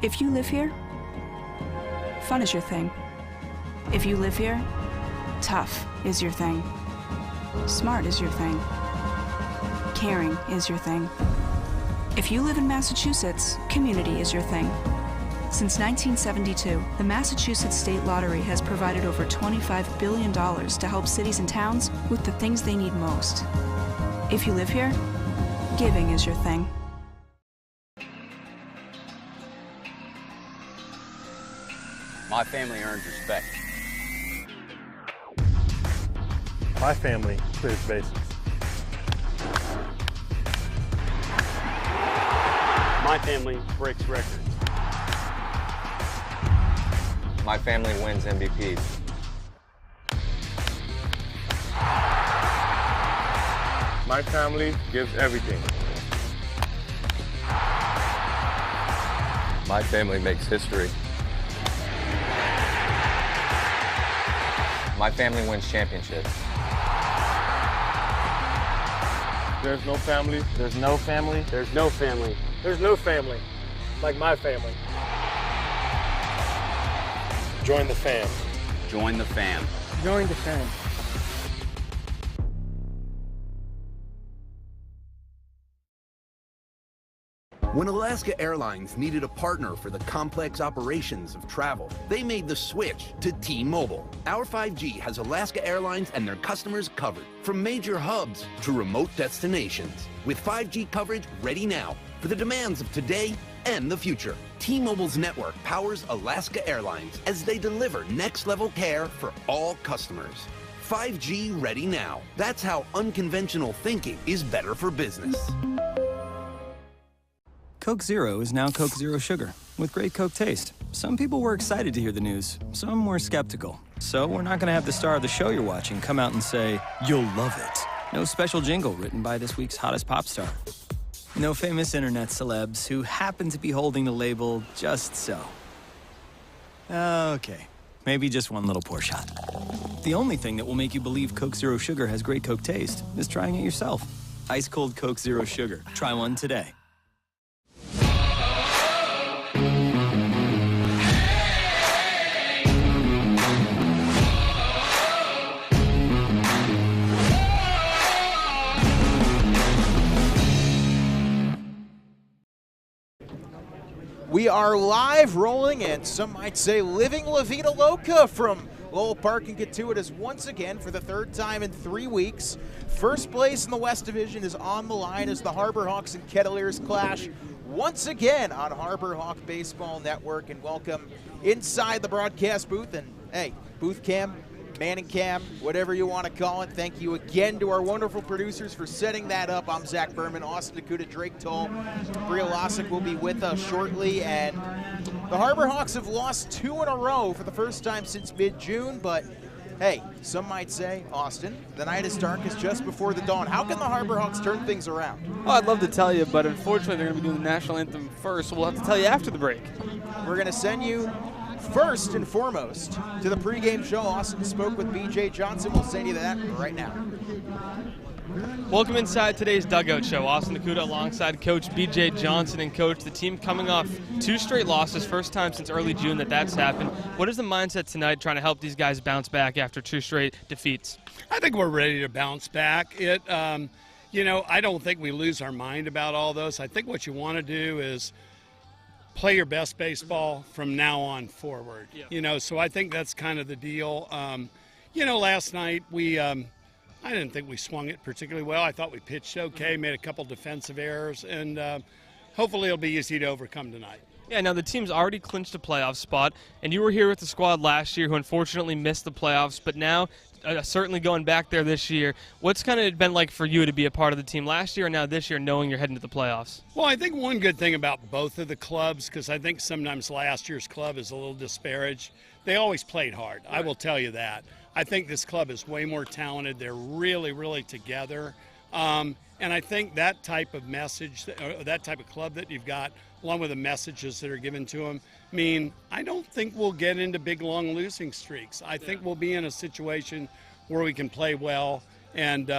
If you live here, fun is your thing. If you live here, tough is your thing. Smart is your thing. Caring is your thing. If you live in Massachusetts, community is your thing. Since 1972, the Massachusetts State Lottery has provided over $25 billion to help cities and towns with the things they need most. If you live here, giving is your thing. My family earns respect. My family clears bases. My family breaks records. My family wins MVPs. My family gives everything. My family makes history. My family wins championships. There's no family. There's no family. There's no family. There's no family like my family. Join the fam. Join the fam. Join the fam. When Alaska Airlines needed a partner for the complex operations of travel, they made the switch to T-Mobile. Our 5G has Alaska Airlines and their customers covered, from major hubs to remote destinations, with 5G coverage ready now for the demands of today and the future. T-Mobile's network powers Alaska Airlines as they deliver next-level care for all customers. 5G ready now. That's how unconventional thinking is better for business. Coke Zero is now Coke Zero Sugar, with great Coke taste. Some people were excited to hear the news, some were skeptical. So we're not gonna have the star of the show you're watching come out and say, "You'll love it." No special jingle written by this week's hottest pop star. No famous internet celebs who happen to be holding the label just so. Okay, maybe just one little pour shot. The only thing that will make you believe Coke Zero Sugar has great Coke taste is trying it yourself. Ice cold Coke Zero Sugar. Try one today. We are live, rolling, and some might say living La Vida Loca from Lowell Park and Cotuit is once again, for the third time in 3 weeks, first place in the West Division is on the line as the Harbor Hawks and Kettleers clash once again on Harbor Hawk Baseball Network. And welcome inside the broadcast booth, and hey, booth cam, Manning Cam, whatever you want to call it. Thank you again to our wonderful producers for setting that up. I'm Zach Berman, Austin Nakuda, Drake Toll, Bria Losick will be with us shortly. And the Harbor Hawks have lost 2 in a row for the first time since mid-June, but hey, some might say, Austin, the night is darkest just before the dawn. How can the Harbor Hawks turn things around? Oh, I'd love to tell you, but unfortunately they're going to be doing the national anthem first, so we'll have to tell you after the break. We're going to send you first and foremost to the pregame show. Austin spoke with BJ Johnson. We'll send you that right now. Welcome inside today's Dugout Show. Austin Nakuda alongside Coach BJ Johnson. And Coach, the team coming off 2 straight losses, first time since early June that's happened. What is the mindset tonight trying to help these guys bounce back after 2 straight defeats? I think we're ready to bounce back. I don't think we lose our mind about all those. I think what you want to do is play your best baseball from now on forward. Yeah. So I think that's kind of the deal. Last night I didn't think we swung it particularly well. I thought we pitched okay, made a couple defensive errors, and hopefully it'll be easy to overcome tonight. Yeah, now the team's already clinched a playoff spot, and you were here with the squad last year who unfortunately missed the playoffs, but now certainly going back there this year. What's kind of been like for you to be a part of the team last year and now this year, knowing you're heading to the playoffs? Well, I think one good thing about both of the clubs, because I think sometimes last year's club is a little disparaged, they always played hard. Right. I will tell you that. I think this club is way more talented. They're really, really together. And I think that type of message, that type of club that you've got, along with the messages that are given to them, I don't think we'll get into big, long losing streaks. I think we'll be in a situation where we can play well. And,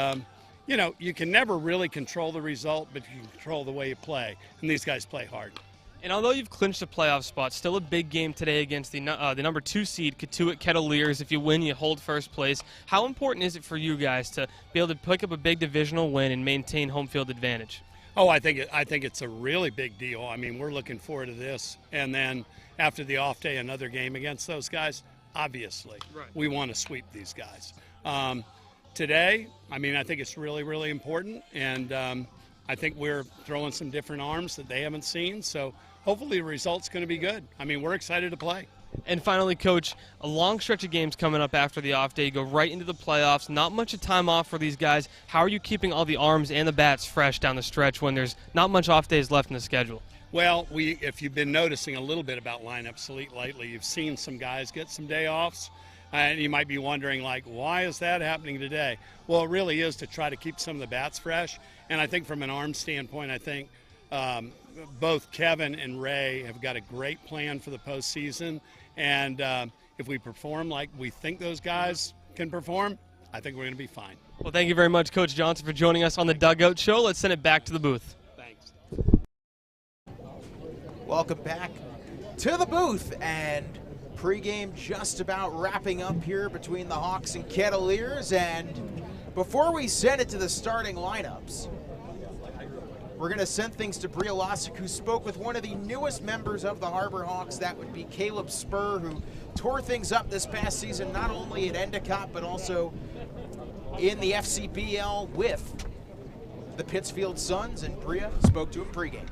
you can never really control the result, but you can control the way you play. And these guys play hard. And although you've clinched a playoff spot, still a big game today against the number 2 seed, Cotuit Kettleers. If you win, you hold first place. How important is it for you guys to be able to pick up a big divisional win and maintain home field advantage? Oh, I think it's a really big deal. I mean, we're looking forward to this. And then after the off day, another game against those guys, obviously. Right. We want to sweep these guys. Today, I mean, I think it's really, really important. And I think we're throwing some different arms that they haven't seen. So hopefully the result's going to be good. I mean, we're excited to play. And finally, Coach, a long stretch of games coming up after the off day. You go right into the playoffs. Not much of time off for these guys. How are you keeping all the arms and the bats fresh down the stretch when there's not much off days left in the schedule? Well, if you've been noticing a little bit about lineups lately, you've seen some guys get some day offs. And you might be wondering, like, why is that happening today? Well, it really is to try to keep some of the bats fresh. And I think from an arm standpoint, I think both Kevin and Ray have got a great plan for the postseason. And if we perform like we think those guys can perform, I think we're going to be fine. Well, thank you very much, Coach Johnson, for joining us on the Dugout Show. Let's send it back to the booth. Thanks. Welcome back to the booth, and pregame just about wrapping up here between the Hawks and Kettleers. And before we send it to the starting lineups, we're going to send things to Bria Losick, who spoke with one of the newest members of the Harbor Hawks. That would be Caleb Spur, who tore things up this past season, not only at Endicott, but also in the FCBL with the Pittsfield Suns. And Bria spoke to him pregame.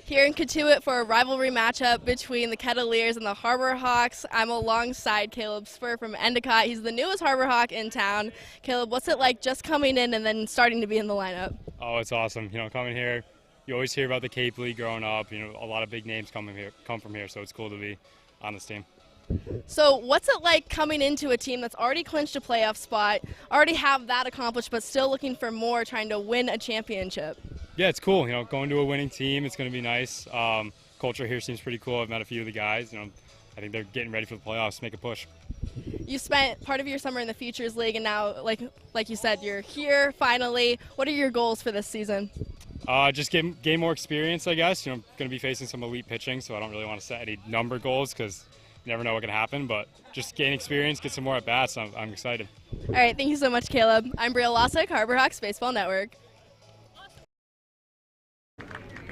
Here in Cotuit for a rivalry matchup between the Kettleers and the Harbor Hawks. I'm alongside Caleb Spur from Endicott. He's the newest Harbor Hawk in town. Caleb, what's it like just coming in and then starting to be in the lineup? Oh, it's awesome. You know, coming here, you always hear about the Cape League growing up. You know, a lot of big names come from here, so it's cool to be on this team. So what's it like coming into a team that's already clinched a playoff spot, already have that accomplished, but still looking for more, trying to win a championship? Yeah, it's cool. You know, going to a winning team, it's going to be nice. Culture here seems pretty cool. I've met a few of the guys. You know, I think they're getting ready for the playoffs to make a push. You spent part of your summer in the Futures League, and now, like you said, you're here finally. What are your goals for this season? Just gain more experience, I guess. You know, going to be facing some elite pitching, so I don't really want to set any number goals because you never know what can happen. But just gain experience, get some more at bats. I'm excited. All right, thank you so much, Caleb. I'm Bria Losick, Harbor Hawks Baseball Network.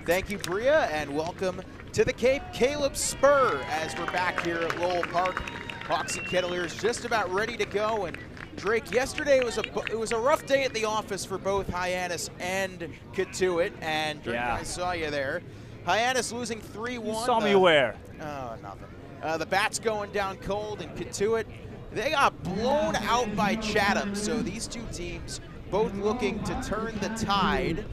Thank you, Bria, and welcome to the Cape, Caleb Spur, as we're back here at Lowell Park. Hawks and Kettleers just about ready to go. And Drake, yesterday it was a rough day at the office for both Hyannis and Cotuit, and Drake, I saw you there. Hyannis losing 3-1. You saw me where? Oh, nothing. The bats going down cold, and Cotuit, they got blown out by Chatham. So these two teams both looking to turn the tide.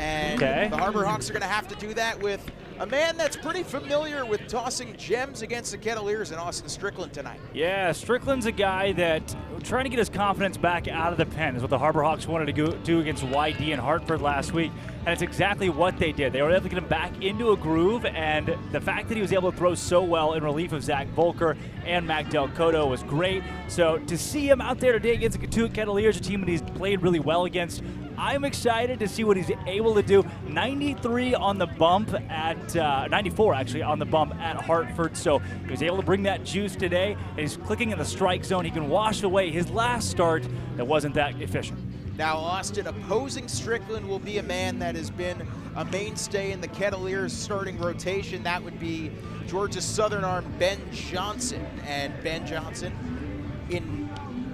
And the Harbor Hawks are going to have to do that with a man that's pretty familiar with tossing gems against the Kettleers and Austin Strickland tonight. Yeah, Strickland's a guy that trying to get his confidence back out of the pen is what the Harbor Hawks wanted to do against YD and Hartford last week, and it's exactly what they did. They were able to get him back into a groove, and the fact that he was able to throw so well in relief of Zach Volker and Mac Del Cotto was great. So to see him out there today against the Cotuit Kettleers, a team that he's played really well against, I'm excited to see what he's able to do. 93 on the bump at 94 actually on the bump at Hartford. So he was able to bring that juice today, and he's clicking in the strike zone. He can wash away his last start that wasn't that efficient. Now, Austin, opposing Strickland will be a man that has been a mainstay in the Kettleers starting rotation. That would be Georgia's southern arm, Ben Johnson. And Ben Johnson, in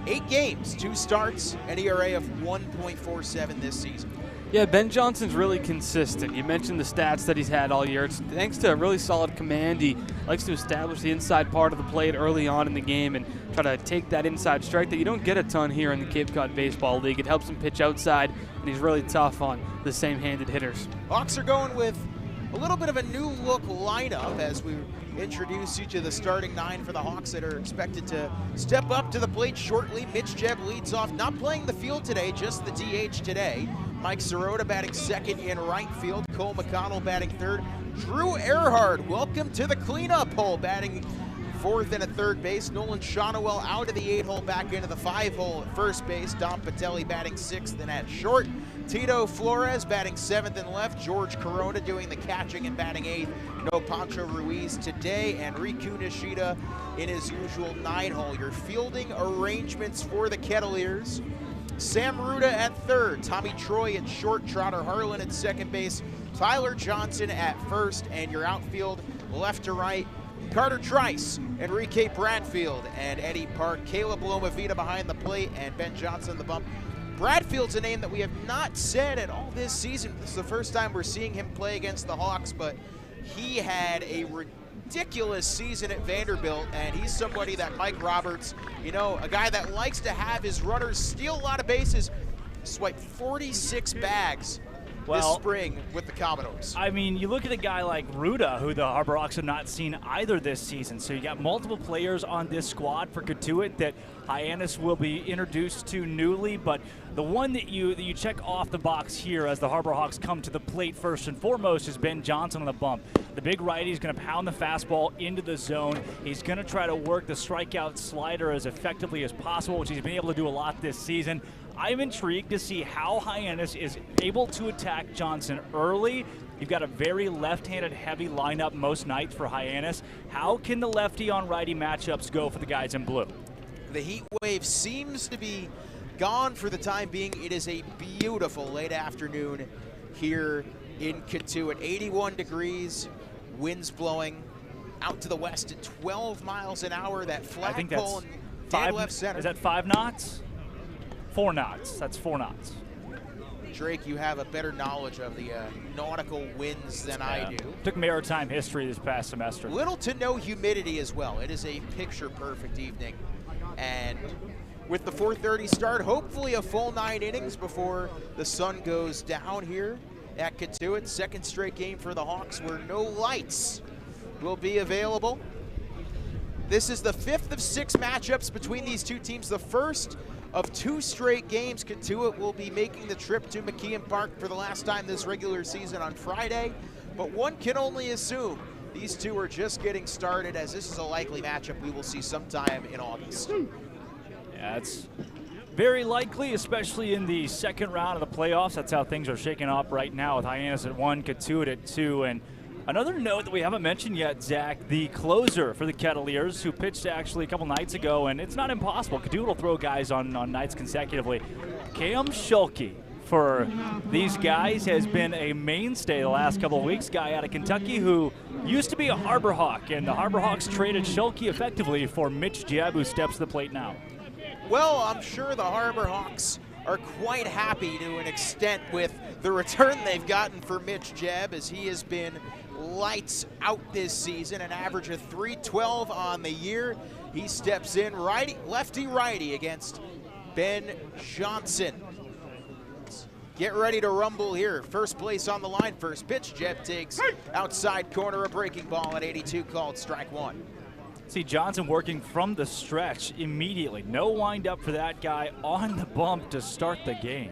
8 games, 2 starts, an ERA of 1.47 this season. Yeah, Ben Johnson's really consistent. You mentioned the stats that he's had all year. It's thanks to a really solid command. He likes to establish the inside part of the plate early on in the game and try to take that inside strike that you don't get a ton here in the Cape Cod Baseball League. It helps him pitch outside, and he's really tough on the same-handed hitters. Hawks are going with a little bit of a new look lineup as we introduce you to the starting 9 for the Hawks that are expected to step up to the plate shortly. Mitch Jebb leads off, not playing the field today, just the DH today. Mike Sirota batting second in right field. Cole McConnell batting third. Drew Earhart, welcome to the cleanup hole, batting fourth and at third base. Nolan Shonowell out of the 8-hole, back into the 5-hole at first base. Dom Patelli batting 6th and at short. Tito Flores batting 7th and left. George Corona doing the catching and batting 8th. No Pancho Ruiz today. And Riku Nishida in his usual 9-hole. Your fielding arrangements for the Kettleers: Sam Ruda at third, Tommy Troy at short, Trotter Harlan at second base, Tyler Johnson at first, and your outfield left to right: Carter Trice, Enrique Bradfield, and Eddie Park. Caleb Lomavita behind the plate, and Ben Johnson on the bump. Bradfield's a name that we have not said at all this season. This is the first time we're seeing him play against the Hawks, but he had a ridiculous season at Vanderbilt, and he's somebody that Mike Roberts, you know, a guy that likes to have his runners steal a lot of bases, swiped 46 bags this spring with the Commodores. I mean, you look at a guy like Ruda, who the Harbor Hawks have not seen either this season. So you got multiple players on this squad for Cotuit that Hyannis will be introduced to newly, but the one that you check off the box here as the Harbor Hawks come to the plate first and foremost is Ben Johnson on the bump. The big righty is going to pound the fastball into the zone. He's going to try to work the strikeout slider as effectively as possible, which he's been able to do a lot this season. I'm intrigued to see how Hyannis is able to attack Johnson early. You've got a very left-handed heavy lineup most nights for Hyannis. How can the lefty on righty matchups go for the guys in blue? The heat wave seems to be gone for the time being. It is a beautiful late afternoon here in Cotuit. 81 degrees, winds blowing out to the west at 12 miles an hour. That flagpole and dead left center. Is that 5 knots? 4 knots. That's 4 knots. Drake, you have a better knowledge of the nautical winds than I do. Took maritime history this past semester. Little to no humidity as well. It is a picture-perfect evening. And with the 4:30 start, hopefully a full 9 innings before the sun goes down here at Cotuit. Second straight game for the Hawks where no lights will be available. This is the 5th of 6 matchups between these two teams. The first of 2 straight games. Cotuit will be making the trip to McKeon Park for the last time this regular season on Friday, but one can only assume these two are just getting started, as this is a likely matchup we will see sometime in August. Yeah, it's very likely, especially in the second round of the playoffs. That's how things are shaking up right now with Hyannis at 1, Cotuit at 2. And another note that we haven't mentioned yet, Zach, the closer for the Kettleers, who pitched actually a couple nights ago, and it's not impossible. Cotuit will throw guys on nights consecutively. Cam Schulke for these guys has been a mainstay the last couple of weeks. Guy out of Kentucky who used to be a Harbor Hawk, and the Harbor Hawks traded Schulke effectively for Mitch Jebb, who steps to the plate now. Well, I'm sure the Harbor Hawks are quite happy to an extent with the return they've gotten for Mitch Jebb, as he has been lights out this season, an average of .312 on the year. He steps in lefty-righty against Ben Johnson. Get ready to rumble here. First place on the line. First pitch, Jebb takes outside corner, a breaking ball at 82, called strike 1. See Johnson working from the stretch immediately. No wind-up for that guy on the bump to start the game.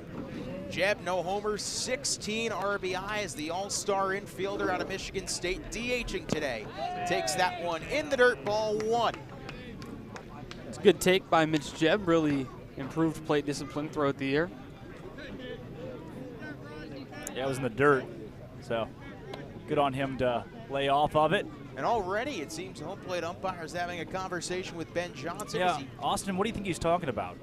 Jebb, no homers, 16 RBIs, the all-star infielder out of Michigan State, DHing today. Takes that one in the dirt, ball 1. It's a good take by Mitch Jebb, really improved plate discipline throughout the year. Yeah, it was in the dirt, so good on him to lay off of it. And already it seems home plate umpires having a conversation with Ben Johnson. Yeah, Austin, what do you think he's talking about?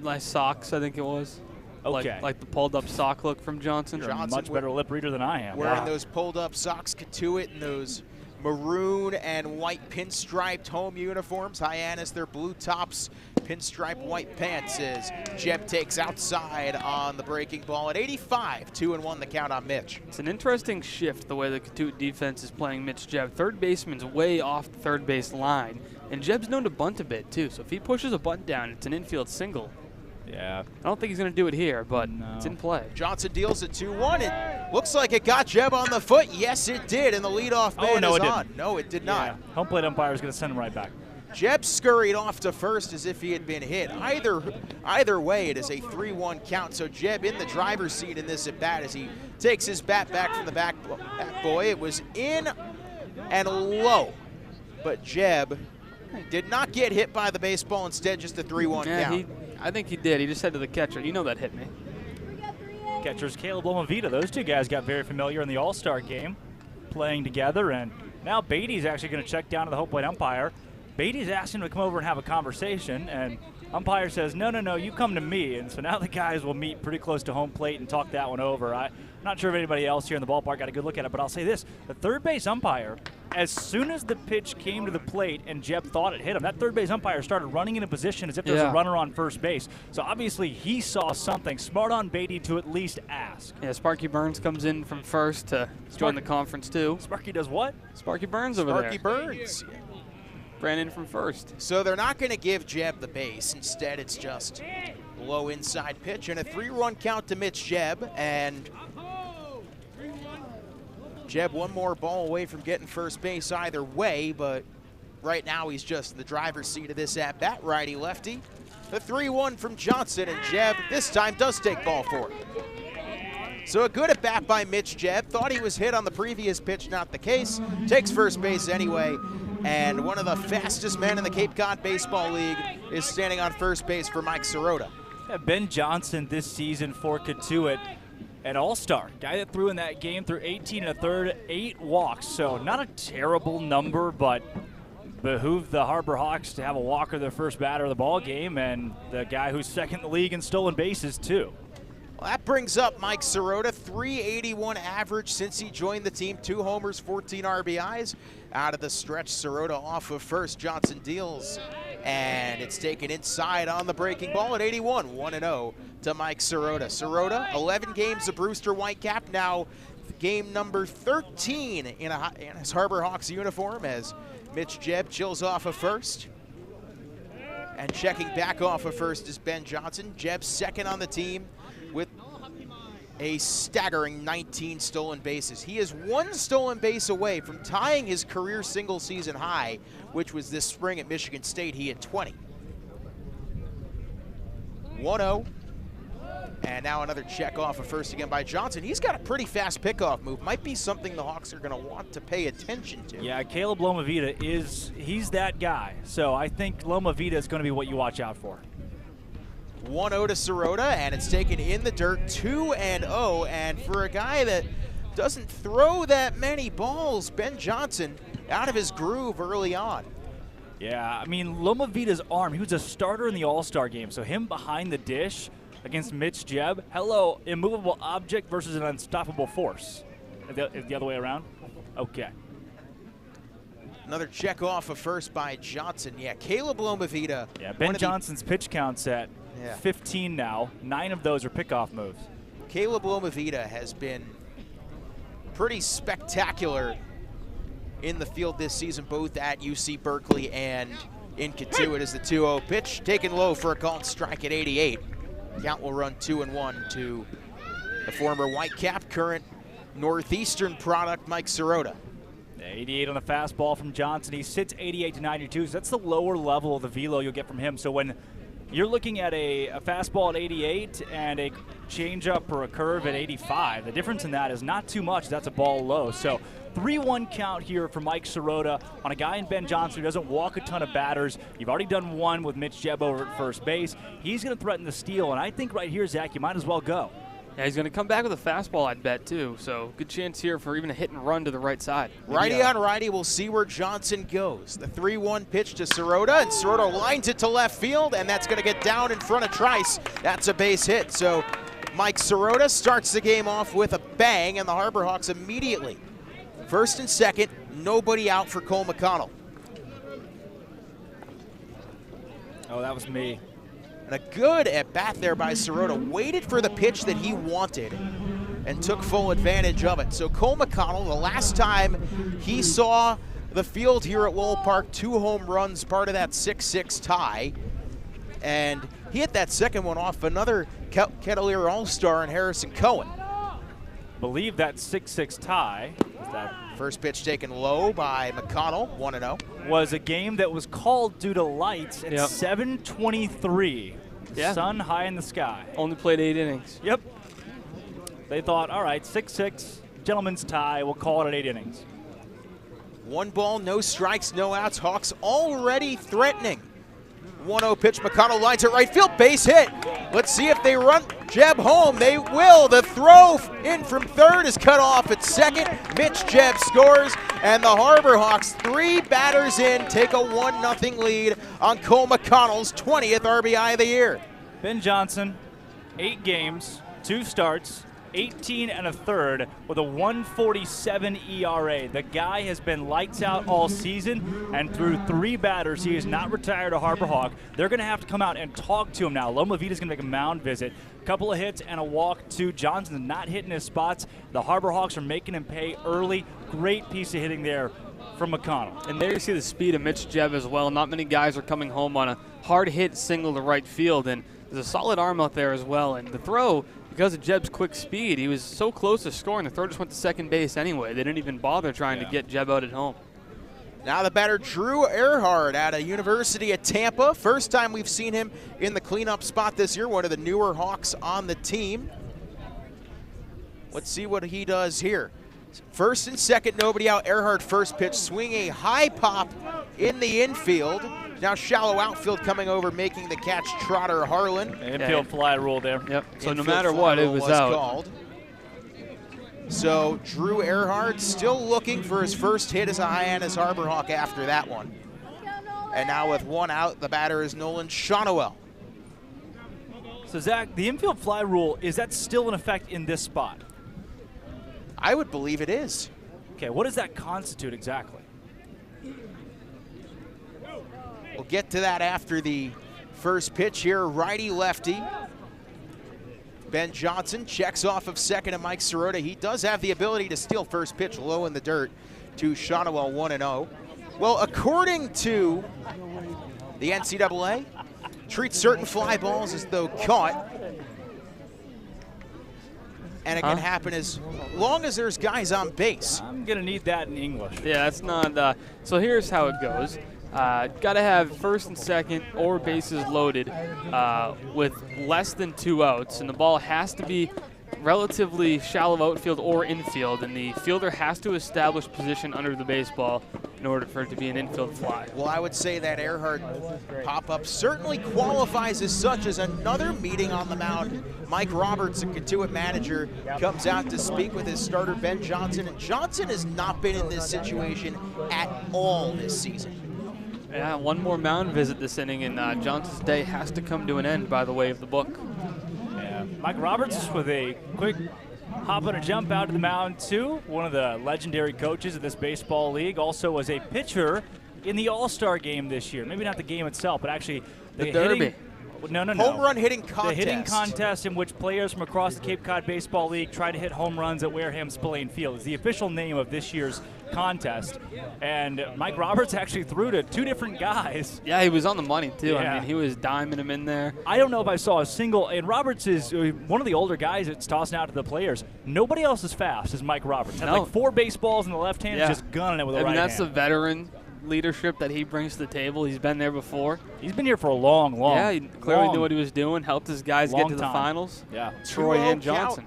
Nice socks, I think it was. Okay. Like the pulled up sock look from Johnson. You're a much better lip reader than I am. Wearing those pulled up socks, Cotuit, and those maroon and white pinstriped home uniforms. Hyannis, their blue tops, pinstripe white pants, as Jebb takes outside on the breaking ball at 85, 2-1 the count on Mitch. It's an interesting shift the way the Cotuit defense is playing Mitch Jebb. Third baseman's way off the third base line, and Jebb's known to bunt a bit too, so if he pushes a bunt down, it's an infield single. Yeah. I don't think he's going to do it here, but it's in play. Johnson deals it 2-1. It looks like it got Jebb on the foot. Yes, it did, and the leadoff man is on. No, it did not. Home plate umpire is going to send him right back. Jebb scurried off to first as if he had been hit. Either way, it is a 3-1 count, so Jebb in the driver's seat in this at-bat as he takes his bat back from the back boy. It was in and low. But Jeb did not get hit by the baseball, instead just a 3-1 count. I think he did. He just said to the catcher, you know that hit me. Catchers Caleb Lomavita. Those two guys got very familiar in the All-Star game, playing together, and now Beatty's actually going to check down to the home plate umpire. Beatty's asking him to come over and have a conversation, and umpire says, no, you come to me. And so now the guys will meet pretty close to home plate and talk that one over. I'm not sure if anybody else here in the ballpark got a good look at it, but I'll say this. The third base umpire, as soon as the pitch came to the plate and Jeb thought it hit him, that third base umpire started running in a position as if there was a runner on first base. So obviously he saw something. Smart on Beatty to at least ask. Yeah, Sparky Burns comes in from first to join the conference too. Sparky does what? Sparky Burns over there. Sparky Burns. Ran in from first. So they're not going to give Jeb the base. Instead, it's just low inside pitch and a 3-run count to Mitch Jeb. And Jeb one more ball away from getting first base either way, but right now he's just in the driver's seat of this at-bat, righty-lefty. The 3-1 from Johnson, and Jeb this time does take ball 4. So a good at-bat by Mitch Jeb. Thought he was hit on the previous pitch, not the case. Takes first base anyway. And one of the fastest men in the Cape Cod Baseball League is standing on first base for Mike Sirota. Yeah, Ben Johnson this season for Cotuit, an all-star. Guy that threw in that game through 18 1/3, 8 walks. So not a terrible number, but behooved the Harbor Hawks to have a walker their first batter of the ball game, and the guy who's second in the league in stolen bases too. Well, that brings up Mike Sirota, 381 average since he joined the team, 2 homers, 14 RBIs. Out of the stretch, Sirota off of first, Johnson deals, and it's taken inside on the breaking ball at 81, 1-0 to Mike Sirota. Sirota, 11 games of Brewster Whitecap, now game number 13 in his Harbor Hawks uniform as Mitch Jeb chills off of first. And checking back off of first is Ben Johnson. Jeb second on the team with a staggering 19 stolen bases. He is 1 stolen base away from tying his career single season high, which was this spring at Michigan State. He had 20. 1-0. And now another check off of first again by Johnson. He's got a pretty fast pickoff move. Might be something the Hawks are going to want to pay attention to. Yeah, Caleb Lomavita he's that guy. So I think Lomavita is going to be what you watch out for. 1-0 to Sirota, and it's taken in the dirt, 2-0. And for a guy that doesn't throw that many balls, Ben Johnson out of his groove early on. Yeah, I mean, Lomavita's arm, he was a starter in the All-Star game, so him behind the dish against Mitch Jeb, hello, immovable object versus an unstoppable force. The other way around? Okay. Another check off of first by Johnson. Yeah, Caleb Lomavita. Yeah, Ben Johnson's pitch count's at 15 now. 9 of those are pickoff moves. Caleb Lomavita has been pretty spectacular in the field this season, both at UC Berkeley and in Cotuit as the 2-0 pitch. Taken low for a called strike at 88. Count will run 2-1 to the former Whitecap, current Northeastern product, Mike Sirota. 88 on the fastball from Johnson. He sits 88 to 92, so that's the lower level of the velo you'll get from him. So when you're looking at a fastball at 88 and a changeup or a curve at 85, the difference in that is not too much. That's a ball low. So 3-1 count here for Mike Sirota on a guy in Ben Johnson who doesn't walk a ton of batters. You've already done one with Mitch Jeb over at first base. He's going to threaten the steal, and I think right here, Zach, you might as well go. Yeah, he's going to come back with a fastball, I'd bet, too. So good chance here for even a hit and run to the right side. Righty on righty, we'll see where Johnson goes. The 3-1 pitch to Sirota, and Sirota lines it to left field, and that's going to get down in front of Trice. That's a base hit. So Mike Sirota starts the game off with a bang, and the Harbor Hawks immediately. First and second, nobody out for Cole McConnell. Oh, that was me. And a good at-bat there by Sirota. Waited for the pitch that he wanted and took full advantage of it. So Cole McConnell, the last time he saw the field here at Lowell Park, 2 home runs, part of that 6-6 tie. And he hit that second one off another Kettleer All-Star in Harrison Cohen. Believe that 6-6 tie, that first pitch taken low by McConnell, 1-0. Was a game that was called due to lights at 7:23. Yeah. Sun high in the sky. Only played 8 innings. Yep. They thought, all right, 6-6, gentleman's tie, we'll call it at 8 innings. 1 ball, no strikes, no outs. Hawks already threatening. 1-0 pitch, McConnell lines it right field, base hit. Let's see if they run Jeb home. They will. The throw in from third is cut off at second. Mitch Jeb scores, and the Harbor Hawks, 3 batters in, take a 1-0 lead on Cole McConnell's 20th RBI of the year. Ben Johnson, 8 games, 2 starts, 18 1/3 with a 1.47 ERA. The guy has been lights out all season, and through 3 batters, he is not retired a Harbor Hawk. They're going to have to come out and talk to him now. Loma Vita's going to make a mound visit. A couple of hits and a walk to Johnson, not hitting his spots. The Harbor Hawks are making him pay early. Great piece of hitting there from McConnell. And there you see the speed of Mitch Jeb as well. Not many guys are coming home on a hard hit single to right field, and there's a solid arm out there as well. And the throw, because of Jeb's quick speed, he was so close to scoring. The throw just went to second base anyway. They didn't even bother trying to get Jeb out at home. Now the batter, Drew Earhart, out of University of Tampa. First time we've seen him in the cleanup spot this year, one of the newer Hawks on the team. Let's see what he does here. First and second, nobody out. Earhart first pitch, swing a high pop in the infield. Now shallow outfield coming over, making the catch, Trotter Harlan. Infield fly rule there. Yep. So Infield no matter fly what, it rule was out. Called. So Drew Earhart still looking for his first hit as a Hyannis Harbor Hawk after that one. And now with 1 out, the batter is Nolan Shonowell. So Zach, the infield fly rule, is that still in effect in this spot? I would believe it is. Okay, what does that constitute exactly? We'll get to that after the first pitch here. Righty-lefty. Ben Johnson checks off of second to Mike Sirota. He does have the ability to steal first pitch low in the dirt to Shonowell, 1-0. Well, according to the NCAA, treats certain fly balls as though caught. And it can happen as long as there's guys on base. I'm going to need that in English. Yeah, that's not. So here's how it goes. Got to have first and second or bases loaded with less than 2 outs, and the ball has to be relatively shallow outfield or infield, and the fielder has to establish position under the baseball in order for it to be an infield fly. Well, I would say that Earhart pop-up certainly qualifies as such. As another meeting on the mound, Mike Roberts, a Cotuit manager, comes out to speak with his starter, Ben Johnson, and Johnson has not been in this situation at all this season. Yeah, 1 more mound visit this inning, and Johnson's day has to come to an end by the way of the book. Yeah, Mike Roberts with a quick hop and a jump out to the mound too. One of the legendary coaches of this baseball league. Also was a pitcher in the All-Star game this year. Maybe not the game itself, but actually the Derby. Hitting, no. Home run hitting contest. The hitting contest in which players from across the Cape Cod Baseball League try to hit home runs at Wareham Spillane Field. It's the official name of this year's contest. And Mike Roberts actually threw to 2 different guys. Yeah, he was on the money, too. Yeah. I mean, he was diming him in there. I don't know if I saw a single, and Roberts is one of the older guys that's tossing out to the players. Nobody else as fast as Mike Roberts. Had like 4 baseballs in the left hand, just gunning it with the right hand. That's the veteran leadership that he brings to the table. He's been there before. He's been here for a long Yeah, he clearly knew what he was doing, helped his guys get to the finals. Yeah. Troy and Johnson.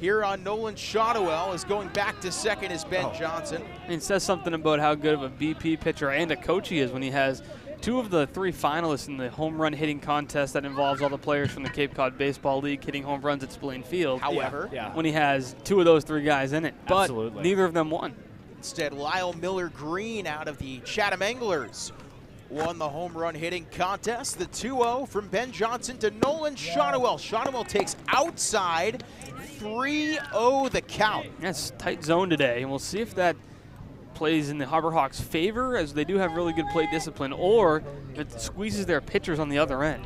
Here on Nolan Shotwell is going back to second is Ben Johnson. I mean, it says something about how good of a BP pitcher and a coach he is when he has 2 of the 3 finalists in the home run hitting contest that involves all the players from the Cape Cod Baseball League hitting home runs at Spillane Field. However, when he has 2 of those 3 guys in it. But neither of them won. Instead, Lyle Miller Green out of the Chatham Anglers won the home run hitting contest. The 2-0 from Ben Johnson to Nolan Shotwell. Shotwell takes outside, 3-0 the count. Yes, tight zone today, and we'll see if that plays in the Harbor Hawks' favor, as they do have really good plate discipline, or if it squeezes their pitchers on the other end.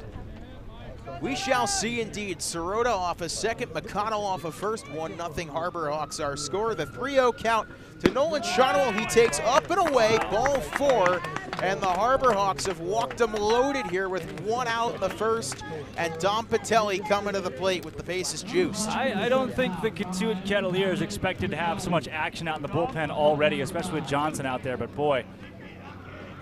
We shall see indeed. Sirota off a second, McConnell off a first. 1-0 Harbor Hawks our score. The 3-0 count to Nolan Shotwell. He takes up and away, ball 4, and the Harbor Hawks have walked them loaded here with 1 out in the first, and Dom Patelli coming to the plate with the bases juiced. I don't think the Cotuit Kettleers expected to have so much action out in the bullpen already, especially with Johnson out there, but boy,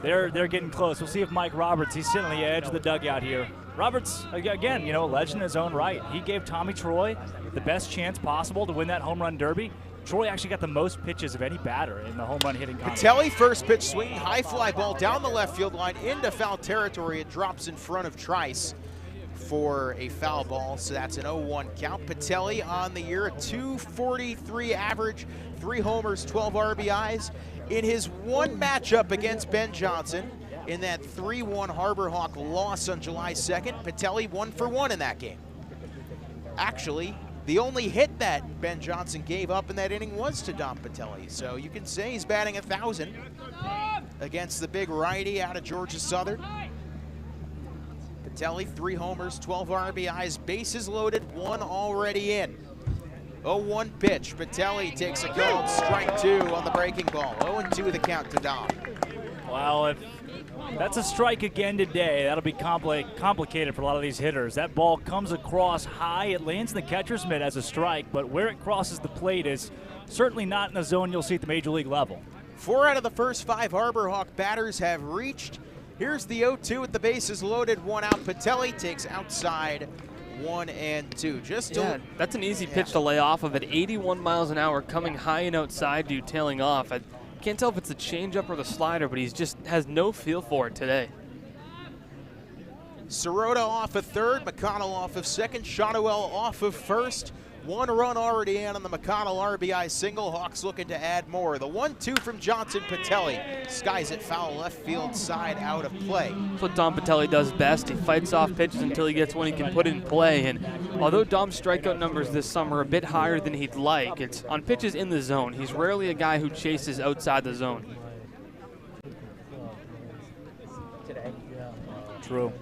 they're getting close. We'll see if Mike Roberts, he's sitting on the edge of the dugout here. Roberts, again, a legend in his own right. He gave Tommy Troy the best chance possible to win that home run derby. Troy actually got the most pitches of any batter in the home run hitting contest. Patelli, first pitch swinging, high fly ball down the left field line into foul territory. It drops in front of Trice for a foul ball, so that's an 0-1 count. Patelli on the year, a .243 average, 3 homers, 12 RBIs. In his one matchup against Ben Johnson, in that 3-1 Harbor Hawk loss on July 2nd, Patelli 1 for 1 in that game. Actually, the only hit that Ben Johnson gave up in that inning was to Dom Patelli, so you can say he's batting 1,000 against the big righty out of Georgia Southern. Patelli, 3 homers, 12 RBIs, bases loaded, 1 already in. 0-1 pitch. Patelli takes a called strike 2 on the breaking ball. 0-2 the count to Dom. Well, if that's a strike again today, that'll be complicated for a lot of these hitters. That ball comes across high. It lands in the catcher's mitt as a strike, but where it crosses the plate is certainly not in the zone you'll see at the major league level. 4 out of the first 5 Harbor Hawk batters have reached. Here's the 0-2 with the bases loaded, 1 out. Patelli takes outside 1-2. That's an easy pitch to lay off of at 81 miles an hour, coming high and outside to you, tailing off. I can't tell if it's the changeup or the slider, but he's just has no feel for it today. Sirota off of third, McConnell off of second, Shotwell off of first. 1 run already in on the McConnell RBI single. Hawks looking to add more. The 1-2 from Johnson. Patelli skies it foul left field side, out of play. That's what Dom Patelli does best. He fights off pitches until he gets one he can put in play. And although Dom's strikeout numbers this summer are a bit higher than he'd like, it's on pitches in the zone. He's rarely a guy who chases outside the zone. True.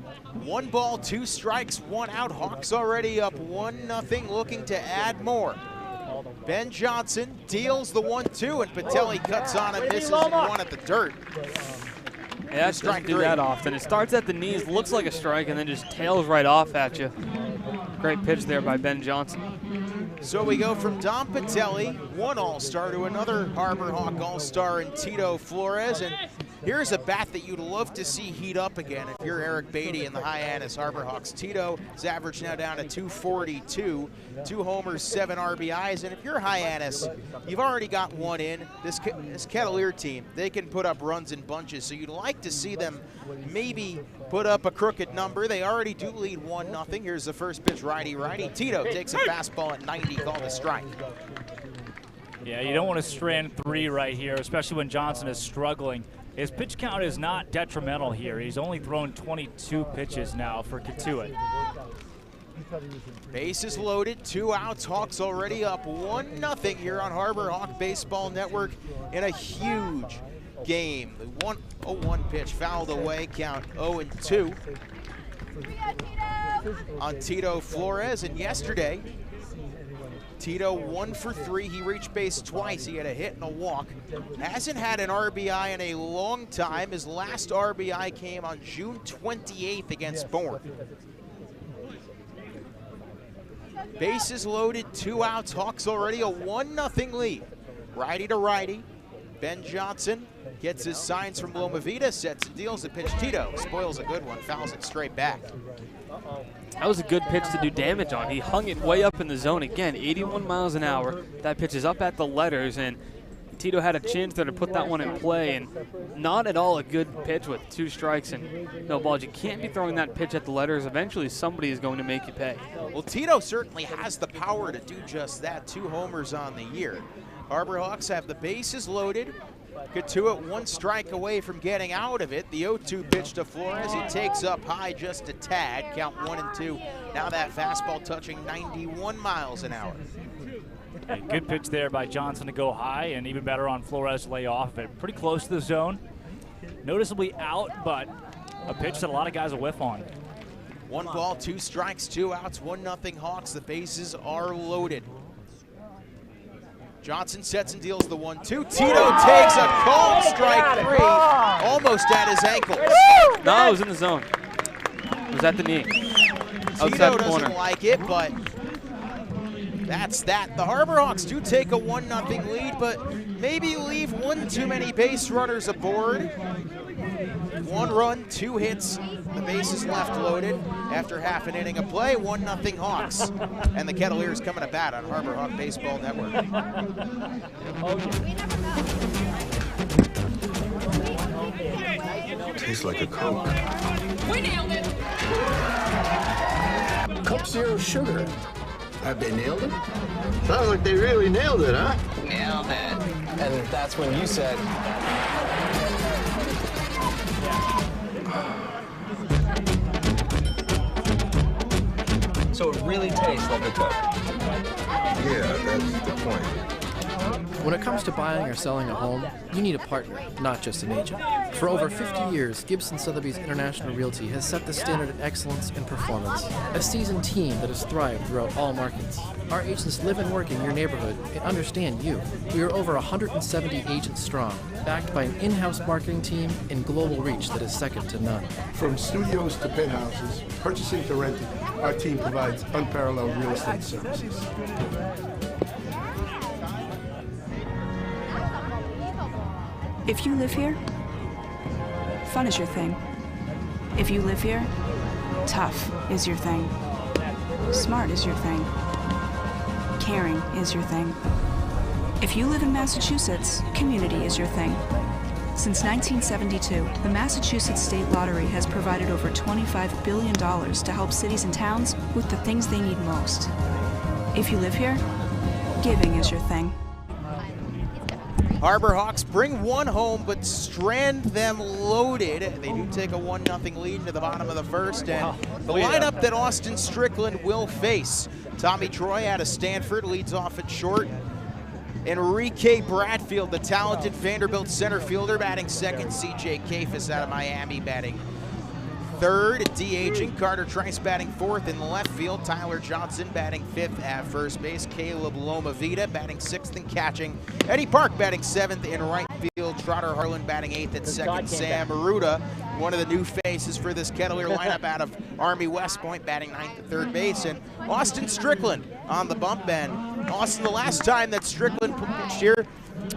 1 ball, 2 strikes, 1 out. Hawks already up 1-0, looking to add more. Ben Johnson deals the 1-2, and Patelli cuts on and misses and 1 at the dirt. Yeah, doesn't do that often. It starts at the knees, looks like a strike, and then just tails right off at you. Great pitch there by Ben Johnson. So we go from Dom Patelli, 1 All-Star, to another Harbor Hawk All-Star in Tito Flores. And here's a bat that you'd love to see heat up again if you're Eric Beatty and the Hyannis Harbor Hawks. Tito is average now down to 242, 2 homers, 7 RBIs. And if you're Hyannis, you've already got 1 in. This Kettleer team, they can put up runs in bunches, so you'd like to see them maybe put up a crooked number. They already do lead 1-0. Here's the first pitch, righty-righty. Tito takes a fastball at 90, called a strike. Yeah, you don't want to strand 3 right here, especially when Johnson is struggling. His pitch count is not detrimental here. He's only thrown 22 pitches now for Cotuit. Bases loaded, 2 outs. Hawks already up 1-0 here on Harbor Hawk Baseball Network in a huge game. The 1-0 pitch fouled away, count 0-2 on Tito Flores. And yesterday, Tito 1 for 3. He reached base twice. He had a hit and a walk. Hasn't had an RBI in a long time. His last RBI came on June 28th against Bourne. Bases loaded, 2 outs. Hawks already a 1-0 lead. Righty to righty. Ben Johnson gets his signs from Loma Vida, sets and deals the pitch. Tito spoils a good one, fouls it straight back. That was a good pitch to do damage on. He hung it way up in the zone. Again, 81 miles an hour. That pitch is up at the letters, and Tito had a chance there to put that one in play, and not at all a good pitch with 2 strikes and no balls. You can't be throwing that pitch at the letters. Eventually, somebody is going to make you pay. Well, Tito certainly has the power to do just that. 2 homers on the year. Harbor Hawks have the bases loaded. Cotuit 1 strike away from getting out of it. The 0-2 pitch to Flores. He takes up high just a tad. Count 1-2. Now that fastball touching 91 miles an hour. A good pitch there by Johnson to go high, and even better on Flores to lay off it. Pretty close to the zone. Noticeably out, but a pitch that a lot of guys will whiff on. 1 ball, 2 strikes, 2 outs, 1-0 Hawks. The bases are loaded. Johnson sets and deals the 1-2. Tito takes a called strike 3, almost at his ankles. No, it was in the zone. It was at the knee. Tito doesn't like it, but that's that. The Harbor Hawks do take a 1-0 lead, but maybe leave 1 too many base runners aboard. 1 run, 2 hits, The bases left loaded after half an inning of play. 1-0 Hawks. And the Kettleers coming to bat on Harbor Hawk Baseball Network. Tastes like a Coke. We nailed it! Coke Zero Sugar. Have they nailed it? Sounds like they really nailed it, huh? Nailed it. And that's when you said, so it really tastes like a Coke. Yeah, that's the point. When it comes to buying or selling a home, you need a partner, not just an agent. For over 50 years, Gibson Sotheby's International Realty has set the standard of excellence and performance. A seasoned team that has thrived throughout all markets. Our agents live and work in your neighborhood and understand you. We are over 170 agents strong, backed by an in-house marketing team and global reach that is second to none. From studios to penthouses, purchasing to renting, our team provides unparalleled real estate services. If you live here, fun is your thing. If you live here, tough is your thing. Smart is your thing. Caring is your thing. If you live in Massachusetts, community is your thing. Since 1972, the Massachusetts State Lottery has provided over $25 billion to help cities and towns with the things they need most. If you live here, giving is your thing. Harbor Hawks bring one home, but strand them loaded. They do take a 1-0 lead into the bottom of the first, and the lineup that Austin Strickland will face. Tommy Troy out of Stanford leads off at short. Enrique Bradfield, the talented Vanderbilt center fielder, batting second. C.J. Kafis out of Miami batting third. DHing Carter Trice batting fourth in left field. Tyler Johnson batting fifth at first base. Caleb Lomavita batting sixth and catching. Eddie Park batting seventh in right field. Trotter Harlan batting eighth at second. Sam Maruda, one of the new faces for this Kettleer lineup out of Army West Point, batting ninth at third base. And Austin Strickland on the bump end. Austin, the last time that Strickland pitched here,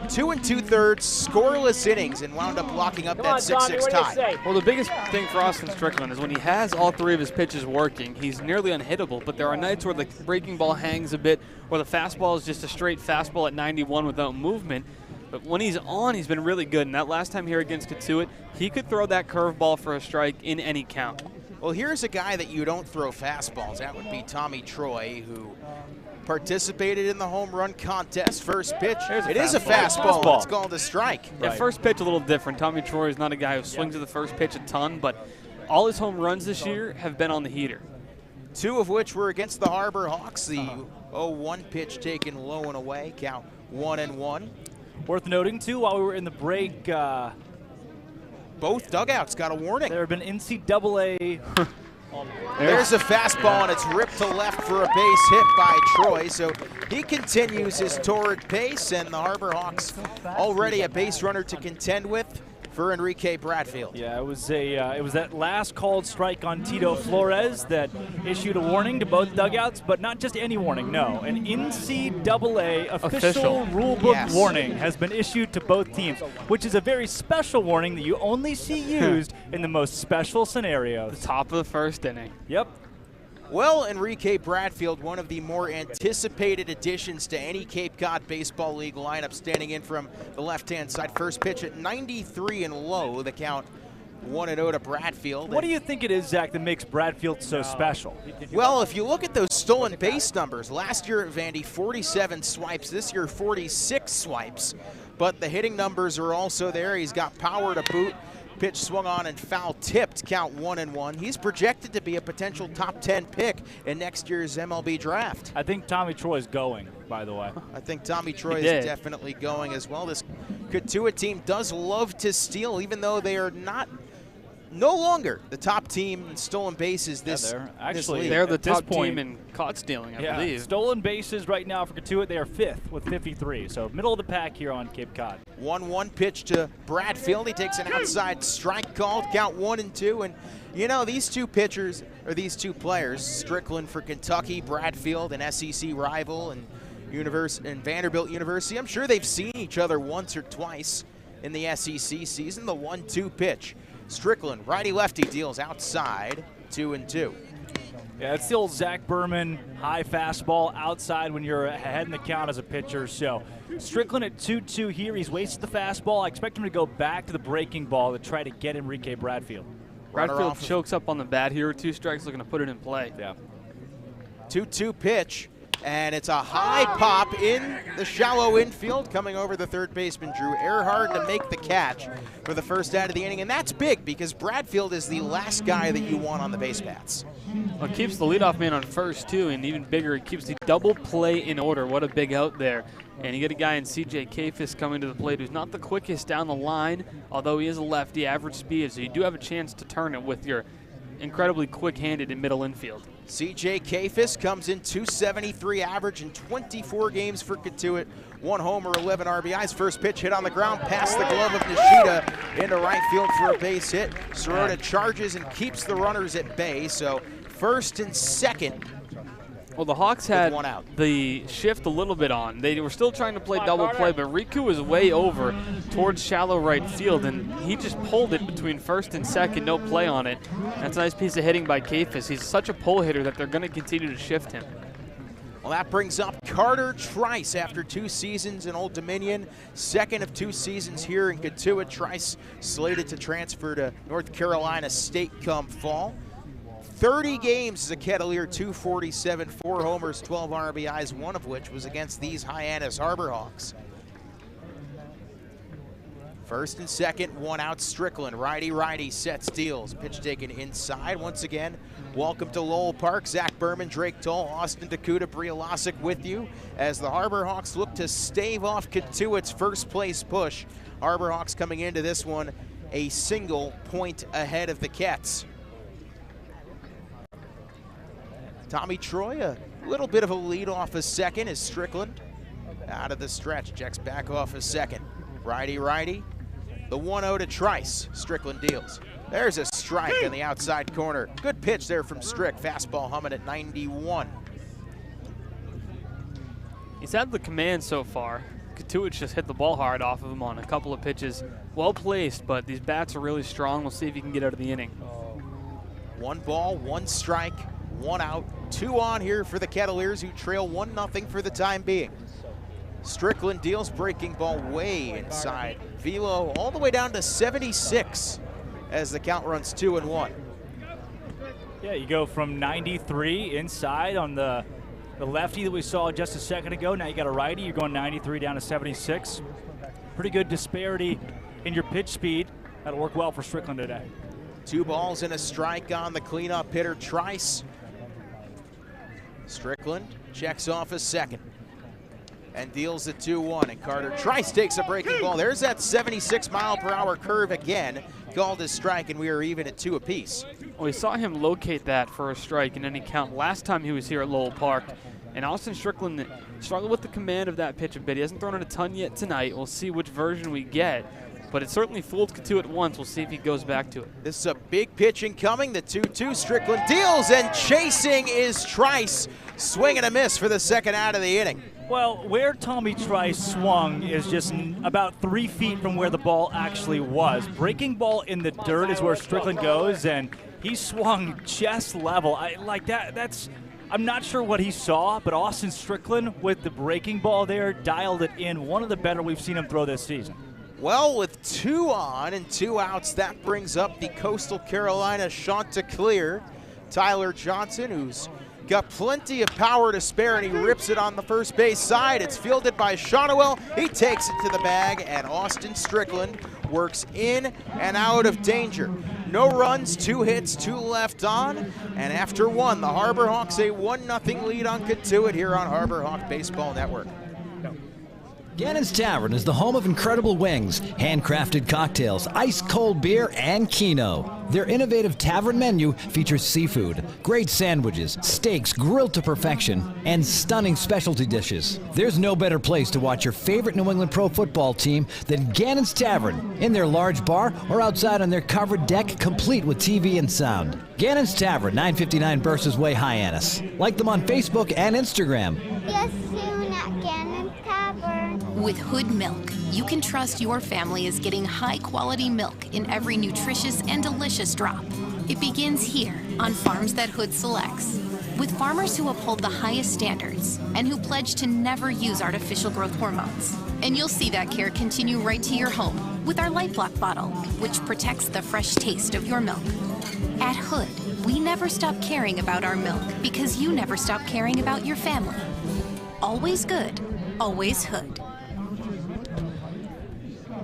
2 2/3 scoreless innings and wound up locking up that 6-6 tie. Well, the biggest thing for Austin Strickland is when he has all three of his pitches working, he's nearly unhittable, but there are nights where the breaking ball hangs a bit, or the fastball is just a straight fastball at 91 without movement. But when he's on, he's been really good. And that last time here against Cotuit, he could throw that curveball for a strike in any count. Well, here's a guy that you don't throw fastballs. That would be Tommy Troy, who participated in the home run contest. First pitch, it is a fastball. It's called a strike. Yeah, first pitch a little different. Tommy Troy is not a guy who swings at the first pitch a ton, but all his home runs this year have been on the heater. Two of which were against the Harbor Hawks. The 0-1 pitch taken low and away, count 1-1. Worth noting, too, while we were in the break, both dugouts got a warning. There have been NCAA. There's a fastball, and it's ripped to left for a base hit by Troy. So he continues his torrid pace, and the Harbor Hawks already a base runner to contend with for Enrique Bradfield. Yeah, it was that last called strike on Tito Flores that issued a warning to both dugouts, but not just any warning, no. An NCAA official rulebook warning has been issued to both teams, which is a very special warning that you only see used in the most special scenarios. The top of the first inning. Yep. Well, Enrique Bradfield, one of the more anticipated additions to any Cape Cod Baseball League lineup, standing in from the left-hand side. First pitch at 93 and low, the count 1-0 to Bradfield. What do you think it is, Zach, that makes Bradfield so special? Well, if you look at those stolen base numbers, last year at Vandy, 47 swipes, this year 46 swipes, but the hitting numbers are also there. He's got power to boot. Pitch swung on and foul tipped, count 1-1. He's projected to be a potential top 10 pick in next year's MLB draft. I think Tommy Troy's going, by the way. I think Tommy Troy is definitely going as well. This Cotuit team does love to steal, even though they are no longer the top team in stolen bases this league. They're the top team in caught stealing, I believe. Stolen bases right now for Cotuit, they are 5th with 53. So middle of the pack here on Cape Cod. 1-1 pitch to Bradfield. He takes an outside strike called, count 1-2. And you know, these two pitchers, or these two players, Strickland for Kentucky, Bradfield, an SEC rival, and Vanderbilt University, I'm sure they've seen each other once or twice in the SEC season. The 1-2 pitch. Strickland, righty-lefty, deals outside, 2-2. Yeah, it's the old Zach Berman high fastball outside when you're ahead in the count as a pitcher. So Strickland at 2-2 here. He's wasted the fastball. I expect him to go back to the breaking ball to try to get Enrique Bradfield. Bradfield chokes up on the bat here. 2 strikes, looking to put it in play. Yeah. 2-2 pitch, and it's a high pop in the shallow infield, coming over the third baseman, Drew Earhart, to make the catch for the first out of the inning. And that's big because Bradfield is the last guy that you want on the base paths. Well, it keeps the leadoff man on first, too, and even bigger, it keeps the double play in order. What a big out there. And you get a guy in C.J. Kafis coming to the plate who's not the quickest down the line, although he is a lefty, average speed, so you do have a chance to turn it with your incredibly quick-handed in middle infield. C.J. Kafis comes in 273 average in 24 games for Cotuit. 1 homer, 11 RBIs. First pitch hit on the ground past the glove of Nishida into right field for a base hit. Sirota charges and keeps the runners at bay, so first and second. Well, the Hawks had one out. The shift a little bit on. They were still trying to play double play, but Riku was way over towards shallow right field, and he just pulled it between first and second, no play on it. That's a nice piece of hitting by Kafis. He's such a pull hitter that they're going to continue to shift him. Well, that brings up Carter Trice after 2 seasons in Old Dominion, second of 2 seasons here in Cotuit. Trice slated to transfer to North Carolina State come fall. 30 games as a Kettleer, 247, 4 homers, 12 RBIs, one of which was against these Hyannis Harbor Hawks. First and second, 1 out. Strickland, righty, sets, deals. Pitch taken inside. Once again, welcome to Lowell Park. Zach Berman, Drake Toll, Austin Dakuda, Bria Losick with you as the Harbor Hawks look to stave off Cotuit's first place push. Harbor Hawks coming into this one a single point ahead of the Kets. Tommy Troy, a little bit of a lead off a second as Strickland out of the stretch, checks back off a second. Righty, the 1-0 to Trice. Strickland deals. There's a strike on the outside corner. Good pitch there from Strick. Fastball humming at 91. He's had the command so far. Cotuit just hit the ball hard off of him on a couple of pitches. Well placed, but these bats are really strong. We'll see if he can get out of the inning. 1 ball, 1 strike, 1 out. 2 on here for the Kettleers, who trail 1-0 for the time being. Strickland deals, breaking ball way inside. Velo all the way down to 76 as the count runs 2-1. Yeah, you go from 93 inside on the lefty that we saw just a second ago. Now you got a righty, you're going 93 down to 76. Pretty good disparity in your pitch speed. That'll work well for Strickland today. 2 balls and a strike on the cleanup hitter, Trice. Strickland checks off a second and deals the 2-1, and Carter Trice takes a breaking ball. There's that 76-mile-per-hour curve again, called a strike, and we are even at 2 apiece. Well, we saw him locate that for a strike in any count last time he was here at Lowell Park, and Austin Strickland struggled with the command of that pitch a bit. He hasn't thrown it a ton yet tonight. We'll see which version we get, but it certainly fooled Cotuit once. We'll see if he goes back to it. This is a big pitch incoming, the 2-2. Strickland deals, and chasing is Trice. Swing and a miss for the second out of the inning. Well, where Tommy Trice swung is just about 3 feet from where the ball actually was. Breaking ball in the dirt is where Strickland goes, and he swung chest level. I'm not sure what he saw, but Austin Strickland with the breaking ball there dialed it in. One of the better we've seen him throw this season. Well, with 2 on and 2 outs, that brings up the Coastal Carolina Chanticleer, Tyler Johnson, who's got plenty of power to spare, and he rips it on the first base side. It's fielded by Shonowell. He takes it to the bag, and Austin Strickland works in and out of danger. No runs, 2 hits, 2 left on, and after 1, the Harbor Hawks a 1-0 lead on Cotuit here on Harbor Hawk Baseball Network. Gannon's Tavern is the home of incredible wings, handcrafted cocktails, ice-cold beer, and Keno. Their innovative tavern menu features seafood, great sandwiches, steaks grilled to perfection, and stunning specialty dishes. There's no better place to watch your favorite New England pro football team than Gannon's Tavern, in their large bar or outside on their covered deck, complete with TV and sound. Gannon's Tavern, 959 Burses Way, Hyannis. Like them on Facebook and Instagram. See you soon at Gannon's Tavern. With Hood Milk, you can trust your family is getting high-quality milk in every nutritious and delicious drop. It begins here on farms that Hood selects, with farmers who uphold the highest standards and who pledge to never use artificial growth hormones. And you'll see that care continue right to your home with our LifeLock bottle, which protects the fresh taste of your milk. At Hood, we never stop caring about our milk because you never stop caring about your family. Always good, always Hood.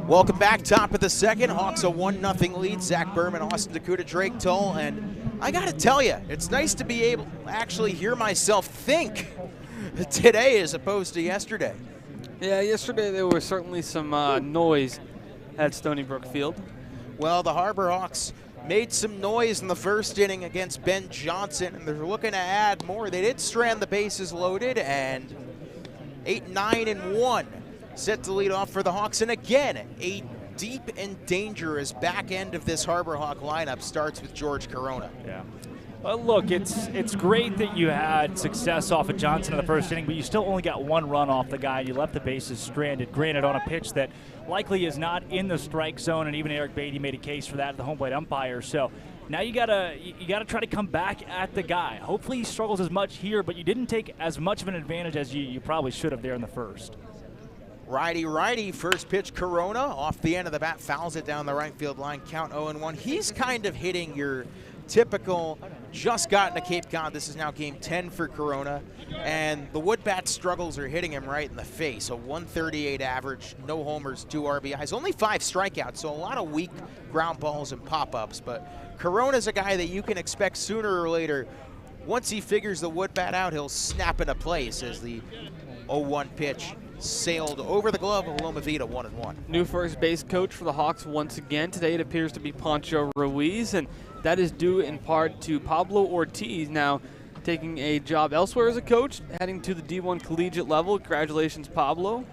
Welcome back, top of the second. Hawks a 1-0 lead. Zach Berman, Austin Dakota, Drake Toll, and I gotta tell you, it's nice to be able to actually hear myself think today as opposed to yesterday. Yeah, yesterday there was certainly some noise at Stony Brook Field. Well, the Harbor Hawks made some noise in the first inning against Ben Johnson, and they're looking to add more. They did strand the bases loaded, and 8-9-1 set to lead off for the Hawks. And again, a deep and dangerous back end of this Harbor Hawk lineup starts with George Corona. Yeah. Well, look, it's great that you had success off of Johnson in the first inning, but you still only got one run off the guy. You left the bases stranded, granted on a pitch that likely is not in the strike zone, and even Eric Beatty made a case for that at the home plate umpire. So now you gotta try to come back at the guy. Hopefully he struggles as much here, but you didn't take as much of an advantage as you probably should have there in the first. Righty, first pitch, Corona off the end of the bat, fouls it down the right field line, count 0-1. He's kind of hitting your typical, just gotten to Cape Cod. This is now game 10 for Corona, and the wood bat struggles are hitting him right in the face. A 138 average, no homers, 2 RBIs, only 5 strikeouts, so a lot of weak ground balls and pop-ups. But Corona's a guy that you can expect sooner or later. Once he figures the wood bat out, he'll snap into place as the 0-1 pitch sailed over the glove of Loma Vida, 1-1. New first base coach for the Hawks once again. Today it appears to be Pancho Ruiz, and that is due in part to Pablo Ortiz now taking a job elsewhere as a coach, heading to the D1 collegiate level. Congratulations, Pablo.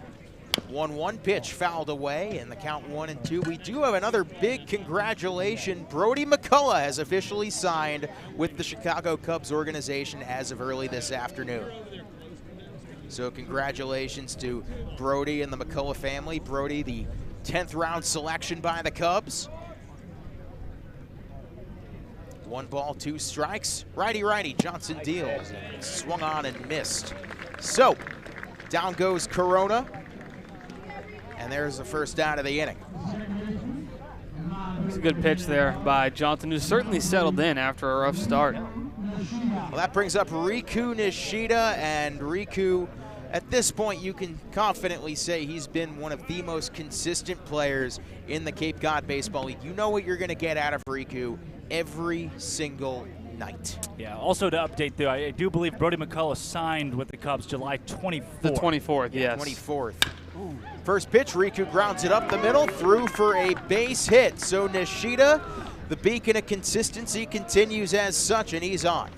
1-1 pitch fouled away, and the count 1-2. We do have another big congratulation. Brody McCullough has officially signed with the Chicago Cubs organization as of early this afternoon. So congratulations to Brody and the McCullough family. Brody, the 10th round selection by the Cubs. 1 ball, 2 strikes. Righty, Johnson deals. Swung on and missed. So, down goes Corona. And there's the first out of the inning. It's a good pitch there by Johnson, who's certainly settled in after a rough start. Well, that brings up Riku Nishida, and Riku, at this point, you can confidently say he's been one of the most consistent players in the Cape Cod Baseball League. You know what you're going to get out of Riku every single night. Yeah, also to update, though, I do believe Brody McCullough signed with the Cubs July 24th. The 24th, yes. 24th. Ooh. First pitch, Riku grounds it up the middle, through for a base hit. So Nishida, the beacon of consistency, continues as such, and he's on.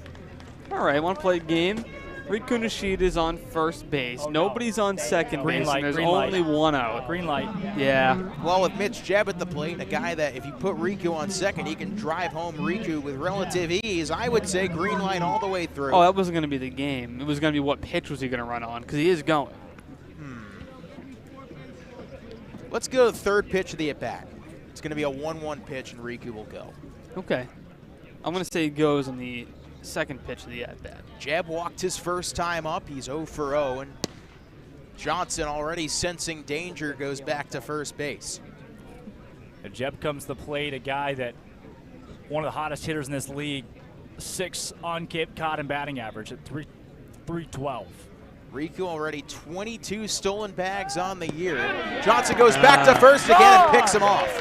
All right, one-play game. Riku Nishida is on first base. Nobody's on second base, and there's only one out. Green light. Yeah. Well, with Mitch Jebb at the plate, a guy that if you put Riku on second, he can drive home Riku with relative ease. I would say green light all the way through. Oh, that wasn't going to be the game. It was going to be what pitch was he going to run on, because he is going. Let's go to the third pitch of the at-bat. It's going to be a 1-1 pitch, and Riku will go. Okay. I'm going to say he goes on the second pitch of the at-bat. Jebb walked his first time up. He's 0 for 0, and Johnson, already sensing danger, goes back to first base. And Jebb comes to the plate, a guy that one of the hottest hitters in this league, 6 on Cape Cod in batting average at 312. Riku already 22 stolen bags on the year. Johnson goes back to first again and picks him off.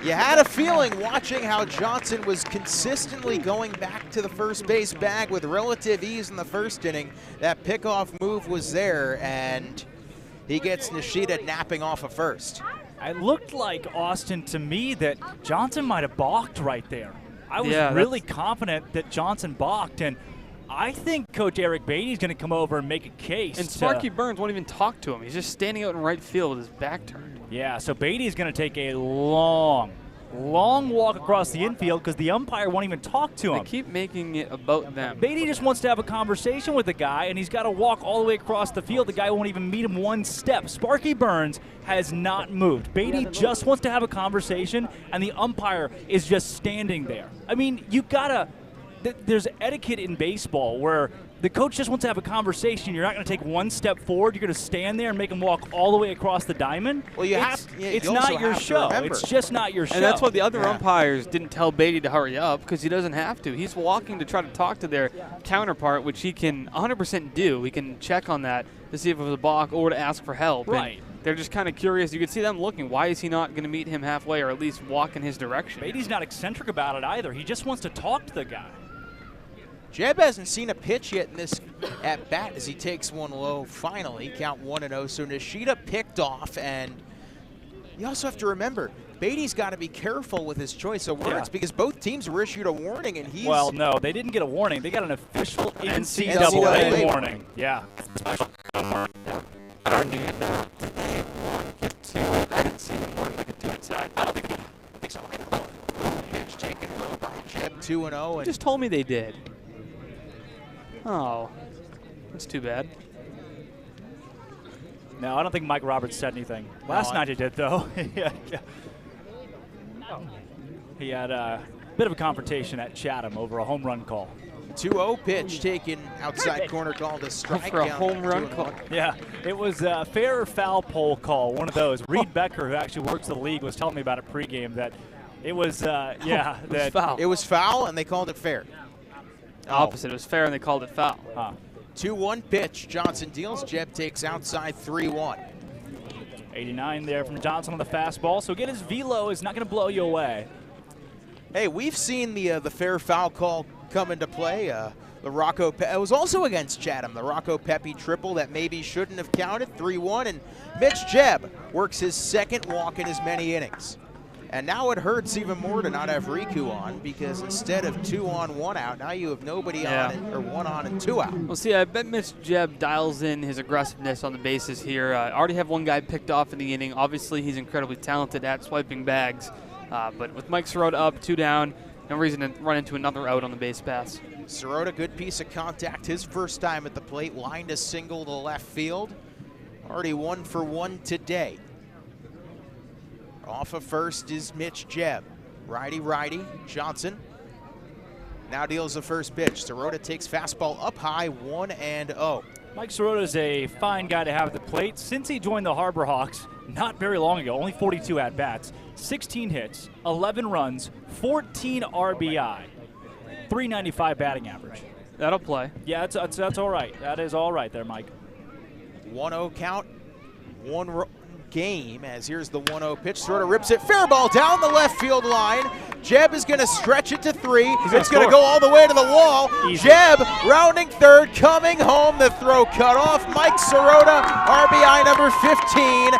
You had a feeling watching how Johnson was consistently going back to the first base bag with relative ease in the first inning. That pickoff move was there, and he gets Nishida napping off of first. It looked like, Austin, to me, that Johnson might have balked right there. I was really confident that Johnson balked, and I think Coach Eric Beatty is going to come over and make a case. And Sparky Burns won't even talk to him. He's just standing out in right field with his back turned. Yeah, so Beatty is going to take a long long walk across the infield because the umpire won't even talk to him. They keep making it about them. Beatty just wants to have a conversation with the guy, and he's got to walk all the way across the field. The guy won't even meet him one step. Sparky Burns has not moved. Beatty just wants to have a conversation, and the umpire is just standing there. I mean, you gotta. There's etiquette in baseball where the coach just wants to have a conversation. You're not going to take one step forward. You're going to stand there and make him walk all the way across the diamond. Well, it's not your show. It's just not your show. And that's what the other umpires didn't tell Beatty to hurry up, because he doesn't have to. He's walking to try to talk to their counterpart, which he can 100% do. He can check on that to see if it was a balk or to ask for help. Right. And they're just kind of curious. You can see them looking. Why is he not going to meet him halfway or at least walk in his direction? Beatty's not eccentric about it either. He just wants to talk to the guy. Jeb hasn't seen a pitch yet in this at-bat as he takes one low finally. Count 1-0. So Nishida picked off, and you also have to remember, Beatty's got to be careful with his choice of words because both teams were issued a warning, and he's... Well, no, they didn't get a warning. They got an official NCAA warning. Yeah. Jeb 2-0. You just told me they did. Oh, that's too bad. No, I don't think Mike Roberts said anything. Last night he did, though. He had a bit of a confrontation at Chatham over a home run call. 2-0 pitch taken outside corner, called a strike. For a home run call. Yeah, it was a fair or foul pole call, one of those. Reed Becker, who actually works the league, was telling me about it pregame that it was, it was foul. It was foul, and they called it fair. Opposite. It was fair, and they called it foul. 2-1 pitch. Johnson deals. Jeb takes outside 3-1. 89 there from Johnson on the fastball. So again, his velo is not going to blow you away. Hey, we've seen the fair foul call come into play. The Rocco, it was also against Chatham. The Rocco Pepe triple that maybe shouldn't have counted. 3-1, and Mitch Jeb works his second walk in as many innings. And now it hurts even more to not have Riku on, because instead of 2 on, 1 out, now you have nobody on, or 1 on and 2 out. Well, see, I bet Mitch Jeb dials in his aggressiveness on the bases here. Already have one guy picked off in the inning. Obviously, he's incredibly talented at swiping bags. But with Mike Sirota up, 2 down, no reason to run into another out on the base pass. Sirota, good piece of contact. His first time at the plate, lined a single to left field. Already 1 for 1 today. Off of first is Mitch Jeb. Righty, Johnson. Now deals the first pitch. Sirota takes fastball up high, 1-0. Mike Sirota is a fine guy to have at the plate. Since he joined the Harbor Hawks not very long ago, only 42 at-bats, 16 hits, 11 runs, 14 RBI, 395 batting average. That'll play. Yeah, that's all right. That is all right there, Mike. 1-0 count, 1 game, as here's the 1-0 pitch. Sirota rips it, fair ball down the left field line. Jeb is going to stretch it to 3. It's going to go all the way to the wall. Easy. Jeb rounding third, coming home. The throw cut off. Mike Sirota, RBI number 15.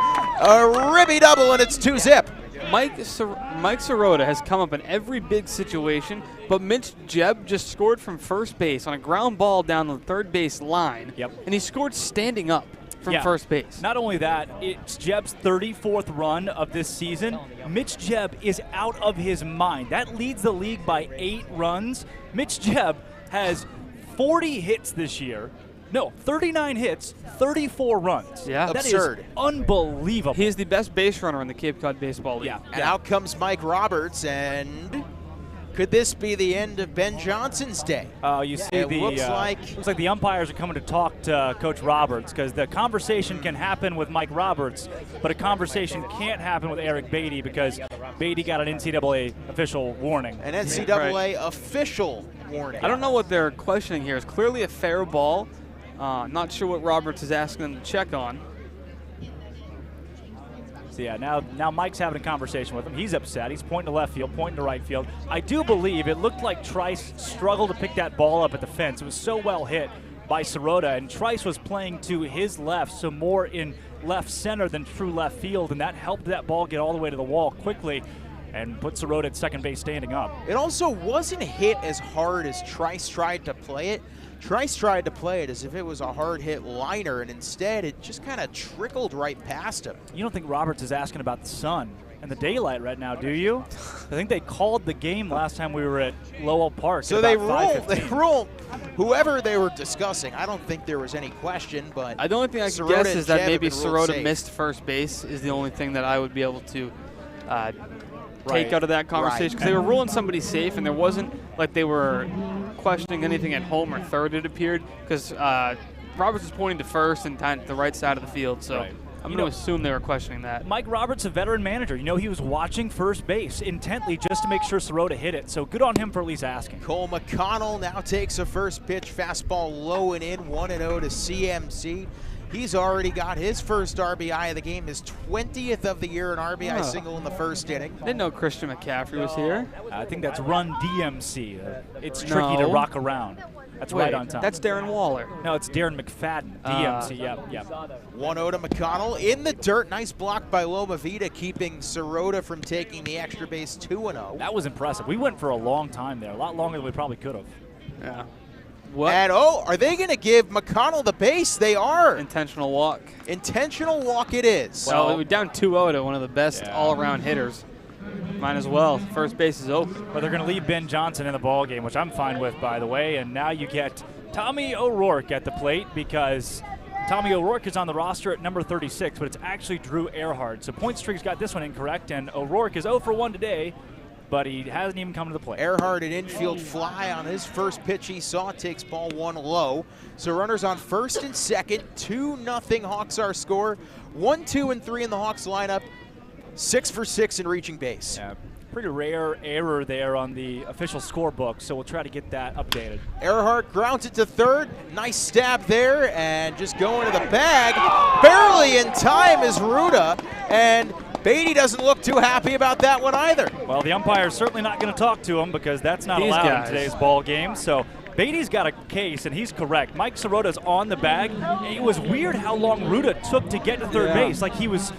A ribby double, and it's 2-zip. Mike Sirota has come up in every big situation, but Mitch Jeb just scored from first base on a ground ball down the third base line. Yep. And he scored standing up from first base. Not only that, it's Jeb's 34th run of this season. Mitch Jeb is out of his mind. That leads the league by 8 runs. Mitch Jeb has 40 hits this year. No, 39 hits, 34 runs. Yeah. That Absurd. is unbelievable. He is the best base runner in the Cape Cod Baseball League. Yeah. And out comes Mike Roberts, and could this be the end of Ben Johnson's day? You see, it looks like the umpires are coming to talk to Coach Roberts, because the conversation can happen with Mike Roberts, but a conversation can't happen with Eric Beatty, because Beatty got an NCAA official warning. An NCAA official warning. I don't know what they're questioning here. It's clearly a fair ball. Not sure what Roberts is asking them to check on. So yeah, now Mike's having a conversation with him. He's upset. He's pointing to left field, pointing to right field. I do believe it looked like Trice struggled to pick that ball up at the fence. It was so well hit by Sirota, and Trice was playing to his left, so more in left center than true left field, and that helped that ball get all the way to the wall quickly and put Sirota at second base standing up. It also wasn't hit as hard as Trice tried to play it. Trice tried to play it as if it was a hard hit liner, and instead it just kind of trickled right past him. You don't think Roberts is asking about the sun? in the daylight right now, do you? I think they called the game last time we were at Lowell Park. So they ruled whoever they were discussing. I don't think there was any question, but the only thing I can guess is that maybe Sirota missed first base is the only thing that I would be able to take out of that conversation, because they were ruling somebody safe, and there wasn't like they were questioning anything at home or third, it appeared, because Roberts was pointing to first and kind of the right side of the field, so I'm going to assume they were questioning that. Mike Roberts, a veteran manager, he was watching first base intently just to make sure Sirota hit it, so good on him for at least asking. Cole McConnell now takes a first pitch fastball low and in, 1-0 to CMC. He's already got his first RBI of the game, his 20th of the year, an RBI single in the first inning. Didn't know Christian McCaffrey was here. I think that's Run DMC. It's tricky to rock around. That's right on time. That's Darren Waller. No, it's Darren McFadden. DMC, yep. 1-0 to McConnell in the dirt. Nice block by Loma Vida, keeping Sirota from taking the extra base 2-0. That was impressive. We went for a long time there, a lot longer than we probably could have. Yeah. What? And are they going to give McConnell the base? They are. Intentional walk. Intentional walk it is. Well, we're down 2-0 to one of the best all-around hitters. Might as well. First base is open. But they're going to leave Ben Johnson in the ball game, which I'm fine with, by the way. And now you get Tommy O'Rourke at the plate, because Tommy O'Rourke is on the roster at number 36, but it's actually Drew Earhart. So Point Streak's got this one incorrect, and O'Rourke is 0 for 1 today, but he hasn't even come to the plate. Earhart, an infield fly on his first pitch he saw, takes ball 1 low. So runners on first and second, 2-0 Hawks our score. 1, 2, and 3 in the Hawks lineup. 6 for 6 in reaching base. Yeah, pretty rare error there on the official scorebook, so we'll try to get that updated. Earhart grounds it to third. Nice stab there, and just going to the bag. Barely in time is Ruda, and Beatty doesn't look too happy about that one either. Well, the umpire's certainly not going to talk to him, because that's not allowed in today's ball game. So Beatty's got a case, and he's correct. Mike Sirota's on the bag. It was weird how long Ruda took to get to third base. Like he was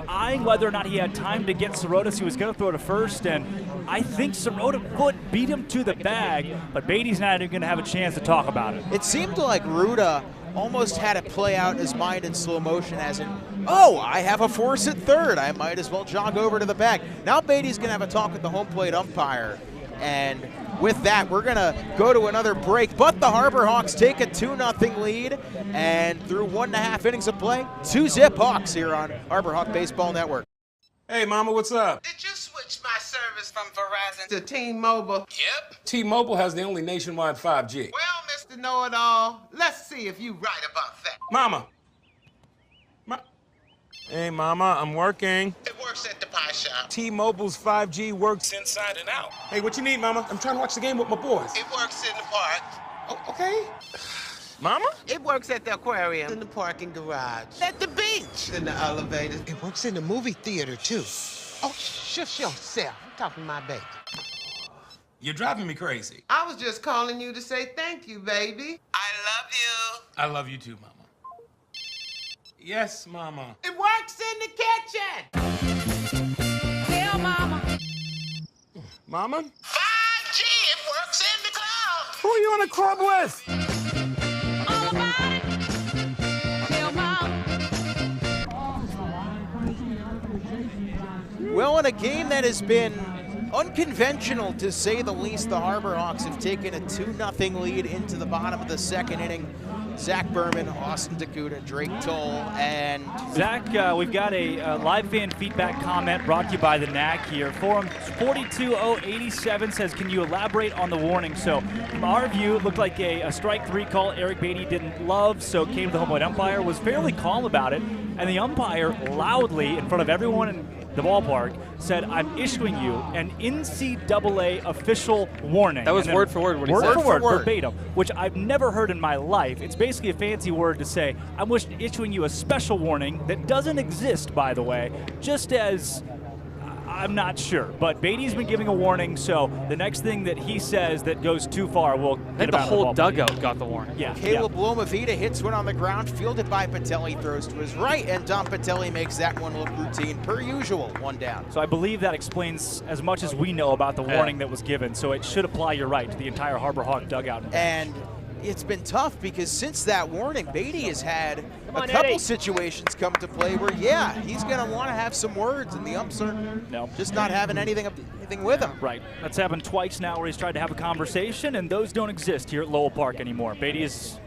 eyeing whether or not he had time to get Sirota, so he was going to throw to first, and I think Sirota beat him to the bag, but Beatty's not even going to have a chance to talk about it. It seemed like Ruda almost had it play out in his mind in slow motion, as in, oh, I have a force at third. I might as well jog over to the bag. Now Beatty's going to have a talk with the home plate umpire, and with that, we're going to go to another break, but the Harbor Hawks take a 2-0 lead, and through 1.5 innings of play, 2-zip Hawks here on Harbor Hawk Baseball Network. Hey, Mama, what's up? Did you switch my service from Verizon to T-Mobile? Yep. T-Mobile has the only nationwide 5G. Well, Mr. Know-It-All, let's see if you right about that. Mama. Hey, Mama, I'm working. It works at the pie shop. T-Mobile's 5G works inside and out. Hey, what you need, Mama? I'm trying to watch the game with my boys. It works in the park. Oh, okay. Mama? It works at the aquarium, in the parking garage, at the beach, in the elevator. It works in the movie theater, too. Oh, shush yourself. I'm talking to my baby. You're driving me crazy. I was just calling you to say thank you, baby. I love you. I love you too, Mama. Yes, Mama. It works in the kitchen. Tell Mama. Mama? 5G, it works in the club. Who are you in a club with? All about it. Tell Mama. Well, in a game that has been unconventional, to say the least, the Harbor Hawks have taken a 2-0 lead into the bottom of the second inning. Zach Berman, Austin Dakuda, Drake Toll, and Zach, we've got a live fan feedback comment brought to you by the NAC here. Forum 42087 says, can you elaborate on the warning? So from our view, it looked like a strike 3 call Eric Beatty didn't love, so came to the home plate umpire, was fairly calm about it, and the umpire loudly in front of everyone in the ballpark said, I'm issuing you an NCAA official warning. That was word for word what he said. Word for word, verbatim, which I've never heard in my life. It's basically a fancy word to say, I'm issuing you a special warning that doesn't exist, by the way, just as I'm not sure. But Beatty's been giving a warning, so the next thing that he says that goes too far will get him out of the ballpark. The whole dugout got the warning. Yeah. Caleb Loma Vida hits one on the ground, fielded by Patelli, throws to his right, and Don Patelli makes that one look routine per usual, 1 down. So I believe that explains as much as we know about the warning that was given, so it should apply, you're right, to the entire Harbor Hawk dugout. And it's been tough because since that warning, Beatty has had a couple situations come to play where, yeah, he's going to want to have some words, and the umps are just not having anything with him. Right. That's happened twice now where he's tried to have a conversation, and those don't exist here at Lowell Park anymore. Beatty is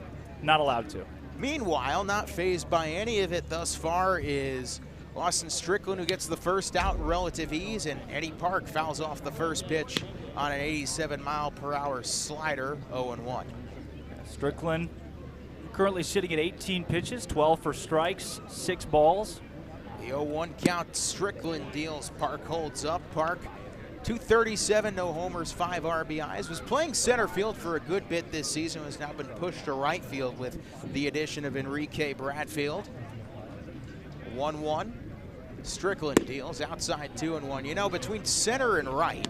not allowed to. Meanwhile, not fazed by any of it thus far is Austin Strickland, who gets the first out in relative ease, and Eddie Park fouls off the first pitch on an 87-mile-per-hour slider, 0-1. Strickland currently sitting at 18 pitches, 12 for strikes, 6 balls. The 0-1 count, Strickland deals, Park holds up. Park, 237, no homers, 5 RBIs. Was playing center field for a good bit this season, has now been pushed to right field with the addition of Enrique Bradfield. 1-1. Strickland deals outside 2-1. You know, between center and right,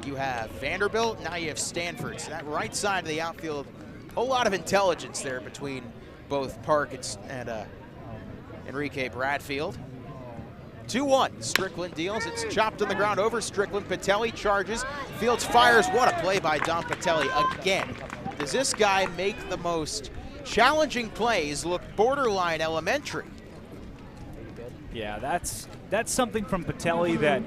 you have Vanderbilt, now you have Stanford. So that right side of the outfield, a whole lot of intelligence there between both Park and Enrique Bradfield. 2-1, Strickland deals, it's chopped on the ground over Strickland. Patelli charges, Fields fires. What a play by Dom Patelli again. Does this guy make the most challenging plays look borderline elementary? Yeah, that's something from Patelli that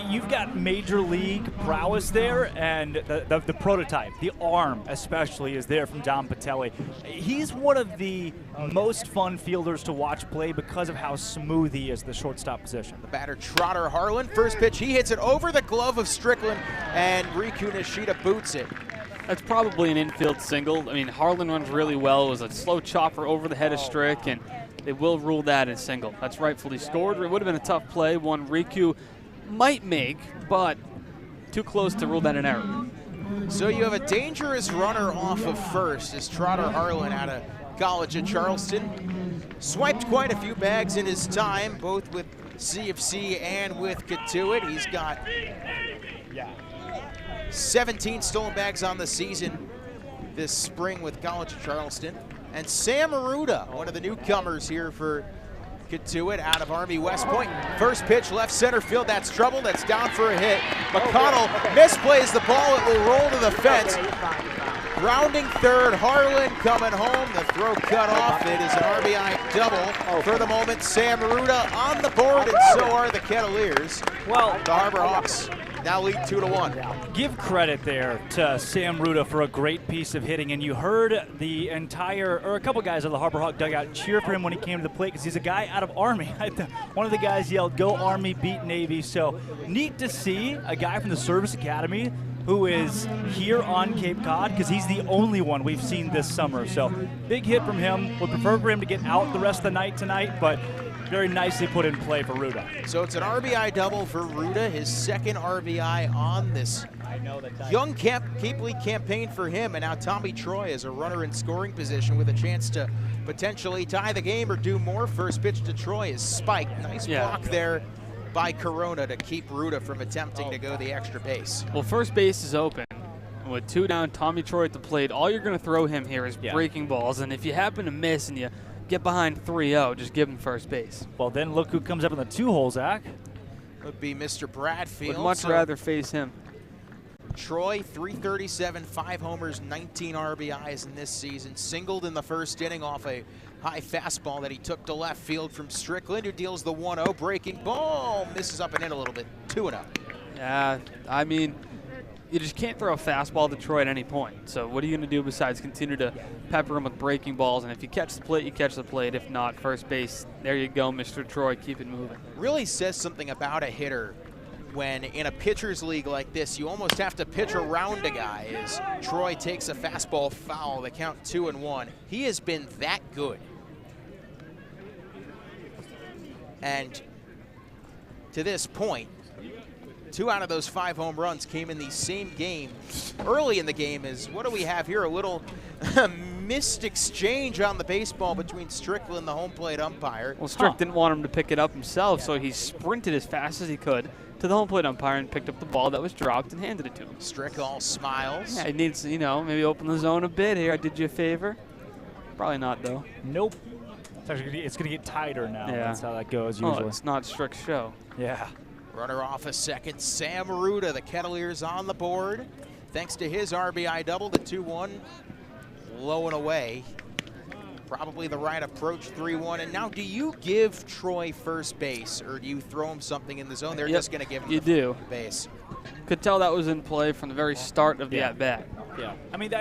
you've got major league prowess there, and the prototype, the arm especially, is there from Dom Patelli. He's one of the most fun fielders to watch play because of how smooth he is at the shortstop position. The batter, Trotter Harlan, first pitch, he hits it over the glove of Strickland, and Riku Nishida boots it. That's probably an infield single. I mean, Harlan runs really well. It was a slow chopper over the head of Strick, and they will rule that as single. That's rightfully scored. It would have been a tough play, one Riku might make, but too close to rule that an error. So you have a dangerous runner off of first as Trotter Harlan out of college at Charleston. Swiped quite a few bags in his time, both with CFC and with Cotuit. He's got 17 stolen bags on the season this spring with college at Charleston. And Sam Aruda, one of the newcomers here for Cotuit out of Army West Point. First pitch, left center field, that's trouble, that's down for a hit. McConnell misplays the ball, it will roll to the fence. Rounding third, Harlan coming home, the throw cut off. It is an RBI double. For the moment, Sam Aruda on the board, and so are the Kettleers. Well, the Harbor Hawks now lead 2-1. Give credit there to Sam Ruda for a great piece of hitting, and you heard the entire, or a couple guys of the Harbor Hawk dugout cheer for him when he came to the plate because he's a guy out of Army. One of the guys yelled, "Go Army, beat Navy." So neat to see a guy from the Service Academy who is here on Cape Cod because he's the only one we've seen this summer. So big hit from him. Would prefer for him to get out the rest of the night tonight, but very nicely put in play for Ruda. So it's an RBI double for Ruda, his second RBI on this young Keepley campaign for him. And now Tommy Troy is a runner in scoring position with a chance to potentially tie the game or do more. First pitch to Troy is spiked. Nice block there by Corona to keep Ruda from attempting to go the extra base. Well, first base is open. With 2 down, Tommy Troy at the plate. All you're going to throw him here is breaking balls. And if you happen to miss and you get behind 3-0, just give him first base. Well, then look who comes up in the 2-hole, Zach. Would be Mr. Bradfield. Would much rather face him. Troy, 337, 5 homers, 19 RBIs in this season. Singled in the first inning off a high fastball that he took to left field from Strickland, who deals the 1-0. Breaking ball, misses up and in a little bit, 2-0. Yeah, I mean, you just can't throw a fastball to Troy at any point. So what are you going to do besides continue to pepper him with breaking balls? And if you catch the plate, you catch the plate. If not, first base, there you go, Mr. Troy, keep it moving. Really says something about a hitter when in a pitcher's league like this, you almost have to pitch around a guy as Troy takes a fastball foul. They count 2-1. He has been that good. And to this point, 2 out of those 5 home runs came in the same game. Early in the game is, what do we have here? A little missed exchange on the baseball between Strickland, the home plate umpire. Well, Strick didn't want him to pick it up himself, so he sprinted as fast as he could to the home plate umpire and picked up the ball that was dropped and handed it to him. Strick all smiles. Yeah, he needs, you know, maybe open the zone a bit here. I did you a favor. Probably not, though. Nope. It's going to get tighter now. Yeah. That's how that goes usually. Oh, it's not Strick's show. Yeah. Runner off a second, Sam Aruda, the Kettleers on the board. Thanks to his RBI double, the 2-1 low and away. Probably the right approach, 3-1. And now, do you give Troy first base, or do you throw him something in the zone? They're just going to give him the base. Could tell that was in play from the very start of the at-bat. Yeah, I mean,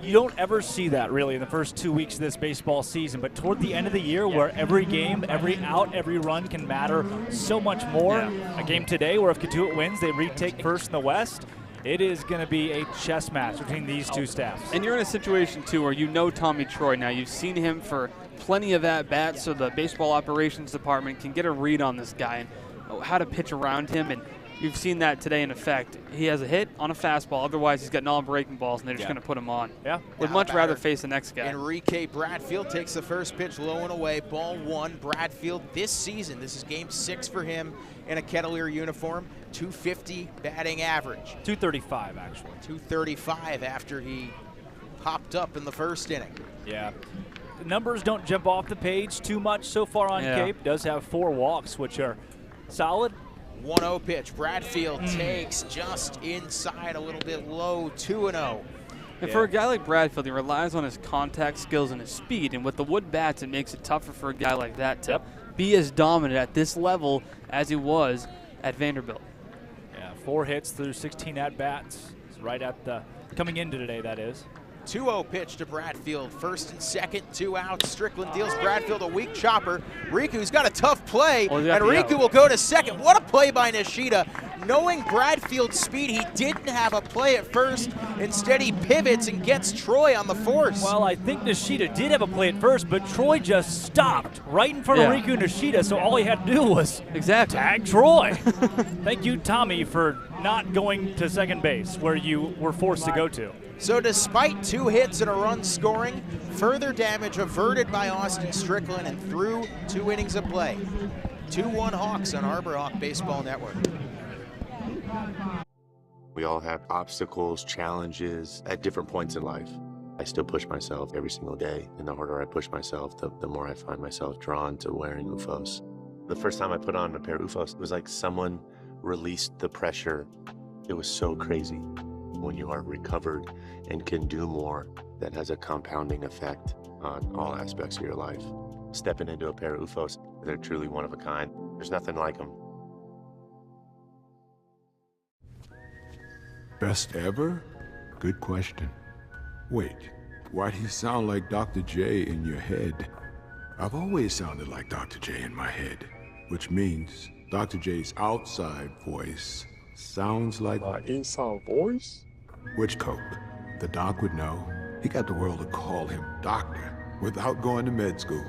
you don't ever see that really in the first 2 weeks of this baseball season, but toward the end of the year where every game, every out, every run can matter so much more. A game today where if Cotuit wins, they retake first in the West. It is going to be a chess match between these two staffs. And you're in a situation, too, where you know Tommy Troy now. You've seen him for plenty of at-bats, so the baseball operations department can get a read on this guy and how to pitch around him. And you've seen that today in effect. He has a hit on a fastball. Otherwise, he's got non-breaking balls, and they're just going to put him on. Yeah. Would much rather face the next guy. Enrique Bradfield takes the first pitch low and away. Ball 1. Bradfield this season, this is game 6 for him in a Kettleer uniform. 250 batting average. 235, actually. 235 after he popped up in the first inning. Yeah. The numbers don't jump off the page too much so far on Cape. Does have 4 walks, which are solid. 1-0 pitch. Bradfield takes just inside, a little bit low, 2-0. And for a guy like Bradfield, he relies on his contact skills and his speed. And with the wood bats, it makes it tougher for a guy like that to be as dominant at this level as he was at Vanderbilt. Yeah, 4 hits through 16 at-bats. Right at the coming into today, that is. 2-0 pitch to Bradfield. First and second, 2 outs. Strickland deals Bradfield a weak chopper. Riku's got a tough play, and Riku will go to second. What a play by Nishida. Knowing Bradfield's speed, he didn't have a play at first. Instead, he pivots and gets Troy on the force. Well, I think Nishida did have a play at first, but Troy just stopped right in front of Riku Nishida, so all he had to do was tag Troy. Thank you, Tommy, for not going to second base where you were forced to go to. So despite 2 hits and a run scoring, further damage averted by Austin Strickland and through 2 innings of play. 2-1 Hawks on Harbor Hawk Baseball Network. We all have obstacles, challenges at different points in life. I still push myself every single day, and the harder I push myself, the more I find myself drawn to wearing UFOs. The first time I put on a pair of UFOs, it was like someone released the pressure. It was so crazy. When you are recovered and can do more, that has a compounding effect on all aspects of your life. Stepping into a pair of UFOs, they're truly one of a kind. There's nothing like them. Best ever? Good question. Wait, why do you sound like Dr. J in your head? I've always sounded like Dr. J in my head, which means Dr. J's outside voice sounds like my inside voice? Which Coke? The doc would know. He got the world to call him doctor without going to med school.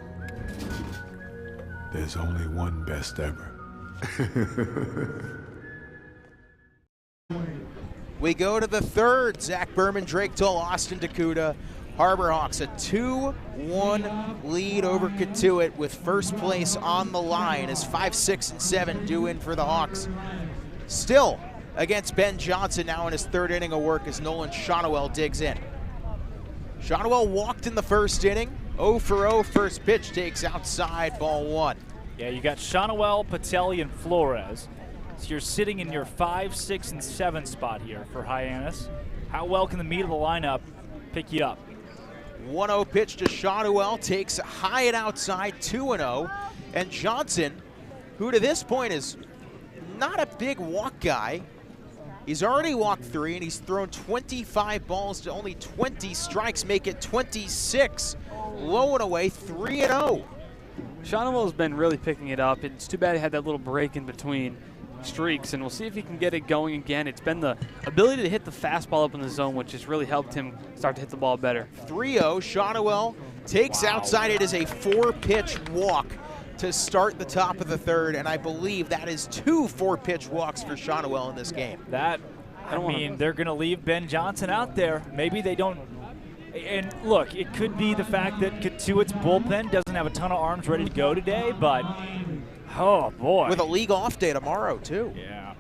There's only one best ever. We go to the third. Zach Berman, Drake Tull, Austin Dakuda. Harbor Hawks a 2-1 lead over Cotuit with first place on the line as 5, 6, and 7 due in for the Hawks. Still against Ben Johnson now in his 3rd inning of work as Nolan Shonowell digs in. Shonowell walked in the first inning. 0 for 0, first pitch takes outside, ball 1. Yeah, you got Shonowell, Patelli, and Flores. So you're sitting in your 5, 6, and 7 spot here for Hyannis. How well can the meat of the lineup pick you up? 1-0 pitch to Shonowell, takes high and outside, 2-0. And Johnson, who to this point is not a big walk guy, he's already walked 3, and he's thrown 25 balls to only 20 strikes, make it 26. Low and away, 3-0. Shonowell's been really picking it up. It's too bad he had that little break in between streaks, and we'll see if he can get it going again. It's been the ability to hit the fastball up in the zone which has really helped him start to hit the ball better. 3-0, Shonowell takes outside. It is a 4-pitch walk to start the top of the 3rd, and I believe that is 2 4-pitch walks for Shonowell in this game. That, I mean, they're going to leave Ben Johnson out there. Maybe they don't. And look, it could be the fact that Cotuit's bullpen doesn't have a ton of arms ready to go today, but oh boy. With a league off day tomorrow, too. Yeah.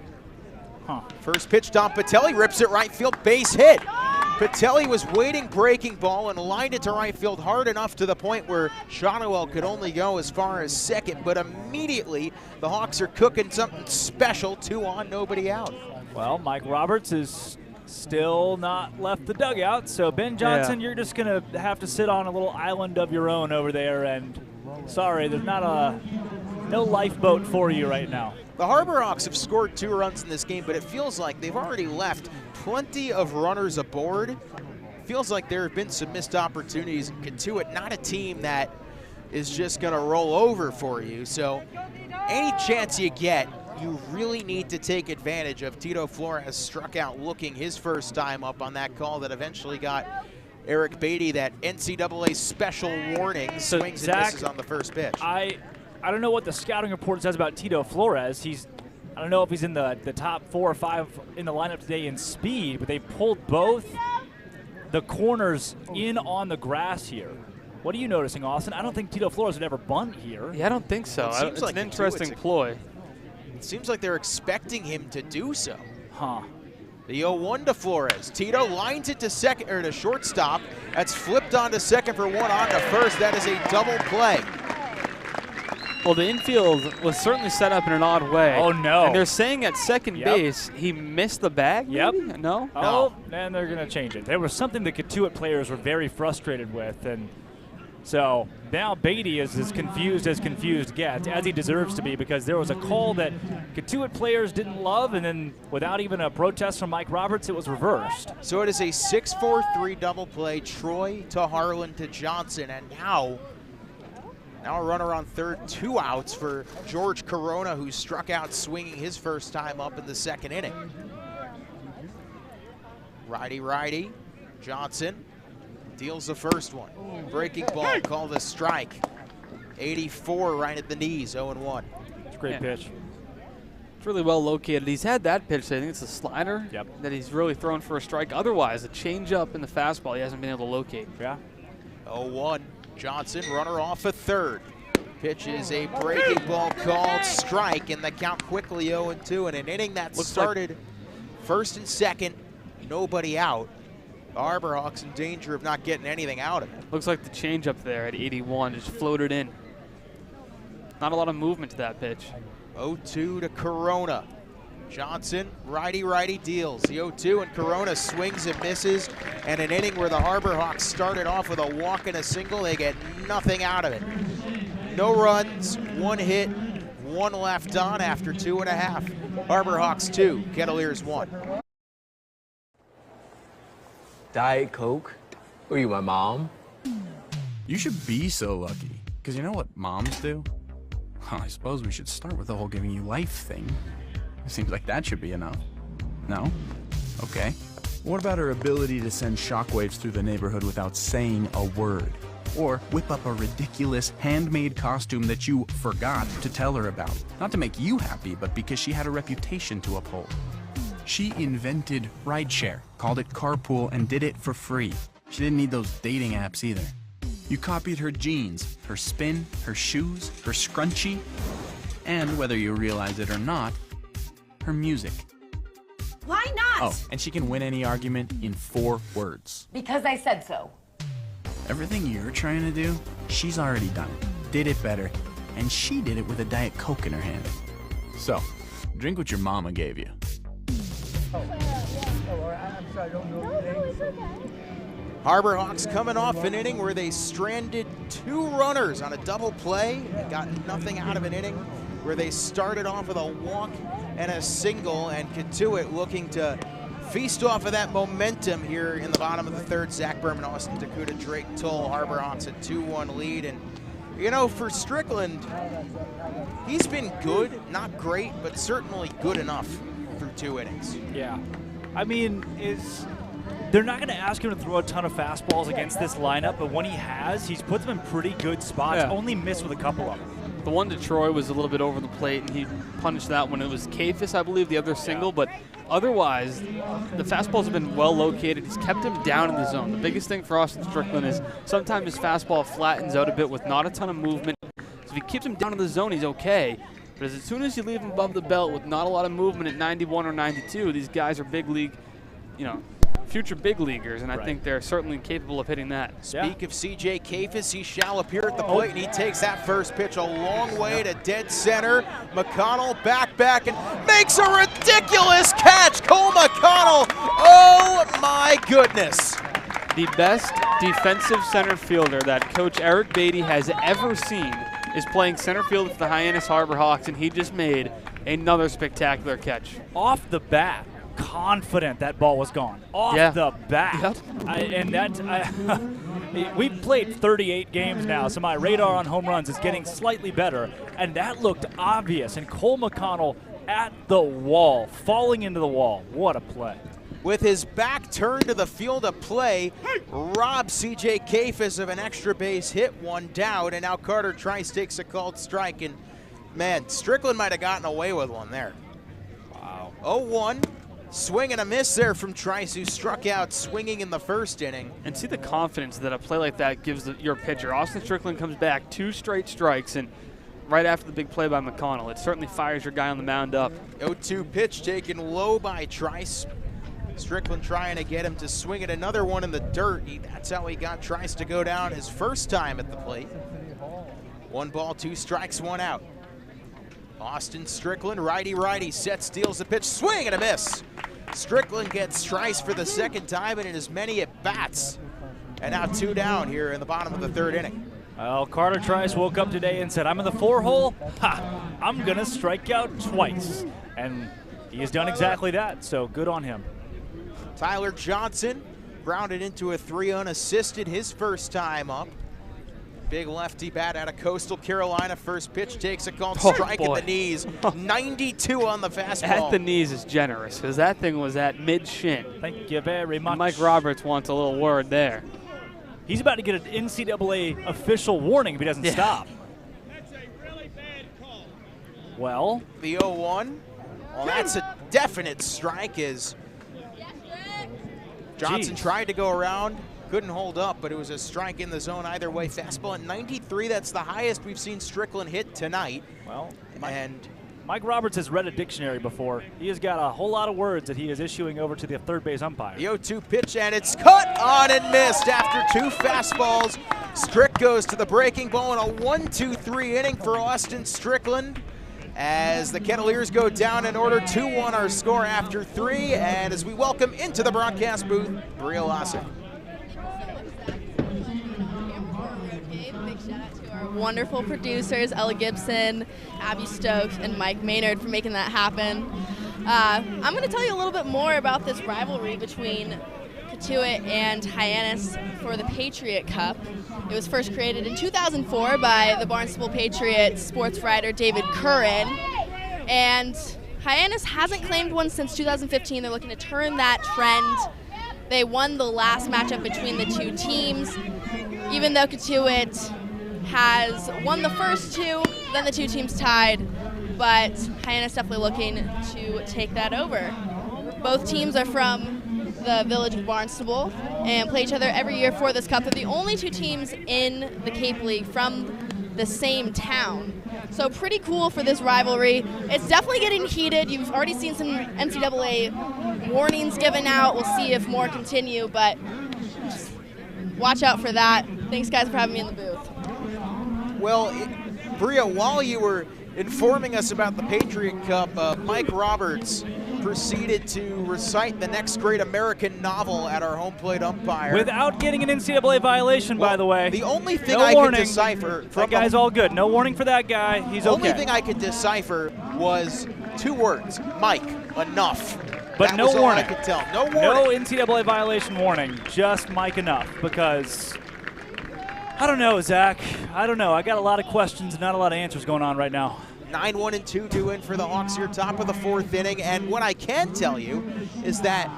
First pitch, Dom Patelli rips it right field, base hit. Patelli was waiting breaking ball and lined it to right field hard enough to the point where Shonowell could only go as far as second, but immediately the Hawks are cooking something special. 2 on, nobody out. Well, Mike Roberts is still not left the dugout. So Ben Johnson, you're just going to have to sit on a little island of your own over there. And sorry, there's no lifeboat for you right now. The Harbor Hawks have scored 2 runs in this game, but it feels like they've already left plenty of runners aboard. Feels like there have been some missed opportunities. Cotuit, not a team that is just going to roll over for you. So any chance you get, you really need to take advantage of. Tito Flores struck out looking his first time up on that call that eventually got Eric Beatty that NCAA special warning, swings Zach, and misses on the first pitch. I don't know what the scouting report says about Tito Flores. I don't know if he's in the top 4 or 5 in the lineup today in speed, but they pulled both the corners in on the grass here. What are you noticing, Austin? I don't think Tito Flores would ever bunt here. Yeah, I don't think so. It seems it's like an interesting ploy. It seems like they're expecting him to do so. Huh. The 0-1 to Flores. Tito lines it to second or to shortstop. That's flipped onto second for 1 on to first. That is a double play. Well, the infield was certainly set up in an odd way. Oh, no. And they're saying at second base he missed the bag, maybe? Yep. No? Oh, and they're going to change it. There was something the Cotuit players were very frustrated with, and so now Beatty is as confused gets, as he deserves to be, because there was a call that Cotuit players didn't love, and then without even a protest from Mike Roberts, it was reversed. So it is a 6-4-3 double play. Troy to Harlan to Johnson, and now a runner on third, 2 outs for George Corona, who struck out swinging his first time up in the second inning. Righty, Johnson deals the first one. Breaking ball called a strike. 84 right at the knees, 0-1. It's a great pitch. It's really well located. He's had that pitch, I think it's a slider that he's really thrown for a strike. Otherwise, the changeup and the fastball he hasn't been able to locate. Yeah. 0-1. Johnson, runner off at third. Pitch is a breaking ball called strike, and the count quickly 0-2 in an inning that started first and second, nobody out. The Harbor Hawks in danger of not getting anything out of it. Looks like the changeup there at 81 just floated in. Not a lot of movement to that pitch. 0-2 to Corona. Johnson, righty deals. The 0-2, and Corona swings and misses. And an inning where the Harbor Hawks started off with a walk and a single. They get nothing out of it. No runs, 1 hit, 1 left on after 2.5. Harbor Hawks 2, Kettleers 1. Diet Coke? Who are you, my mom? You should be so lucky, because you know what moms do? Well, I suppose we should start with the whole giving you life thing. It seems like that should be enough. No? Okay. What about her ability to send shockwaves through the neighborhood without saying a word? Or whip up a ridiculous handmade costume that you forgot to tell her about? Not to make you happy, but because she had a reputation to uphold. She invented rideshare, called it carpool, and did it for free. She didn't need those dating apps either. You copied her jeans, her spin, her shoes, her scrunchie, and whether you realize it or not, her music. Why not? Oh, and she can win any argument in 4 words. Because I said so. Everything you're trying to do, she's already done. Did it better, and she did it with a Diet Coke in her hand. So, drink what your mama gave you. Harbor Hawks coming off an inning where they stranded 2 runners on a double play and got nothing out of an inning where they started off with a walk and a single, and Cotuit looking to feast off of that momentum here in the bottom of the third. Zach Berman, Austin Dakota, Drake Toll, Harbor Hawks a 2-1 lead. And you know, for Strickland, he's been good, not great, but certainly good enough through 2 innings. Yeah. I mean, they're not going to ask him to throw a ton of fastballs against this lineup, but when he has, he's put them in pretty good spots, only missed with a couple of them. The one to Troy was a little bit over the plate, and he punished that when it was Kafis, I believe, the other single. But otherwise, the fastballs have been well located. He's kept him down in the zone. The biggest thing for Austin Strickland is sometimes his fastball flattens out a bit with not a ton of movement. So if he keeps him down in the zone, he's okay. But as soon as you leave him above the belt with not a lot of movement at 91 or 92, these guys are big league, future big leaguers, and I think they're certainly capable of hitting that. Speak of C.J. Kafis, he shall appear at the plate, and he takes that first pitch a long way to dead center. McConnell back, and makes a ridiculous catch. catch. Cole McConnell. Oh my goodness. The best defensive center fielder that Coach Eric Beatty has ever seen is playing center field for the Hyannis Harbor Hawks, and he just made another spectacular catch. Off the bat, confident that ball was gone. Off the bat. Yep. We've played 38 games now, so my radar on home runs is getting slightly better, and that looked obvious. And Cole McConnell at the wall, falling into the wall. What a play. With his back turned to the field of play, robbed C.J. Kafis of an extra base hit, one down, and now Carter Trice takes a called strike, and man, Strickland might have gotten away with one there. Wow. 0-1, swing and a miss there from Trice, who struck out swinging in the first inning. And see the confidence that a play like that gives your pitcher. Austin Strickland comes back, 2 straight strikes, and right after the big play by McConnell, it certainly fires your guy on the mound up. 0-2 pitch taken low by Trice. Strickland trying to get him to swing at another one in the dirt. That's how he got Trice to go down his first time at the plate. 1 ball, 2 strikes, 1 out. Austin Strickland, righty, set, steals the pitch, swing and a miss. Strickland gets Trice for the second time and in as many at bats. And now 2 down here in the bottom of the 3rd inning. Well, Carter Trice woke up today and said, I'm in the 4-hole, I'm going to strike out twice. And he has done exactly that, so good on him. Tyler Johnson grounded into a 3 unassisted his first time up. Big lefty bat out of Coastal Carolina. First pitch takes a called strike at the knees. 92 on the fastball. At the knees is generous because that thing was at mid-shin. Thank you very much. Mike Roberts wants a little word there. He's about to get an NCAA official warning if he doesn't stop. That's a really bad call. Well, the 0-1. Well, that's a definite strike as Johnson tried to go around, couldn't hold up, but it was a strike in the zone either way. Fastball at 93, that's the highest we've seen Strickland hit tonight. Well, and Mike Roberts has read a dictionary before. He has got a whole lot of words that he is issuing over to the third base umpire. The 0-2 pitch, and it's cut on and missed after 2 fastballs. Strick goes to the breaking ball in a 1-2-3 inning for Austin Strickland. As the Kettleers go down in order, 2-1 our score after 3, and as we welcome into the broadcast booth, Bria Lawson. Big shout out to our wonderful producers, Ella Gibson, Abby Stokes, and Mike Maynard for making that happen. I'm going to tell you a little bit more about this rivalry between Cotuit and Hyannis for the Patriot Cup. It was first created in 2004 by the Barnstable Patriot sports writer David Curran, and Hyannis hasn't claimed one since 2015. They're looking to turn that trend. They won the last matchup between the 2 teams. Even though Cotuit has won the first 2, then the 2 teams tied, but Hyannis definitely looking to take that over. Both teams are from the village of Barnstable and play each other every year for this cup. They're the only 2 teams in the Cape League from the same town. So pretty cool for this rivalry. It's definitely getting heated. You've already seen some NCAA warnings given out. We'll see if more continue, but just watch out for that. Thanks, guys, for having me in the booth. Well, Bria, while you were informing us about the Patriot Cup, Mike Roberts proceeded to recite the next great American novel at our home plate umpire. Without getting an NCAA violation, by the way. The only thing no I warning. could decipher from that guy's all good. No warning for that guy. He's okay. The only thing I could decipher was 2 words: Mike, enough. But that no was all warning. I could tell. No warning. No NCAA violation warning. Just Mike enough, because I don't know, Zach. I don't know. I got a lot of questions and not a lot of answers going on right now. 9-1 and 2 in for the Hawks here, top of the 4th inning. And what I can tell you is that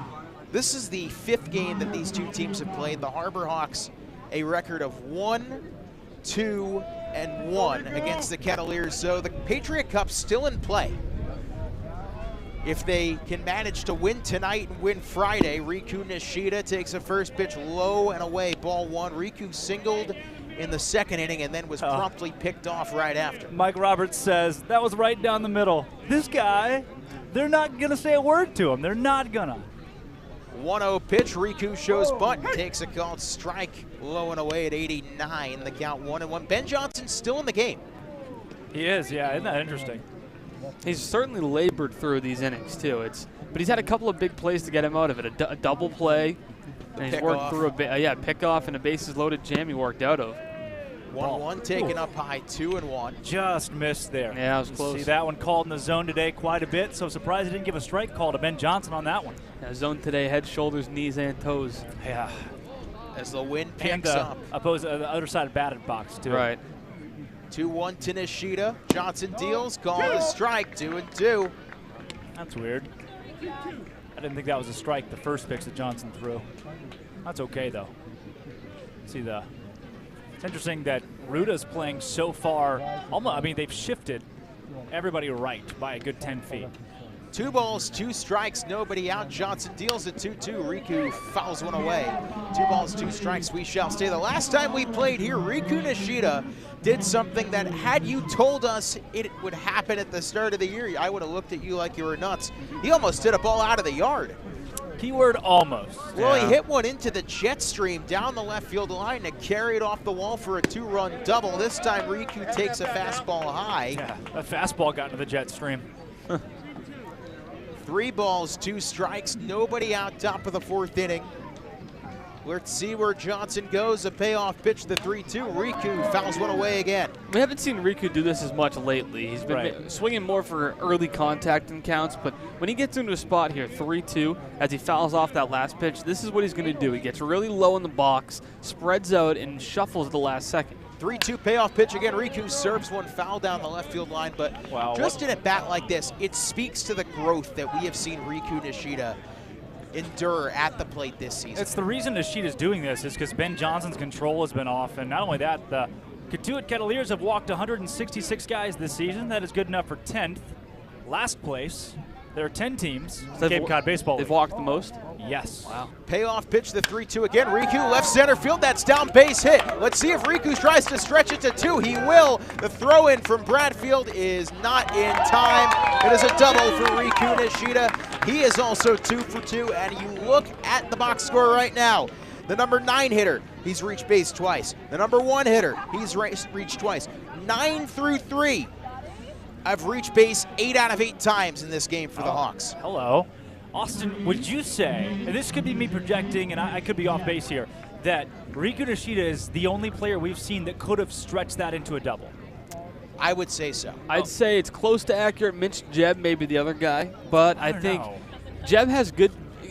this is the 5th game that these 2 teams have played. The Harbor Hawks, a record of 1, 2, and 1 against the Kettleers. So the Patriot Cup's still in play. If they can manage to win tonight and win Friday, Riku Nishida takes a first pitch low and away, ball 1. Riku singled in the 2nd inning and then was promptly picked off right after. Mike Roberts says, that was right down the middle. This guy, they're not going to say a word to him. They're not going to. 1-0 pitch, Riku shows bunt, takes a called strike, low and away at 89, the count 1-1. Ben Johnson's still in the game. He is, yeah, isn't that interesting? He's certainly labored through these innings too. But he's had a couple of big plays to get him out of it. A double play, and he's worked through a pickoff and a bases loaded jam he worked out of. 1-1 taken up high, 2-1. Just missed there. Yeah, it was close. See that one called in the zone today quite a bit, so surprised he didn't give a strike call to Ben Johnson on that one. Yeah, zone today, head, shoulders, knees, and toes. Yeah. As the wind And picks up. the other side of batted box, too. Right. 2-1 to Nishida. Johnson deals, called a strike, 2-2. That's weird. I didn't think that was a strike, the first pitch that Johnson threw. That's okay, though. It's interesting that Ruta's playing so far. They've shifted everybody right by a good 10 feet. 2 balls, 2 strikes, nobody out. Johnson deals at 2-2. Riku fouls one away. 2 balls, 2 strikes. We shall stay. The last time we played here, Riku Nishida did something that, had you told us it would happen at the start of the year, I would have looked at you like you were nuts. He almost hit a ball out of the yard. Keyword almost. Well, he hit one into the jet stream down the left field line and carried off the wall for a 2-run double. This time, Riku takes a fastball high. Yeah, that fastball got into the jet stream. 3 balls, 2 strikes, nobody out top of the 4th inning. Let's see where Johnson goes. A payoff pitch, the 3-2. Riku fouls one away again. We haven't seen Riku do this as much lately. He's been swinging more for early contact and counts, but when he gets into a spot here, 3-2, as he fouls off that last pitch, this is what he's going to do. He gets really low in the box, spreads out, and shuffles at the last second. 3-2 payoff pitch again. Riku serves one foul down the left field line, but just in a bat like this, it speaks to the growth that we have seen Riku Nishida endure at the plate this season. It's the reason Nishida's doing this is because Ben Johnson's control has been off, and not only that, the Cotuit Kettleers have walked 166 guys this season. That is good enough for 10th. Last place, there are 10 teams in Cape Cod Baseball League. They've walked the most? Yes. Wow. Payoff pitch, the 3-2 again. Riku left center field. That's down base hit. Let's see if Riku tries to stretch it to 2. He will. The throw in from Bradfield is not in time. It is a double for Riku Nishida. He is also 2 for 2. And you look at the box score right now. The number 9 hitter, he's reached base twice. The number 1 hitter, he's reached twice. 9 through 3. I've reached base 8 out of 8 times in this game for the Hawks. Hello. Austin, would you say, and this could be me projecting, and I could be off base here, that Riku Nishida is the only player we've seen that could have stretched that into a double? I would say so. I'd say it's close to accurate. Mitch Jeb may be the other guy, but I think Jeb has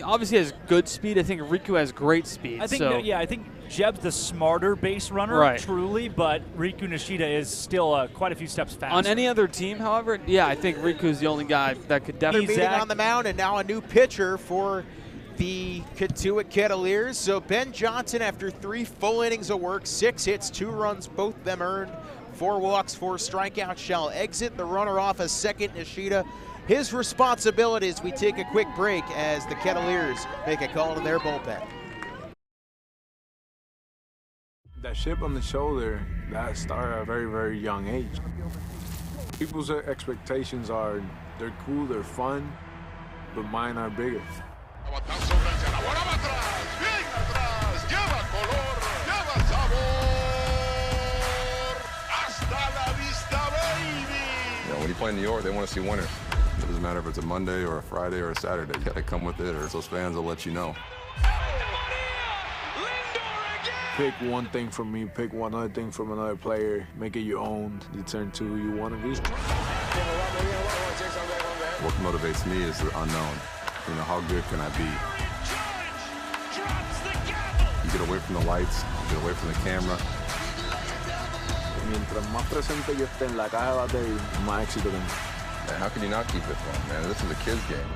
obviously has good speed. I think Riku has great speed. I think Jeb's the smarter base runner, truly, but Riku Nishida is still quite a few steps faster. On any other team, however, I think Riku's the only guy that could definitely. Meeting on the mound, and now a new pitcher for the Cotuit Kettleers. So Ben Johnson, after 3 full innings of work, 6 hits, 2 runs, both of them earned, 4 walks, 4 strikeouts, shall exit the runner off a second. Nishida, his responsibilities. We take a quick break as the Kettleers make a call to their bullpen. That chip on the shoulder, that started at a very, very young age. People's expectations are, they're cool, they're fun, but mine are bigger. When you play in New York, they want to see winners. It doesn't matter if it's a Monday or a Friday or a Saturday. You got to come with it, or those fans will let you know. Pick one thing from me, pick one other thing from another player, make it your own, you turn to who you want to be. What motivates me is the unknown. How good can I be? You get away from the lights, you get away from the camera. Mientras más presente yo esté en la caja de batería, más éxito tengo. Man, how can you not keep it fun, man? This is a kid's game.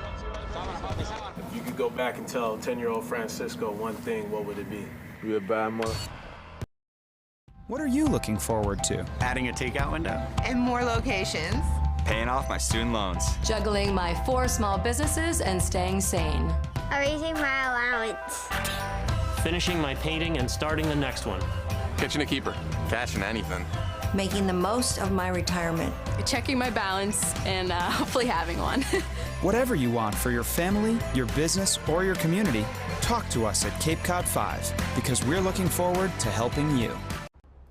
If you could go back and tell 10-year-old Francisco one thing, what would it be? Be a bad mother. What are you looking forward to? Adding a takeout window. And more locations. Paying off my student loans. Juggling my 4 small businesses and staying sane. Raising my allowance. Finishing my painting and starting the next one. Catching a keeper. Cashing anything. Making the most of my retirement. Checking my balance and hopefully having one. Whatever you want for your family, your business, or your community, talk to us at Cape Cod 5 because we're looking forward to helping you.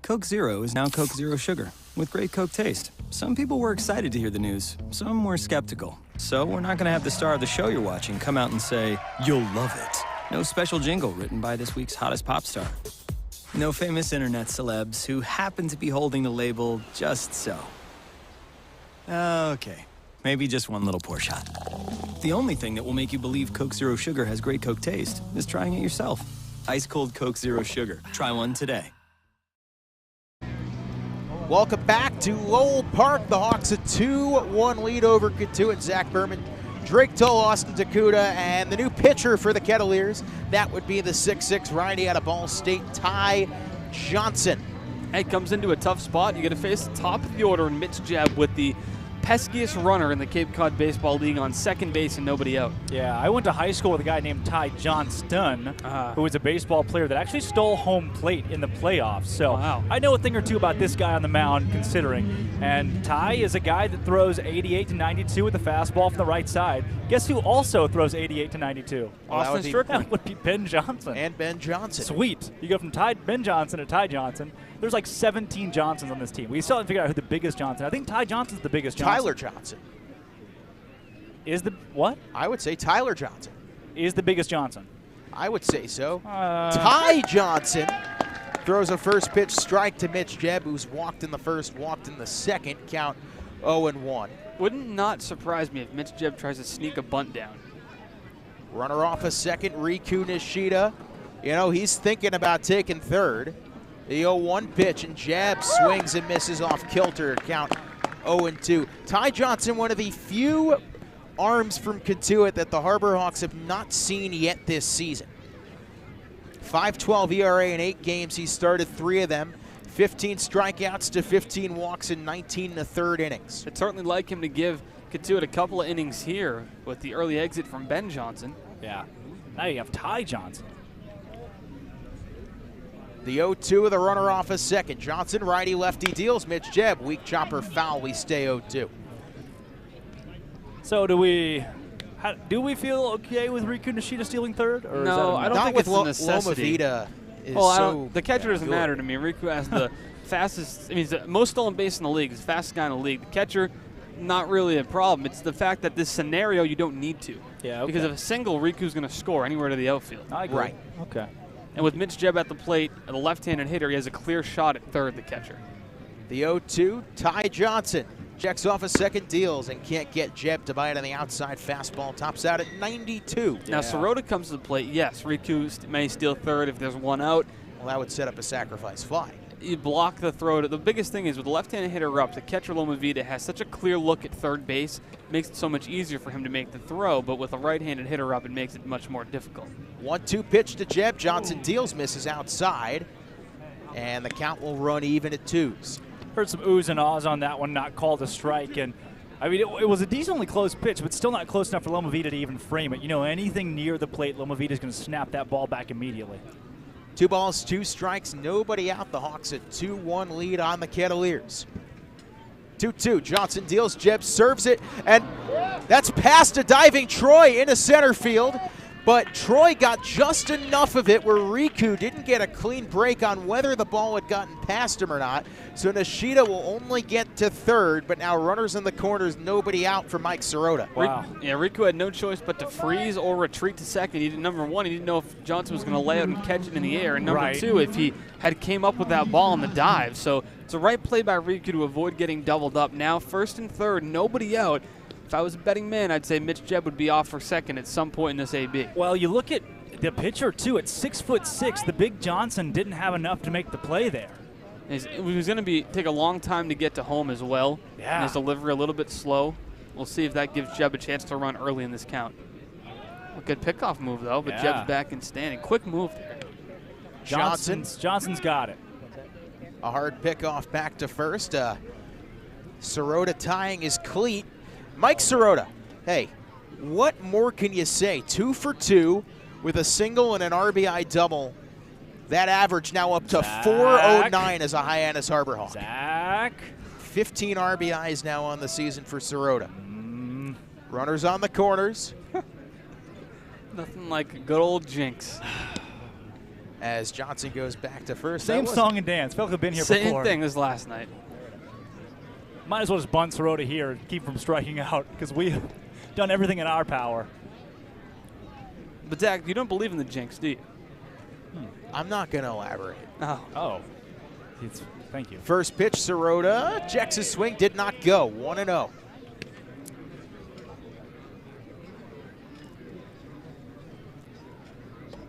Coke Zero is now Coke Zero Sugar, with great Coke taste. Some people were excited to hear the news, some were skeptical. So we're not going to have the star of the show you're watching come out and say, "You'll love it." No special jingle written by this week's hottest pop star. No famous internet celebs who happen to be holding the label just so. Okay, maybe just one little pour shot. The only thing that will make you believe Coke Zero Sugar has great Coke taste is trying it yourself. Ice cold Coke Zero Sugar. Try one today. Welcome back to Lowell Park. The Hawks a 2-1 lead over Cotuit. Zach Berman, Drake Tull, Austin Takuda, and the new pitcher for the Kettleers. That would be the 6'6" righty out of Ball State, Ty Johnson. Hey, comes into a tough spot. You got to face the top of the order in Mitch Jebb with the peskiest runner in the Cape Cod Baseball League on second base and nobody out. Yeah, I went to high school with a guy named Ty Johnston, who was a baseball player that actually stole home plate in the playoffs. So I know a thing or two about this guy on the mound, considering. And Ty is a guy that throws 88 to 92 with the fastball from the right side. Guess who also throws 88 to 92? Austin Strickland. That would be Ben Johnson. And Ben Johnson. Sweet. You go from Ben Johnson to Ty Johnson. There's like 17 Johnsons on this team. We still haven't figured out who the biggest Johnson. I think Ty Johnson's the biggest Johnson. Tyler Johnson. Is the what? I would say Tyler Johnson. Is the biggest Johnson. I would say so. Ty Johnson throws a first pitch strike to Mitch Jebb, who's walked in the first, walked in the second. Count 0-1. Wouldn't not surprise me if Mitch Jebb tries to sneak a bunt down. Runner off a second, Riku Nishida. You know, he's thinking about taking third. The 0-1 pitch, and Jebb swings and misses off kilter. Count 0-2. Ty Johnson, one of the few arms from Cotuit that the Harbor Hawks have not seen yet this season. 5.12 ERA in 8 games. He started 3 of them. 15 strikeouts to 15 walks in 19 1/3 innings. I'd certainly like him to give Cotuit a couple of innings here with the early exit from Ben Johnson. Yeah. Now you have Ty Johnson. The 0-2 of the runner off a second. Johnson, righty, lefty deals. Mitch Jebb, weak chopper foul. We stay 0-2. So do we feel okay with Riku Nishida stealing third? Or no, I don't think it's a necessity. Loma Vida is the catcher doesn't matter to me. Riku has the fastest, I mean, he's the most stolen base in the league. He's the fastest guy in the league. The catcher, not really a problem. It's the fact that this scenario you don't need to. Yeah, okay. Because if a single, Riku's going to score anywhere to the outfield. I agree. Right. Okay. And with Mitch Jebb at the plate, the left-handed hitter, he has a clear shot at third, the catcher. The 0-2, Ty Johnson checks off a second, deals, and can't get Jebb to bite on the outside fastball. Tops out at 92. Now, Sirota comes to the plate. Yes, Riku may steal third if there's one out. Well, that would set up a sacrifice fly. You block the throw. The biggest thing is with the left-handed hitter up, the catcher Loma Vida has such a clear look at third base, makes it so much easier for him to make the throw, but with a right-handed hitter up, it makes it much more difficult. 1-2 pitch to Jebb. Johnson deals, misses outside, and the count will run even at 2s. Heard some oohs and ahs on that one, not called a strike, and I mean, it was a decently close pitch, but still not close enough for Loma Vida to even frame it. You know, anything near the plate, Loma Vida is going to snap that ball back immediately. 2 balls, 2 strikes, nobody out. The Hawks a 2-1 lead on the Kettleers. 2-2, Johnson deals, Jebb serves it, and that's past a diving Troy into center field. But Troy got just enough of it where Riku didn't get a clean break on whether the ball had gotten past him or not. So Nishida will only get to third, but now runners in the corners, nobody out for Mike Sirota. Wow. Riku had no choice but to freeze or retreat to second. He did, number one, he didn't know if Johnson was going to lay out and catch it in the air. And number two, if he had came up with that ball on the dive. So it's a right play by Riku to avoid getting doubled up. Now first and third, nobody out. If I was a betting man, I'd say Mitch Jebb would be off for second at some point in this AB. Well, you look at the pitcher, too. At 6'6", the big Johnson didn't have enough to make the play there. It was going to take a long time to get to home as well. Yeah. And his delivery a little bit slow. We'll see if that gives Jebb a chance to run early in this count. A good pickoff move, though, but Jebb's back in standing. Quick move there. Johnson's got it. A hard pickoff back to first. Sirota tying his cleat. Mike Sirota, hey, what more can you say? 2 for 2 with a single and an RBI double. That average now up to 409 as a Hyannis Harbor Hawk. Zach. 15 RBIs now on the season for Sirota. Runners on the corners. Nothing like a good old jinx. as Johnson goes back to first. Same song and dance. Felt like I've been here Same before. thing as last night. Might as well just bunt Sirota here and keep from striking out because we've done everything in our power. But Zach, you don't believe in the jinx, do you? I'm not going to elaborate. Oh. Thank you. First pitch, Sirota checks his swing, did not go. 1-0.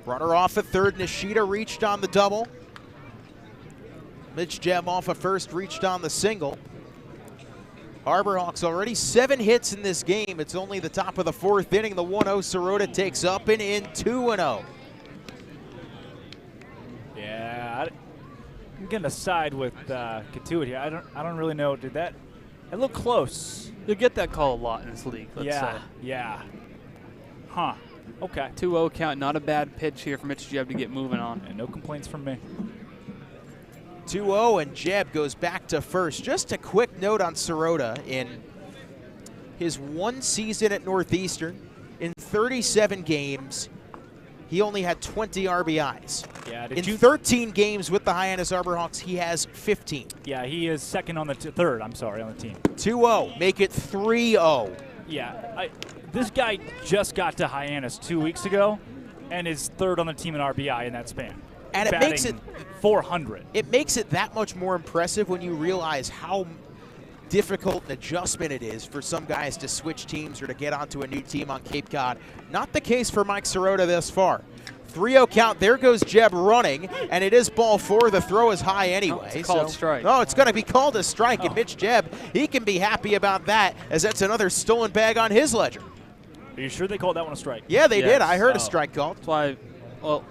Runner off at third, Nishida reached on the double. Mitch Jebb off of first, reached on the single. Harborhawks already 7 hits in this game. It's only the top of the 4th inning. The 1-0 Sirota takes up and in 2-0. Yeah, I'm getting a side with Cotuit here. I don't really know. Did that look close? You'll get that call a lot in this league. Let's say. Yeah. Huh. Okay. 2-0 count. Not a bad pitch here for Mitch Jebb to get moving on. And no complaints from me. 2-0 and Jebb goes back to first. Just a quick note on Sirota. In his 1 season at Northeastern, in 37 games, he only had 20 RBIs. Yeah, in 13 games with the Hyannis Harborhawks, he has 15. Yeah, he is second on the third, on the team. 2-0, make it 3-0. Yeah, this guy just got to Hyannis 2 weeks ago and is third on the team in RBI in that span. And it makes it 400. It makes it that much more impressive when you realize how difficult an adjustment it is for some guys to switch teams or to get onto a new team on Cape Cod. Not the case for Mike Sirota thus far. 3-0 count. There goes Jebb running, and it is ball 4. The throw is high anyway. It's called strike. No, it's going to be called a strike, and Mitch Jebb, he can be happy about that, as that's another stolen bag on his ledger. Are you sure they called that one a strike? Yeah, they did. I heard a strike called. That's why, well.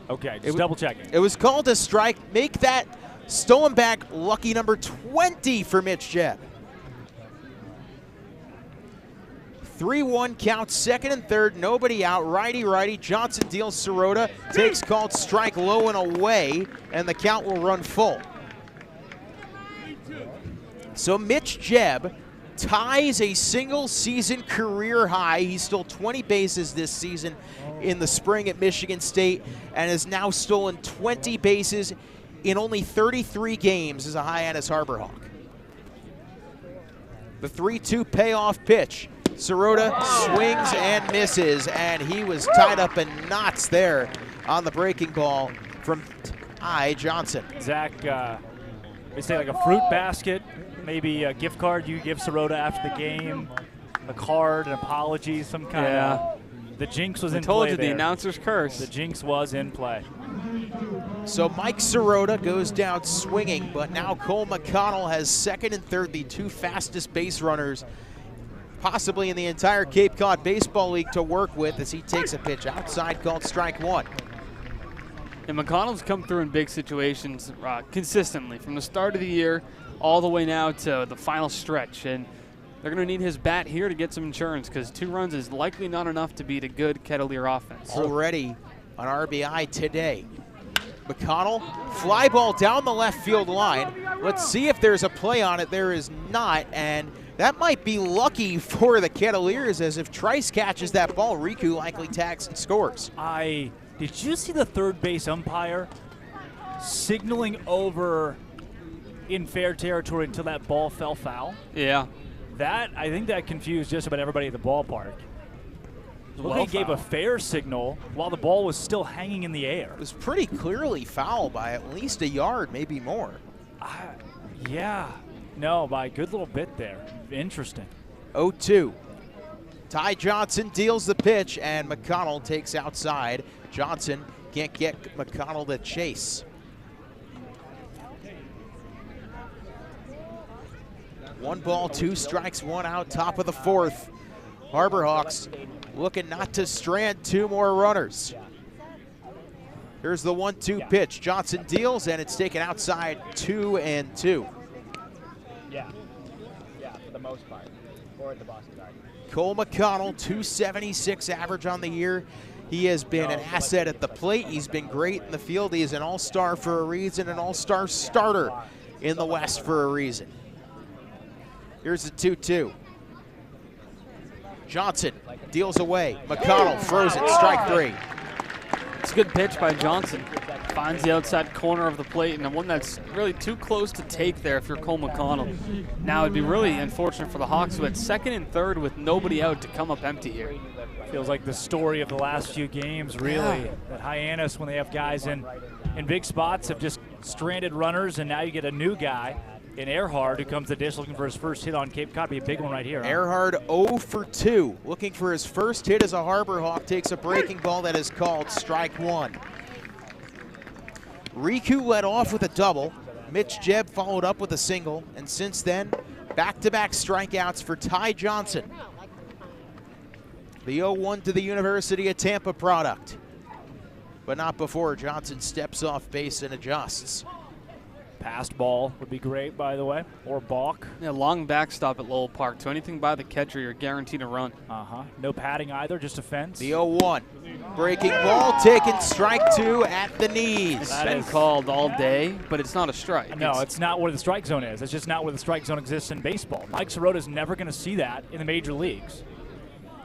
Okay, just double checking. It was called a strike. Make that stolen bag lucky number 20 for Mitch Jebb. 3-1 count, second and third, nobody out. Righty. Johnson deals Sirota, takes called strike low and away, and the count will run full. So Mitch Jebb ties a single season career high. He stole 20 bases this season in the spring at Michigan State and has now stolen 20 bases in only 33 games as a Hyannis Harborhawk. The 3-2 payoff pitch. Sirota swings and misses, and he was tied up in knots there on the breaking ball from Ty Johnson. Zach, we say like a fruit basket, maybe a gift card you give Sirota after the game, a card, an apology, some kind of. The jinx was in play. I told you, there. the announcer's curse. The jinx was in play. So Mike Sirota goes down swinging, but now Cole McConnell has second and third, the 2 fastest base runners possibly in the entire Cape Cod Baseball League to work with as he takes a pitch outside called strike 1. And McConnell's come through in big situations consistently from the start of the year all the way now to the final stretch. And they're going to need his bat here to get some insurance because 2 runs is likely not enough to beat a good Kettleer offense. Already on RBI today. McConnell, fly ball down the left field line. Let's see if there's a play on it. There is not, and that might be lucky for the Kettleers, as if Trice catches that ball, Riku likely tags and scores. Did you see the third base umpire signaling over in fair territory until that ball fell foul? Yeah. I think that confused just about everybody at the ballpark. He gave a fair signal while the ball was still hanging in the air. It was pretty clearly foul by at least a yard, maybe more. Yeah. No, by a good little bit there. Interesting. 0-2. Ty Johnson deals the pitch, and McConnell takes outside. Johnson can't get McConnell to chase. 1 ball, 2 strikes, 1 out, top of the 4th. Harborhawks looking not to strand 2 more runners. Here's the 1-2 pitch. Johnson deals, and it's taken outside 2-2. Yeah, for the most part, or at the Boston Garden. Cole McConnell, 276 average on the year. He has been an asset at the plate. He's been great in the field. He is an all-star for a reason, an all-star starter in the West for a reason. Here's the 2-2. Johnson deals away. McConnell throws it, strike 3. It's a good pitch by Johnson. Finds the outside corner of the plate, and one that's really too close to take there if you're Cole McConnell. Now it'd be really unfortunate for the Hawks, who had second and third with nobody out, to come up empty here. Feels like the story of the last few games, really. Yeah. That Hyannis, when they have guys in big spots, have just stranded runners, and now you get a new guy in Earhart, who comes to the dish looking for his first hit on Cape Cod. Be a big one right here. Huh? Earhart 0 for 2, looking for his first hit as a Harbor Hawk. Takes a breaking ball that is called strike 1. Riku led off with a double. Mitch Jebb followed up with a single, and since then, back-to-back strikeouts for Ty Johnson. The 0-1 to the University of Tampa product, but not before Johnson steps off base and adjusts. Passed ball would be great, by the way, or balk. Yeah, long backstop at Lowell Park. So anything by the catcher, you're guaranteed a run. No padding either, just a fence. The 0-1. Breaking ball taken, strike 2 at the knees. It's been called all day, but it's not a strike. No, it's not where the strike zone is. It's just not where the strike zone exists in baseball. Mike Sirota's never going to see that in the major leagues.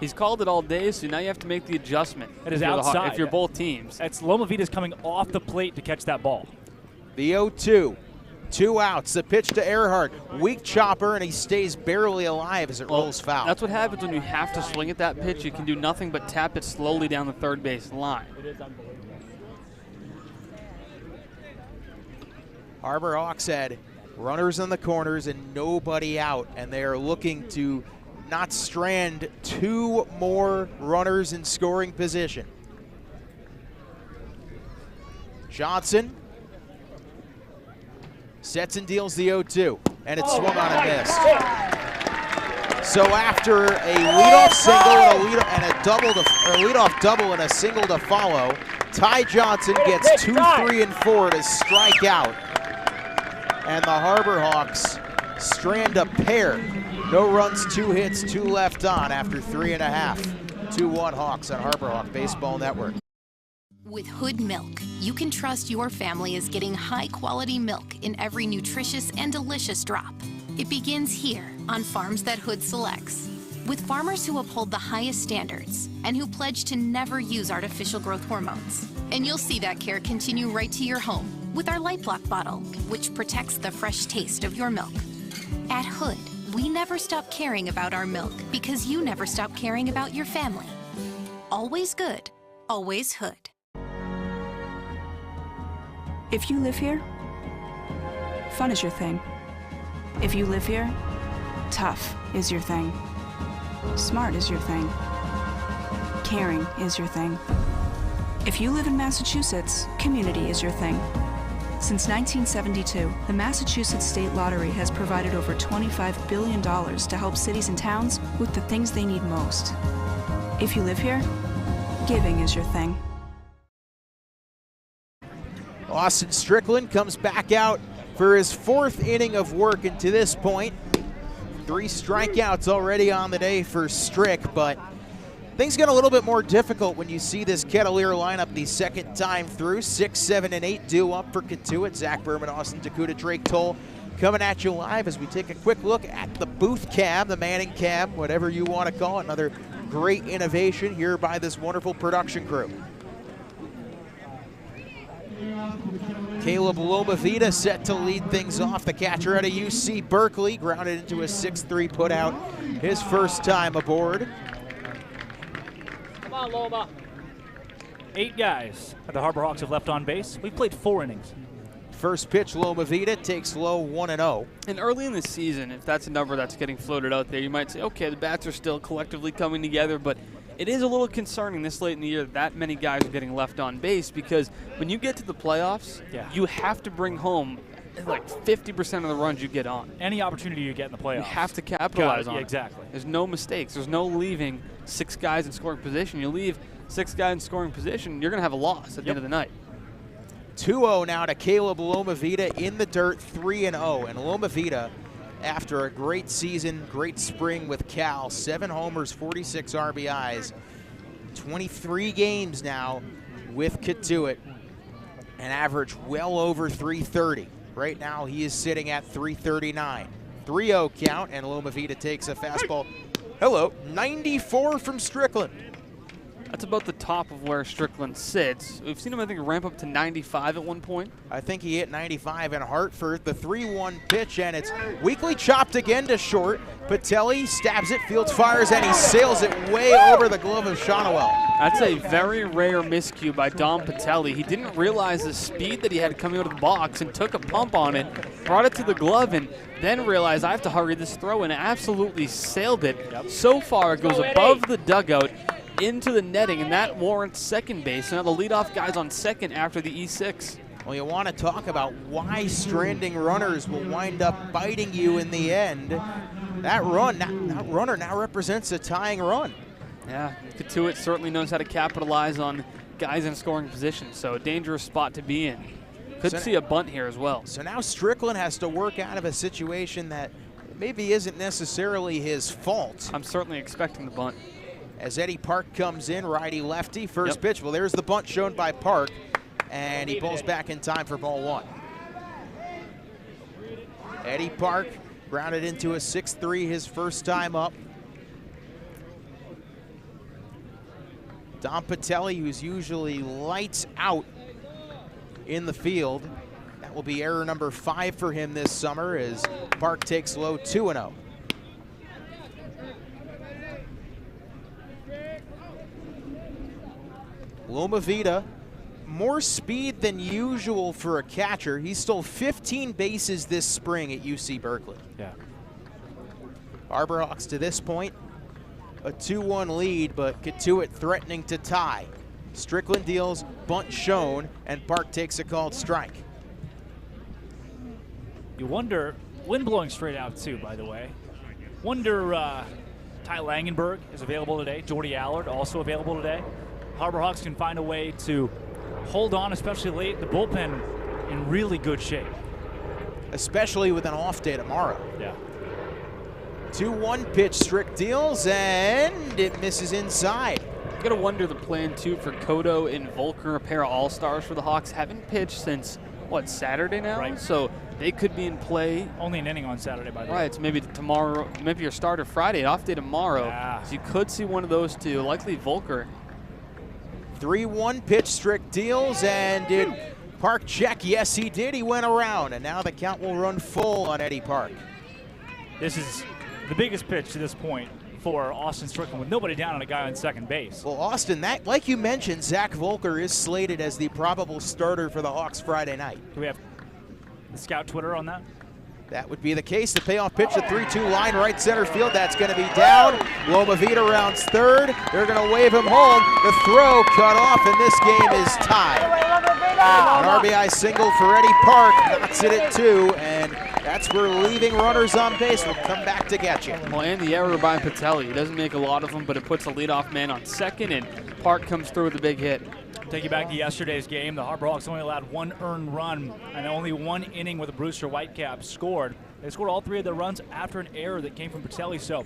He's called it all day, so now you have to make the adjustment. It is outside. If you're both teams. It's Loma Vita's coming off the plate to catch that ball. The 0-2. 2 outs. The pitch to Earhart. Weak chopper, and he stays barely alive as it rolls foul. That's what happens when you have to swing at that pitch. You can do nothing but tap it slowly down the third base line. Harbor Hawks had runners in the corners and nobody out, and they are looking to not strand 2 more runners in scoring position. Johnson sets and deals the 0-2, and it's swung on and missed. So after a leadoff single and a leadoff double and a single to follow, Ty Johnson gets 2, 3, and 4 to strike out, and the Harbor Hawks strand a pair. No runs, 2 hits, 2 left on after 3.5. 2-1 Hawks on Harbor Hawk Baseball Network. With Hood Milk, you can trust your family is getting high-quality milk in every nutritious and delicious drop. It begins here on farms that Hood selects, with farmers who uphold the highest standards and who pledge to never use artificial growth hormones. And you'll see that care continue right to your home with our Light Block bottle, which protects the fresh taste of your milk. At Hood, we never stop caring about our milk because you never stop caring about your family. Always good, always Hood. If you live here, fun is your thing. If you live here, tough is your thing. Smart is your thing. Caring is your thing. If you live in Massachusetts, community is your thing. Since 1972, the Massachusetts State Lottery has provided over $25 billion to help cities and towns with the things they need most. If you live here, giving is your thing. Austin Strickland comes back out for his 4th inning of work, and to this point, 3 strikeouts already on the day for Strick, but things get a little bit more difficult when you see this Kettleer lineup the second time through. 6, 7, and 8 due up for Cotuit. Zach Berman, Austin Dakuta, Drake Toll coming at you live as we take a quick look at the booth cab, the Manning cab, whatever you want to call it. Another great innovation here by this wonderful production crew. Caleb Lomavita set to lead things off. The catcher out of UC Berkeley grounded into a 6-3 putout, his first time aboard. Come on, Loma. 8 guys that the Harbor Hawks have left on base. We've played 4 innings. First pitch, Lomavita takes low 1-0. And early in the season, if that's a number that's getting floated out there, you might say, okay, the bats are still collectively coming together, but it is a little concerning this late in the year that many guys are getting left on base, because when you get to the playoffs, you have to bring home like 50% of the runs you get on. Any opportunity you get in the playoffs, you have to capitalize on it. Exactly. There's no mistakes. There's no leaving 6 guys in scoring position. You leave 6 guys in scoring position, you're going to have a loss at the end of the night. 2-0 now to Caleb Lomavita in the dirt, 3-0. And Lomavita, after a great season, great spring with Cal, 7 homers, 46 RBIs, 23 games now with Cotuit, an average well over 330. Right now he is sitting at 339. 3-0 count, and Lomavita takes a fastball Hello, 94 from Strickland. That's about the top of where Strickland sits. We've seen him, I think, ramp up to 95 at one point. I think he hit 95 in Hartford. The 3-1 pitch, and it's weakly chopped again to short. Patelli stabs it, fields, fires, and he sails it way over the glove of Shonowell. That's a very rare miscue by Dom Patelli. He didn't realize the speed that he had coming out of the box and took a pump on it, brought it to the glove, and then realized I have to hurry this throw, and absolutely sailed it. So far, it goes above the dugout into the netting, and that warrants second base. So now the leadoff guy's on second after the E6. Well, you want to talk about why stranding runners will wind up biting you in the end. That runner now represents a tying run. Yeah, Cotuit certainly knows how to capitalize on guys in scoring position, so a dangerous spot to be in. Could see a bunt here as well. So now Strickland has to work out of a situation that maybe isn't necessarily his fault. I'm certainly expecting the bunt. As Eddie Park comes in, righty-lefty, first pitch. Well, there's the bunt shown by Park, and he pulls back in time for ball one. Eddie Park grounded into a 6-3 his first time up. Dom Patelli, who's usually lights out in the field. That will be error number 5 for him this summer as Park takes low 2-0. Loma Vida, more speed than usual for a catcher. He stole 15 bases this spring at UC Berkeley. Yeah. Harborhawks to this point, a 2-1 lead, but Cotuit threatening to tie. Strickland deals, bunt shown, and Park takes a called strike. You wonder, wind blowing straight out too, by the way. Wonder Ty Langenberg is available today. Jordy Allard also available today. Harborhawks can find a way to hold on, especially late. The bullpen in really good shape. Especially with an off day tomorrow. Yeah. 2-1 pitch, Strick deals, and it misses inside. You gotta wonder the plan too for Kodo and Volker, a pair of all-stars for the Hawks, haven't pitched since, what, Saturday now? Right. So they could be in play. Only an inning on Saturday, by the way. Right, so maybe tomorrow, maybe your starter Friday, off day tomorrow. Yeah. So you could see one of those two, likely Volker. 3-1 pitch, Strick deals, and did Park check? Yes, he did. He went around, and now the count will run full on Eddie Park. This is the biggest pitch to this point for Austin Strickland with nobody down and a guy on second base. Well, Austin, that, like you mentioned, Zach Volker is slated as the probable starter for the Hawks Friday night. Do we have the scout Twitter on that? That would be the case. The payoff pitch, the 3-2 line, right center field. That's going to be down. Loma Vida rounds third. They're going to wave him home. The throw cut off, and this game is tied. An RBI single for Eddie Park. Knocks it at 2, and that's where leaving runners on base will come back to get you. Well, and the error by Patelli. He doesn't make a lot of them, but it puts a leadoff man on second, and Park comes through with a big hit. Take you back to yesterday's game. The Harborhawks only allowed 1 earned run and only 1 inning with a Brewster Whitecap scored. They scored all 3 of their runs after an error that came from Patelli. So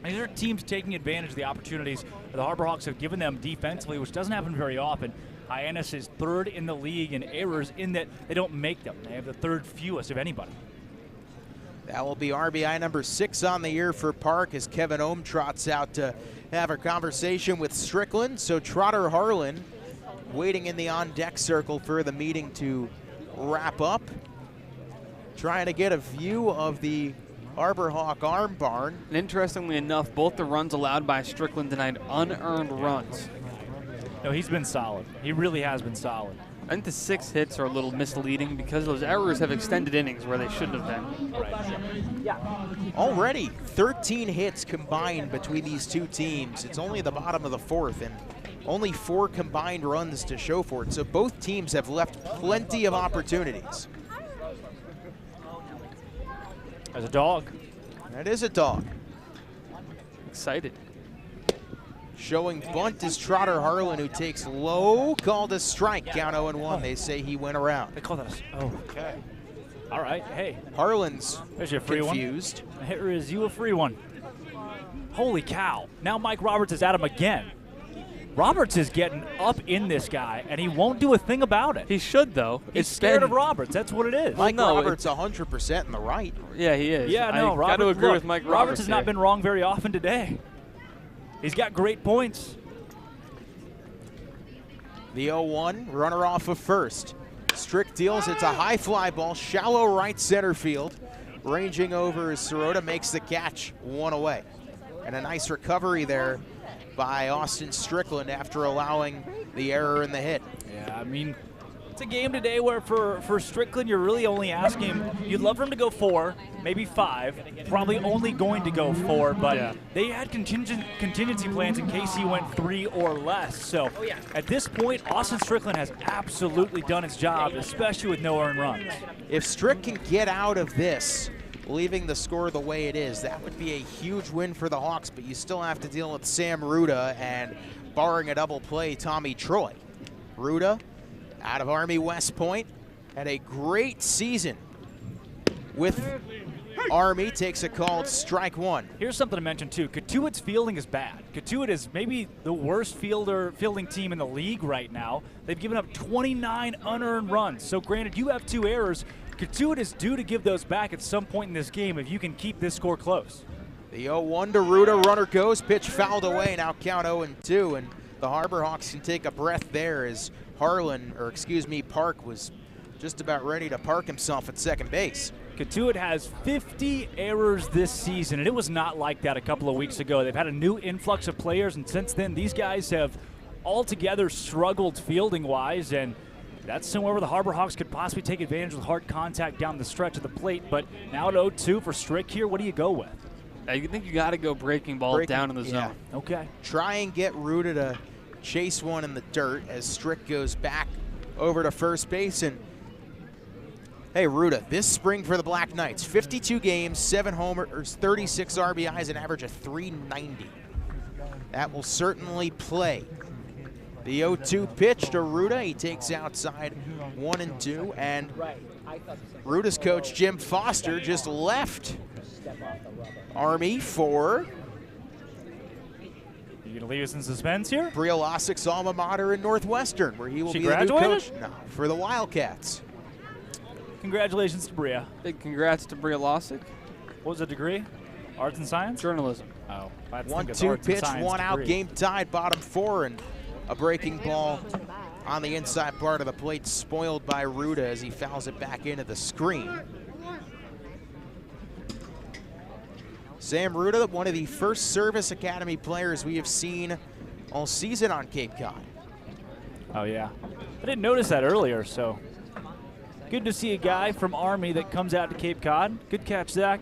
these are teams taking advantage of the opportunities the Harborhawks have given them defensively, which doesn't happen very often. Hyannis is 3rd in the league in errors in that they don't make them. They have the 3rd fewest of anybody. That will be RBI number 6 on the year for Park as Kevin Ohm trots out to have a conversation with Strickland. So Trotter Harlan waiting in the on-deck circle for the meeting to wrap up. Trying to get a view of the Harborhawk arm barn. And interestingly enough, both the runs allowed by Strickland tonight, unearned runs. No, he's been solid. He really has been solid. I think the 6 hits are a little misleading because those errors have extended innings where they shouldn't have been. Right. Already 13 hits combined between these two teams. It's only the bottom of the 4th, and only 4 combined runs to show for it. So both teams have left plenty of opportunities. As a dog. That is a dog. Excited. Showing bunt is Trotter Harlan, who takes low, called a strike. Count 0-1. They say he went around. They call that okay. All right, hey. Harlan's there's your free confused. One. The hitter is you a free one. Holy cow. Now Mike Roberts is at him again. Roberts is getting up in this guy, and he won't do a thing about it. He should, though. He's scared of Roberts. That's what it is. Mike Roberts 100% in the right. Yeah, he is. Yeah, no, I got to agree with Mike Roberts has here. not been wrong very often today. He's got great points. The 0-1, runner off of first. Strick deals, it's a high fly ball, shallow right center field. Ranging over as Sirota makes the catch, one away. And a nice recovery there by Austin Strickland after allowing the error in the hit. Yeah, I mean, it's a game today where for Strickland, you're really only asking him, you'd love for him to go 4, maybe 5, probably only going to go 4, but they had contingency plans in case he went 3 or less. So at this point, Austin Strickland has absolutely done his job, especially with no earned runs. If Strick can get out of this, leaving the score the way it is, that would be a huge win for the Hawks, but you still have to deal with Sam Ruda and, barring a double play, Tommy Troy. Ruda, out of Army West Point, had a great season with Army, takes a called strike 1. Here's something to mention too. Cotuit's fielding is bad. Cotuit is maybe the worst fielding team in the league right now. They've given up 29 unearned runs. So granted, you have 2 errors. Cotuit is due to give those back at some point in this game if you can keep this score close. The 0-1 to Ruda, runner goes, pitch fouled away, now count 0-2, and the Harbor Hawks can take a breath there as Park was just about ready to park himself at second base. Cotuit has 50 errors this season, and it was not like that a couple of weeks ago. They've had a new influx of players, and since then, these guys have altogether struggled fielding-wise, and that's somewhere where the Harbor Hawks could possibly take advantage with hard contact down the stretch of the plate. But now at 0-2 for Strick here, what do you go with? I think you got to go breaking ball down in the zone. Okay. Try and get Ruda to chase one in the dirt as Strick goes back over to first base. And hey, Ruda, this spring for the Black Knights, 52 games, 7 homers, 36 RBIs, an average of 390. That will certainly play. The 0-2 pitch to Ruda. He takes outside 1-2, and Ruda's coach, Jim Foster, just left Army for... You gonna leave us in suspense here? Bria Lossik's alma mater in Northwestern, where he will be the new coach for the Wildcats. Congratulations to Bria. Big congrats to Bria Lossick. What was the degree? Arts and Science? Journalism. Oh. 1-2 pitch, 1 out, game tied, bottom 4, and a breaking ball on the inside part of the plate, spoiled by Ruda as he fouls it back into the screen. Sam Ruda, one of the first Service Academy players we have seen all season on Cape Cod. Oh, yeah. I didn't notice that earlier, so good to see a guy from Army that comes out to Cape Cod. Good catch, Zach.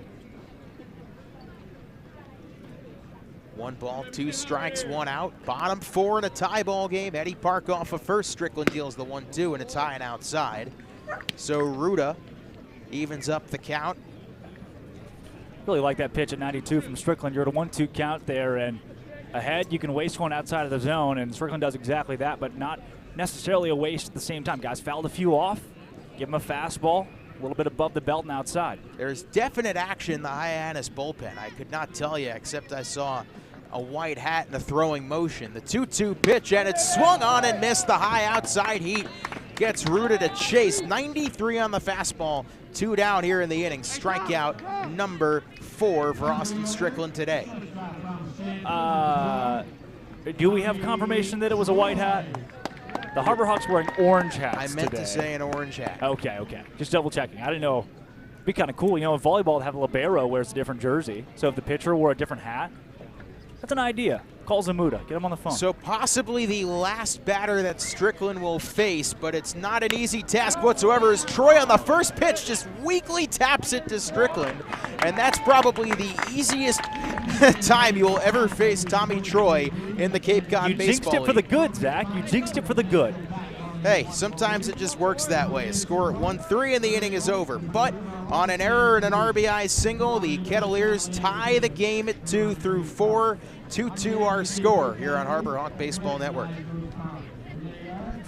1 ball, 2 strikes, 1 out. Bottom 4 in a tie ball game. Eddie Park off of first. Strickland deals the 1-2 and it's high and outside. So Ruda evens up the count. Really like that pitch at 92 from Strickland. You're at a 1-2 count there, and ahead you can waste one outside of the zone, and Strickland does exactly that, but not necessarily a waste at the same time. Guys fouled a few off. Give him a fastball. A little bit above the belt and outside. There's definite action in the Hyannis bullpen. I could not tell you, except I saw a white hat in a throwing motion. The 2-2 pitch, and it's swung on and missed. The high outside heat gets Ruda to chase. 93 on the fastball. 2 down here in the inning. Strikeout number 4 for Austin Strickland today. Do we have confirmation that it was a white hat? The Harbor Hawks wearing orange hats I meant today. to say an orange hat. Okay, okay. Just double checking. I didn't know. It'd be kind of cool. You know, in volleyball, to have a libero wears a different jersey. So if the pitcher wore a different hat, that's an idea. Call Zamuda. Get him on the phone. So possibly the last batter that Strickland will face, but it's not an easy task whatsoever as Troy on the first pitch just weakly taps it to Strickland. And that's probably the easiest time you will ever face Tommy Troy in the Cape Cod Baseball You jinxed it for the good, Zach. You jinxed it for the good. Hey, sometimes it just works that way. A score at 1-3 and the inning is over. But on an error and an RBI single, the Kettleers tie the game at 2 through 4. 2-2 our score here on Harbor Hawk Baseball Network.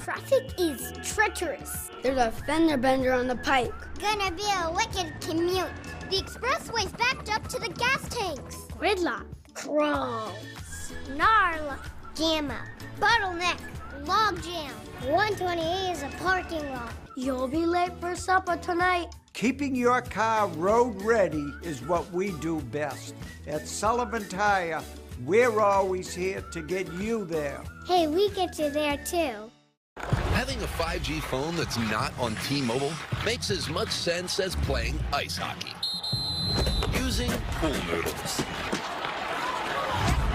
Traffic is treacherous. There's a fender bender on the pike. Gonna be a wicked commute. The expressway's backed up to the gas tanks. Gridlock. Crawl. Snarl. Gamma, bottleneck, log jam. 128 is a parking lot. You'll be late for supper tonight. Keeping your car road ready is what we do best. At Sullivan Tire, we're always here to get you there. Hey, we get you there too. Having a 5G phone that's not on T-Mobile makes as much sense as playing ice hockey. Using pool noodles.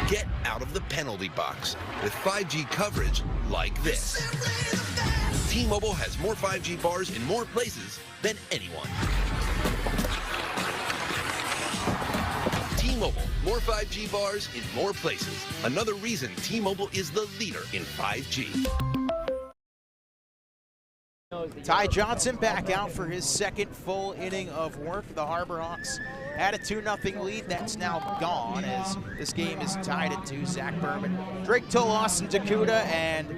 Get out of the penalty box with 5G coverage like this. T-Mobile has more 5G bars in more places than anyone. T-Mobile, more 5G bars in more places. Another reason T-Mobile is the leader in 5G. Ty Johnson back out for his second full inning of work. The HarborHawks had a 2-0 lead. That's now gone as this game is tied at 2. Zach Berman, Drake Tull, Austin Dakuta, and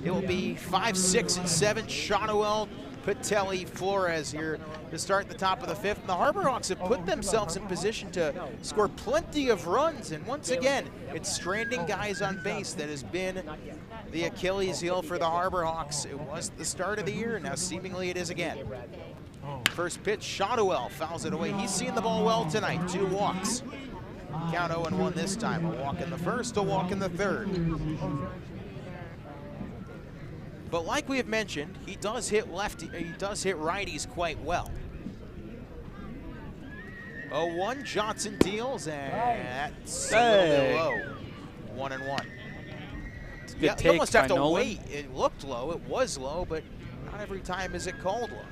it will be 5, 6, and 7. Shotwell, Patelli, Flores here to start the top of the 5th. And the HarborHawks have put themselves in position to score plenty of runs. And once again, it's stranding guys on base that has been the Achilles heel for the HarborHawks. It was the start of the year, and now seemingly it is again. First pitch, Shotwell fouls it away. He's seen the ball well tonight. 2 walks. Count 0-1 this time. A walk in the first, a walk in the third. But like we have mentioned, he does hit righties quite well. 0-1, Johnson deals, and that's a little bit low. 1-1. Yeah, you almost have to wait. It looked low, it was low, but not every time is it called low.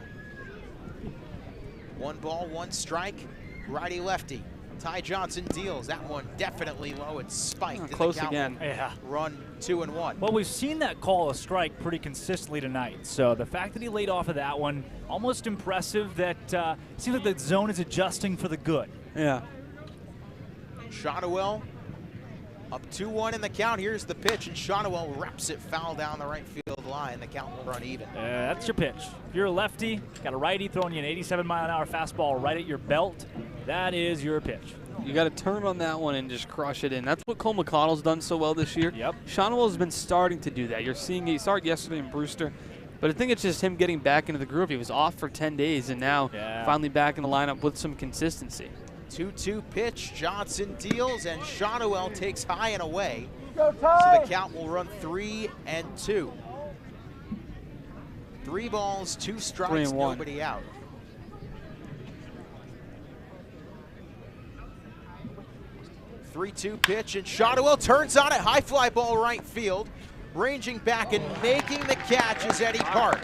1 ball, 1 strike, righty lefty. Ty Johnson deals. That one definitely low. It's spiked. Close again. Yeah. Run 2-1. Well, we've seen that call a strike pretty consistently tonight. So the fact that he laid off of that one, almost impressive. That seems like the zone is adjusting for the good. Yeah. Shotwell up 2-1 in the count. Here's the pitch, and Shotwell reps it foul down the right field line. The count will run even. That's your pitch. If you're a lefty, got a righty throwing you an 87-mile-an-hour fastball right at your belt, that is your pitch. You got to turn on that one and just crush it in. That's what Cole McConnell's done so well this year. Yep. Shotwell's been starting to do that. You're seeing he started yesterday in Brewster, but I think it's just him getting back into the groove. He was off for 10 days, and now finally back in the lineup with some consistency. 2-2 pitch. Johnson deals, and Shotwell takes high and away. So the count will run 3-2. 3 balls, 2 strikes, nobody out. 3-2 pitch, and Shotwell turns on it. High fly ball right field. Ranging back and making the catch is Eddie Park.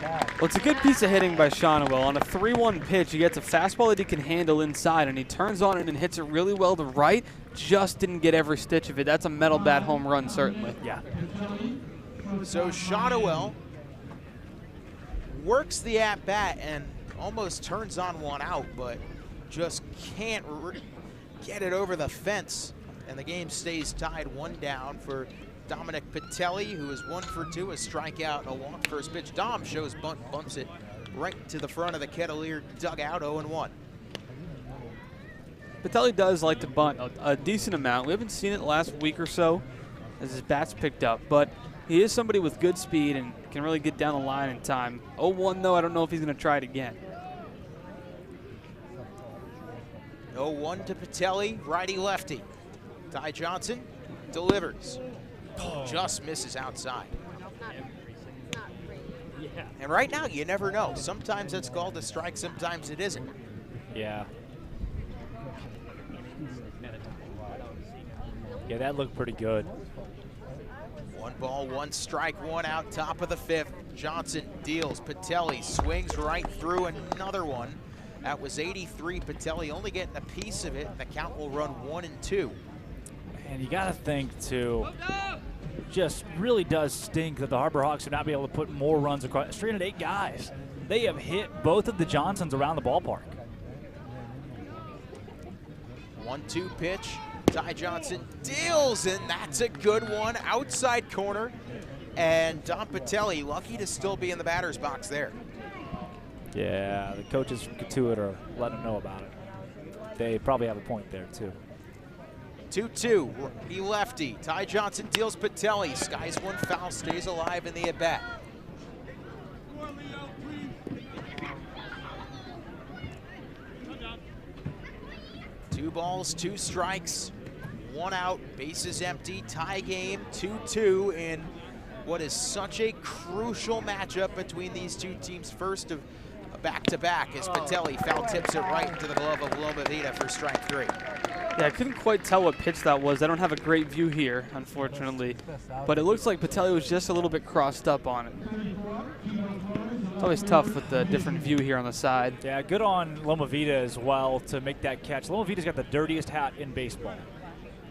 Well, it's a good piece of hitting by Shotwell. On a 3-1 pitch, he gets a fastball that he can handle inside, and he turns on it and hits it really well to right. Just didn't get every stitch of it. That's a metal bat home run, certainly. Yeah. So Shotwell works the at-bat and almost turns on one out, but just can't get it over the fence. And the game stays tied 1 down for Dominic Patelli, who is 1 for 2, a strikeout and a walk. First pitch, Dom shows bunt, bunts it right to the front of the Kettleer dugout, 0-1. Patelli does like to bunt a decent amount. We haven't seen it the last week or so as his bat's picked up, but he is somebody with good speed and can really get down the line in time. 0-1 though, I don't know if he's going to try it again. 0-1 to Patelli, righty-lefty. Ty Johnson delivers. Just misses outside. And right now, you never know. Sometimes it's called a strike, sometimes it isn't. Yeah. Yeah, that looked pretty good. 1 ball, 1 strike, 1 out, top of the 5th. Johnson deals. Patelli swings right through another one. That was 83. Patelli only getting a piece of it. The count will run 1-2. And you got to think, too, just really does stink that the HarborHawks have not been able to put more runs across. 308 guys. They have hit both of the Johnsons around the ballpark. 1-2 pitch. Ty Johnson deals, and that's a good one. Outside corner. And Dom Patelli lucky to still be in the batter's box there. Yeah, the coaches from Cotuit are letting them know about it. They probably have a point there, too. 2-2, lefty. Ty Johnson deals Patelli. Skies one foul, stays alive in the at-bat. Two balls, 2 strikes, 1 out, bases empty, tie game, 2-2 in what is such a crucial matchup between these two teams. First of a back-to-back as Patelli foul tips it right into the glove of Loma Vida for strike 3. Yeah, I couldn't quite tell what pitch that was. I don't have a great view here, unfortunately. But it looks like Patelli was just a little bit crossed up on it. It's always tough with the different view here on the side. Yeah, good on Loma Vida as well to make that catch. Loma Vida's got the dirtiest hat in baseball.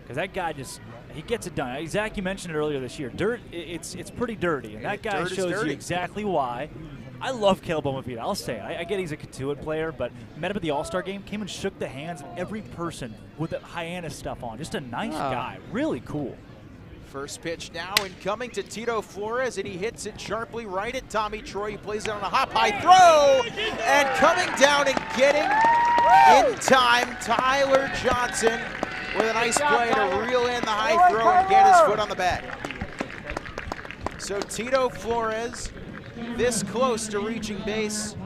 Because that guy just, he gets it done. Zach, you mentioned it earlier this year. Dirt, it's pretty dirty. And that guy shows you exactly why. I love Caleb Loma Vida, I'll say it. I get he's a Cotuit player, but met him at the All-Star game, came and shook the hands of every person with the Hyannis stuff on. Just a nice guy, really cool. First pitch now incoming to Tito Flores, and he hits it sharply right at Tommy Troy. He plays it on a hop-high throw, and coming down and getting in time, Tyler Johnson with a nice play to reel in the high throw and get his foot on the bag. So Tito Flores this close to reaching base,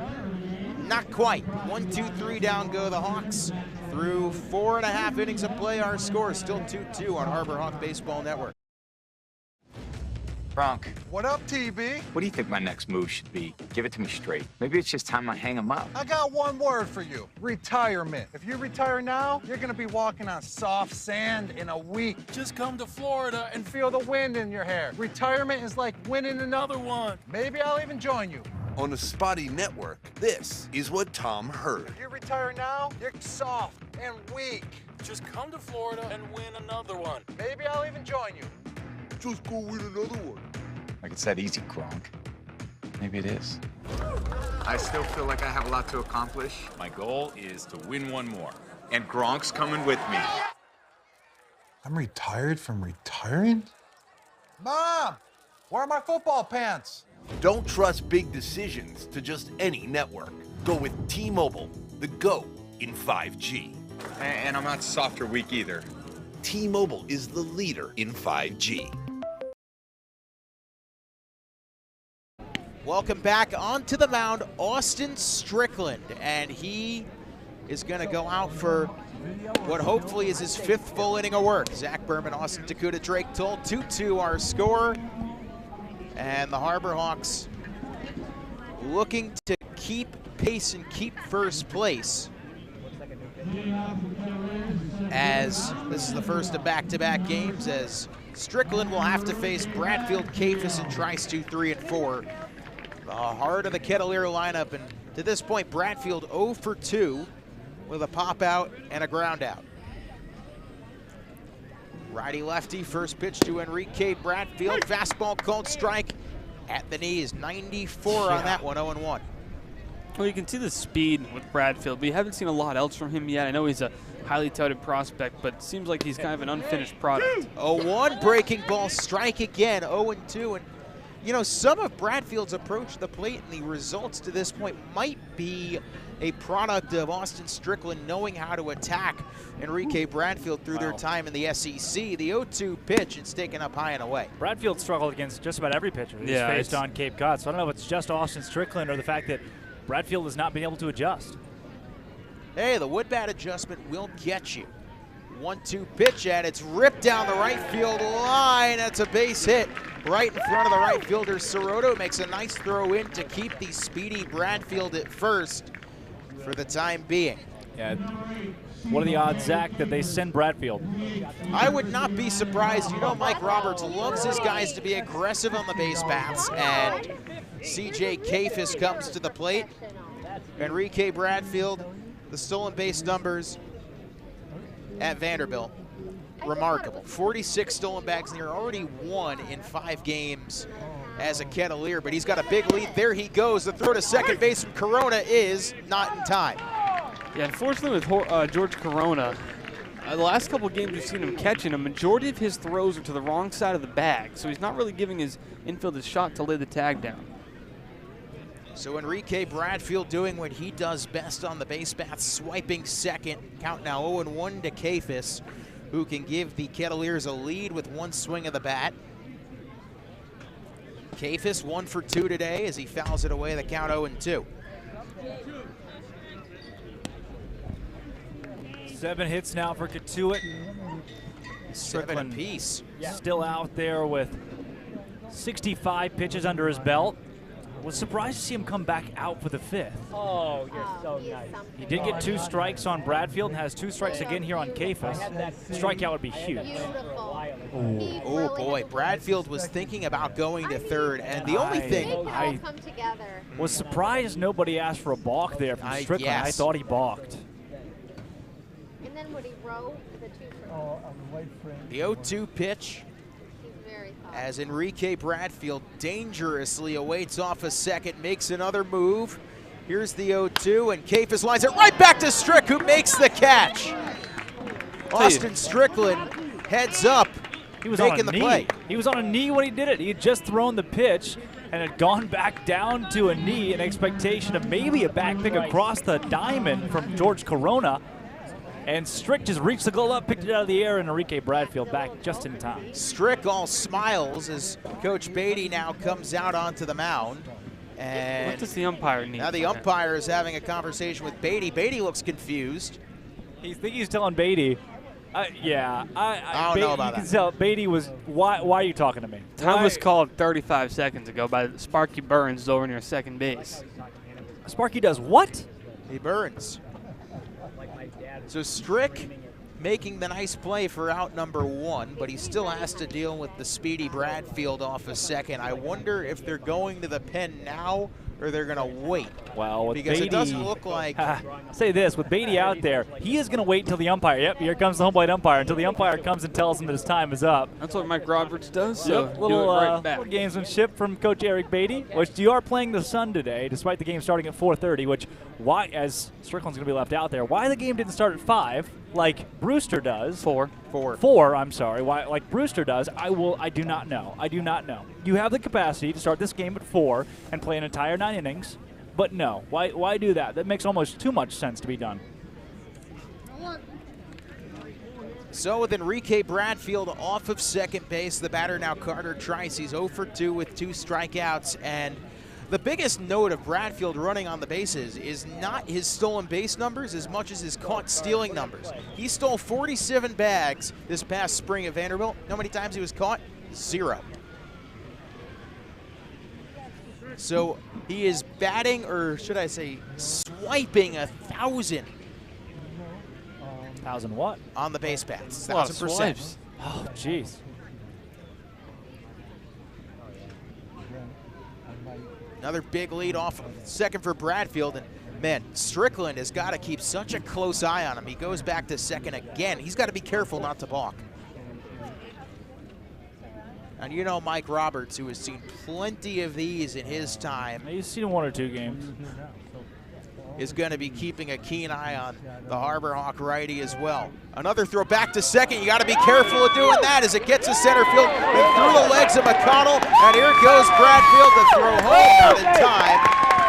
not quite. 1, 2, 3 down go the Hawks. Through 4.5 innings of play, our score is still 2-2 on Harbor Hawk Baseball Network. Bronk. What up, TB? What do you think my next move should be? Give it to me straight. Maybe it's just time I hang him up. I got one word for you. Retirement. If you retire now, you're gonna be walking on soft sand in a week. Just come to Florida and feel the wind in your hair. Retirement is like winning another one. Maybe I'll even join you. On the Spotty Network, this is what Tom heard. If you retire now, you're soft and weak. Just come to Florida and win another one. Maybe I'll even join you. Just go win another one. Like it's that easy, Gronk. Maybe it is. I still feel like I have a lot to accomplish. My goal is to win one more. And Gronk's coming with me. I'm retired from retiring? Mom, where are my football pants? Don't trust big decisions to just any network. Go with T-Mobile, the GO in 5G. And I'm not soft or weak either. T-Mobile is the leader in 5G. Welcome back onto the mound, Austin Strickland, and he is going to go out for what hopefully is his 5th full inning of work. Zach Berman, Austin Takuda, Drake Toll, 2-2 our score, and the Harbor Hawks looking to keep pace and keep first place, as this is the first of back-to-back games, as Strickland will have to face Bradfield, Cafis, and Trice 2, 3, and 4. The heart of the Kettleer lineup, and to this point, Bradfield 0 for 2 with a pop out and a ground out. Righty-lefty, first pitch to Enrique Bradfield. Fastball called strike at the knees. 94 on that one, 0-1. Well, you can see the speed with Bradfield. We haven't seen a lot else from him yet. I know he's a highly touted prospect, but it seems like he's kind of an unfinished product. 0-1, breaking ball, strike again, 0-2. And you know, some of Bradfield's approach to the plate and the results to this point might be a product of Austin Strickland knowing how to attack Enrique Bradfield through their time in the SEC. The 0-2 pitch, it's taken up high and away. Bradfield struggled against just about every pitcher he's faced on Cape Cod, so I don't know if it's just Austin Strickland or the fact that Bradfield has not been able to adjust. Hey, the wood bat adjustment will get you. 1-2 pitch, and it's ripped down the right field line. That's a base hit right in front of the right fielder. Soroto makes a nice throw in to keep the speedy Bradfield at first for the time being. Yeah. What are the odds, Zach, that they send Bradfield? I would not be surprised. You know, Mike Roberts loves his guys to be aggressive on the base paths, and C.J. Cafis comes to the plate. Enrique Bradfield, the stolen base numbers at Vanderbilt, remarkable. 46 stolen bags, and they're already won in 5 games as a Kettleer, but he's got a big lead. There he goes. The throw to second base from Corona is not in time. Yeah, unfortunately with George Corona, the last couple of games we've seen him catching, a majority of his throws are to the wrong side of the bag, so he's not really giving his infield a shot to lay the tag down. So Enrique Bradfield doing what he does best on the base path, swiping second. Count now 0-1 to Cafis. who can give the Kettleers a lead with one swing of the bat. Hyannis 1 for 2 today as he fouls it away, the count 0-2. 7 hits now for Cotuit. 7 apiece. Still out there with 65 pitches under his belt. Was surprised to see him come back out for the 5th. Oh, you're so nice. He did get 2 strikes on Bradfield and has 2 strikes again here on Hyannis. Strikeout would be huge. Oh boy, Bradfield was thinking about going to third, and the only thing I was surprised nobody asked for a balk there from Strickland. Yes. I thought he balked. And then would he row the 2 for the 0-2 pitch as Enrique Bradfield dangerously awaits off a second, makes another move. Here's the 0-2, and Hyannis lines it right back to Strick, who makes the catch. Austin Strickland heads up, he was making on a the knee. play. He was on a knee when he did it. He had just thrown the pitch and had gone back down to a knee in expectation of maybe a back pick across the diamond from George Corona. And Strick just reached the glove up, picked it out of the air, and Enrique Bradfield back just in time. Strick all smiles as Coach Beatty now comes out onto the mound. And what does the umpire need? Now the umpire is having a conversation with Beatty. Beatty looks confused. I think he's telling Beatty, yeah. I don't know about that. You can tell Beatty was, why are you talking to me? Time was called 35 seconds ago by Sparky Burns over near second base. Sparky does what? He burns. So Strick making the nice play for out number 1, but he still has to deal with the speedy Bradfield off a second. I wonder if they're going to the pen now or they're going to wait. Well, with because Beatty, it doesn't look like. Say this, with Beatty out there, he is going to wait until the umpire. Yep, here comes the home plate umpire until the umpire comes and tells him that his time is up. That's what Mike Roberts does. So yep, do little, it right back. little gamesmanship from Coach Eric Beatty, which you are playing the Sun today, despite the game starting at 4:30. Which why, as Strickland's going to be left out there, why the game didn't start at 5 like Brewster does? 4. 4. I'm sorry. Why like Brewster does? I do not know. I do not know. You have the capacity to start this game at 4 and play an entire 9 innings. But no, why do that? That makes almost too much sense to be done. So with Enrique Bradfield off of second base, the batter now Carter Trice. He's 0 for 2 with 2 strikeouts. And the biggest note of Bradfield running on the bases is not his stolen base numbers as much as his caught stealing numbers. He stole 47 bags this past spring at Vanderbilt. How many times he was caught? 0. So he is batting, or should I say swiping, 1,000. 1,000 what? On the base paths. 1,000%. Oh, jeez. Another big lead off second for Bradfield. And man, Strickland has got to keep such a close eye on him. He goes back to second again. He's got to be careful not to balk. And you know Mike Roberts, who has seen plenty of these in his time. He's seen 1 or 2 games. Is going to be keeping a keen eye on the Harbor Hawk righty as well. Another throw back to second. You got to be careful of doing that as it gets to center field and through the legs of McConnell. And here goes Bradfield to throw home, not in time.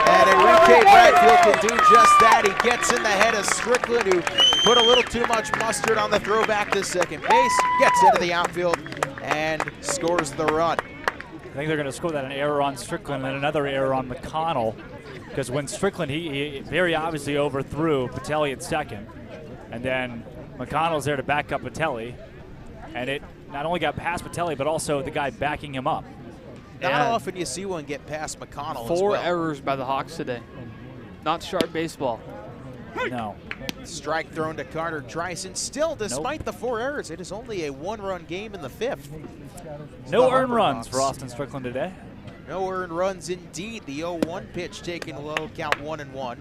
And Enrique Bradfield can do just that. He gets in the head of Strickland, who put a little too much mustard on the throw back to second base, gets into the outfield, and scores the run. I think they're going to score that an error on Strickland and another error on McConnell, because when Strickland, he very obviously overthrew Patelli at second, and then McConnell's there to back up Patelli, and it not only got past Patelli, but also the guy backing him up. Not often you see one get past McConnell. 4 errors by the Hawks today. Not sharp baseball. No. Strike thrown to Carter Trice. Still, despite the 4 errors, it is only a 1-run game in the 5th. No earned runs for Austin Strickland today. No earned runs indeed. The 0-1 pitch taken low, count 1-1.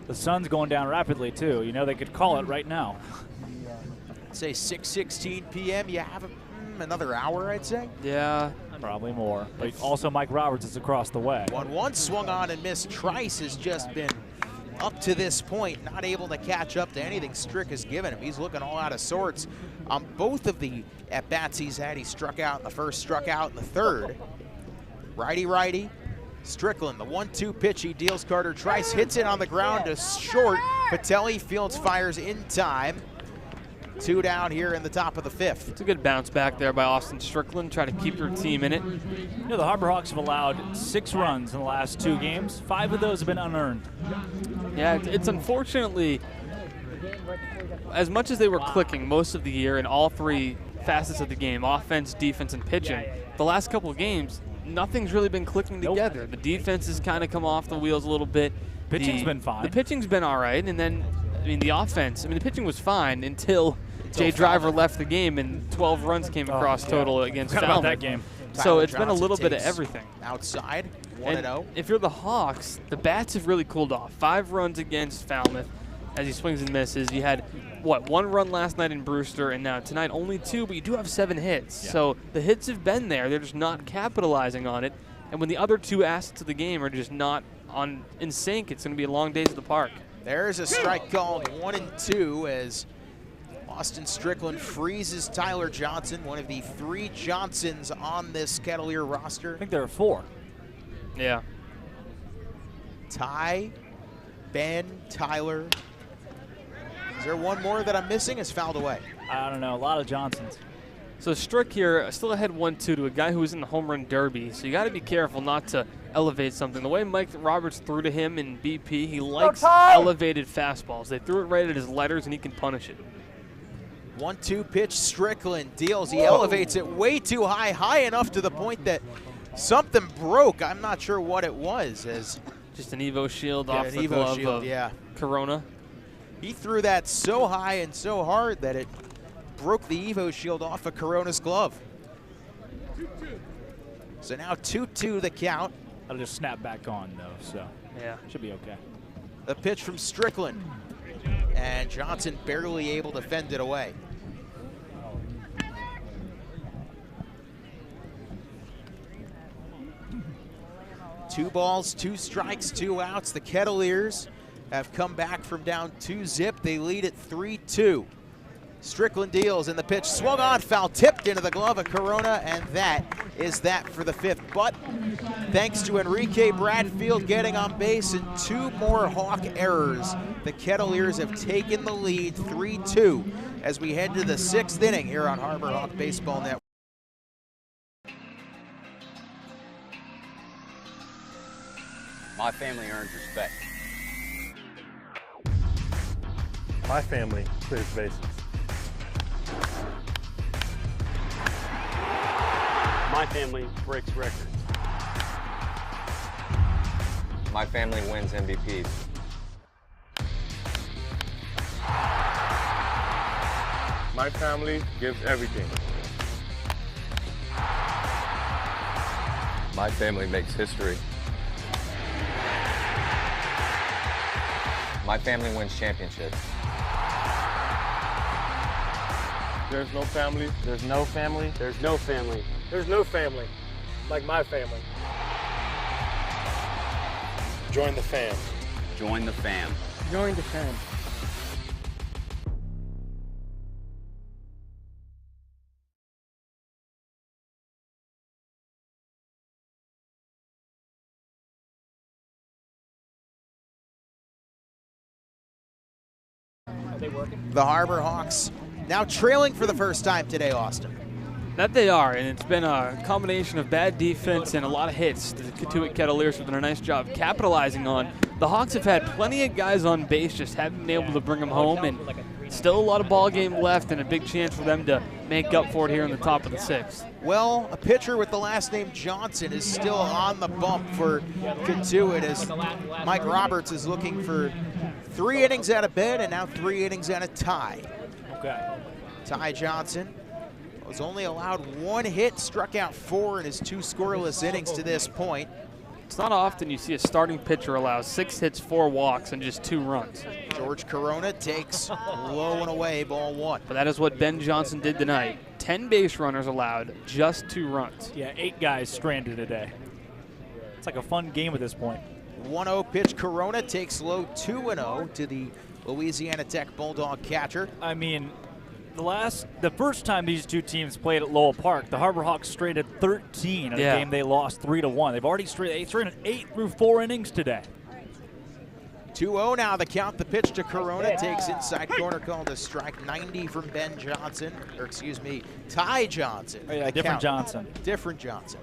The sun's going down rapidly too. You know, they could call it right now. Say 6:16 p.m. You have another hour, I'd say. Yeah, probably more. But also Mike Roberts is across the way. 1-1 swung on and missed. Trice has just been, up to this point, not able to catch up to anything Strick has given him. He's looking all out of sorts. On both of the at-bats he's had, he struck out in the first, struck out in the third. Righty-righty. Strickland, the 1-2 pitch he deals Carter Trice, hits it on the ground to short. Patelli fields, fires in time. 2 down here in the top of the 5th. It's a good bounce back there by Austin Strickland, try to keep your team in it. You know, the Harbor Hawks have allowed 6 runs in the last 2 games. 5 of those have been unearned. Yeah, it's unfortunately, as much as they were clicking most of the year in all 3 facets of the game, offense, defense, and pitching, the last couple of games, nothing's really been clicking together. The defense has kind of come off the wheels a little bit. Pitching's been fine. The pitching's been all right, and then, I mean, the offense, I mean, the pitching was fine until Jay Driver left the game and 12 runs came across total against Falmouth. About that game. So it's been a little bit of everything. Outside, 1-0. If you're the Hawks, the bats have really cooled off. 5 runs against Falmouth as he swings and misses. You had, what, 1 run last night in Brewster, and now tonight only 2, but you do have 7 hits. Yeah. So the hits have been there. They're just not capitalizing on it. And when the other 2 assets of the game are just not in sync, it's going to be long days at the park. There's a strike called 1-2 as Austin Strickland freezes Tyler Johnson, one of the 3 Johnsons on this Kettleer roster. I think there are 4. Yeah. Ty, Ben, Tyler. Is there one more that I'm missing? Is fouled away. I don't know. A lot of Johnsons. So Strick here still ahead 1-2 to a guy who was in the home run derby. So you got to be careful not to elevate something. The way Mike Roberts threw to him in BP, he likes elevated fastballs. They threw it right at his letters, and he can punish it. 1-2 pitch, Strickland deals. He elevates it way too high, high enough to the point that something broke. I'm not sure what it was. As just an Evo shield off the glove of Corona. He threw that so high and so hard that it broke the Evo shield off of Corona's glove. So now 2-2 the count. That'll just snap back on though, so yeah, should be okay. The pitch from Strickland, and Johnson barely able to fend it away. Two balls, 2 strikes, 2 outs. The Kettleers have come back from down 2-0. They lead at 3-2. Strickland deals, and the pitch swung on, foul tipped into the glove of Corona, and that is that for the 5th. But thanks to Enrique Bradfield getting on base and 2 more Hawk errors, the Kettleers have taken the lead 3-2 as we head to the 6th inning here on Harbor Hawk Baseball Network. My family earns respect. My family clears bases. My family breaks records. My family wins MVPs. My family gives everything. My family makes history. My family wins championships. There's no family. There's no family. There's no family. There's no family like my family. Join the fam. Join the fam. Join the fam. Are they working? The Harbor Hawks now trailing for the first time today, Austin. That they are, and it's been a combination of bad defense and a lot of hits the Cotuit Kettleers have done a nice job capitalizing on. The Hawks have had plenty of guys on base, just haven't been able to bring them home, and still a lot of ball game left and a big chance for them to make up for it here in the top of the 6th. Well, a pitcher with the last name Johnson is still on the bump for Cotuit as Mike Roberts is looking for 3 innings out of bed and now 3 innings out of tie. Okay. Ty Johnson was only allowed 1 hit, struck out 4 in his 2 scoreless innings to this point. It's not often you see a starting pitcher allow 6 hits, 4 walks, and just 2 runs. George Corona takes low and away, ball 1. But that is what Ben Johnson did tonight. 10 base runners allowed, just 2 runs. Yeah, 8 guys stranded today. It's like a fun game at this point. 1-0 pitch, Corona takes low 2-0 to the Louisiana Tech Bulldog catcher. I mean, the first time these 2 teams played at Lowell Park, the Harbor Hawks stranded 13 in a game they lost 3-1. They've already stranded 8 through 4 innings today. 2-0 now, the count. The pitch to Corona takes inside corner, called a strike. 90 from Ben Johnson, or excuse me, Ty Johnson. Oh, yeah, different Johnson. Different Johnson.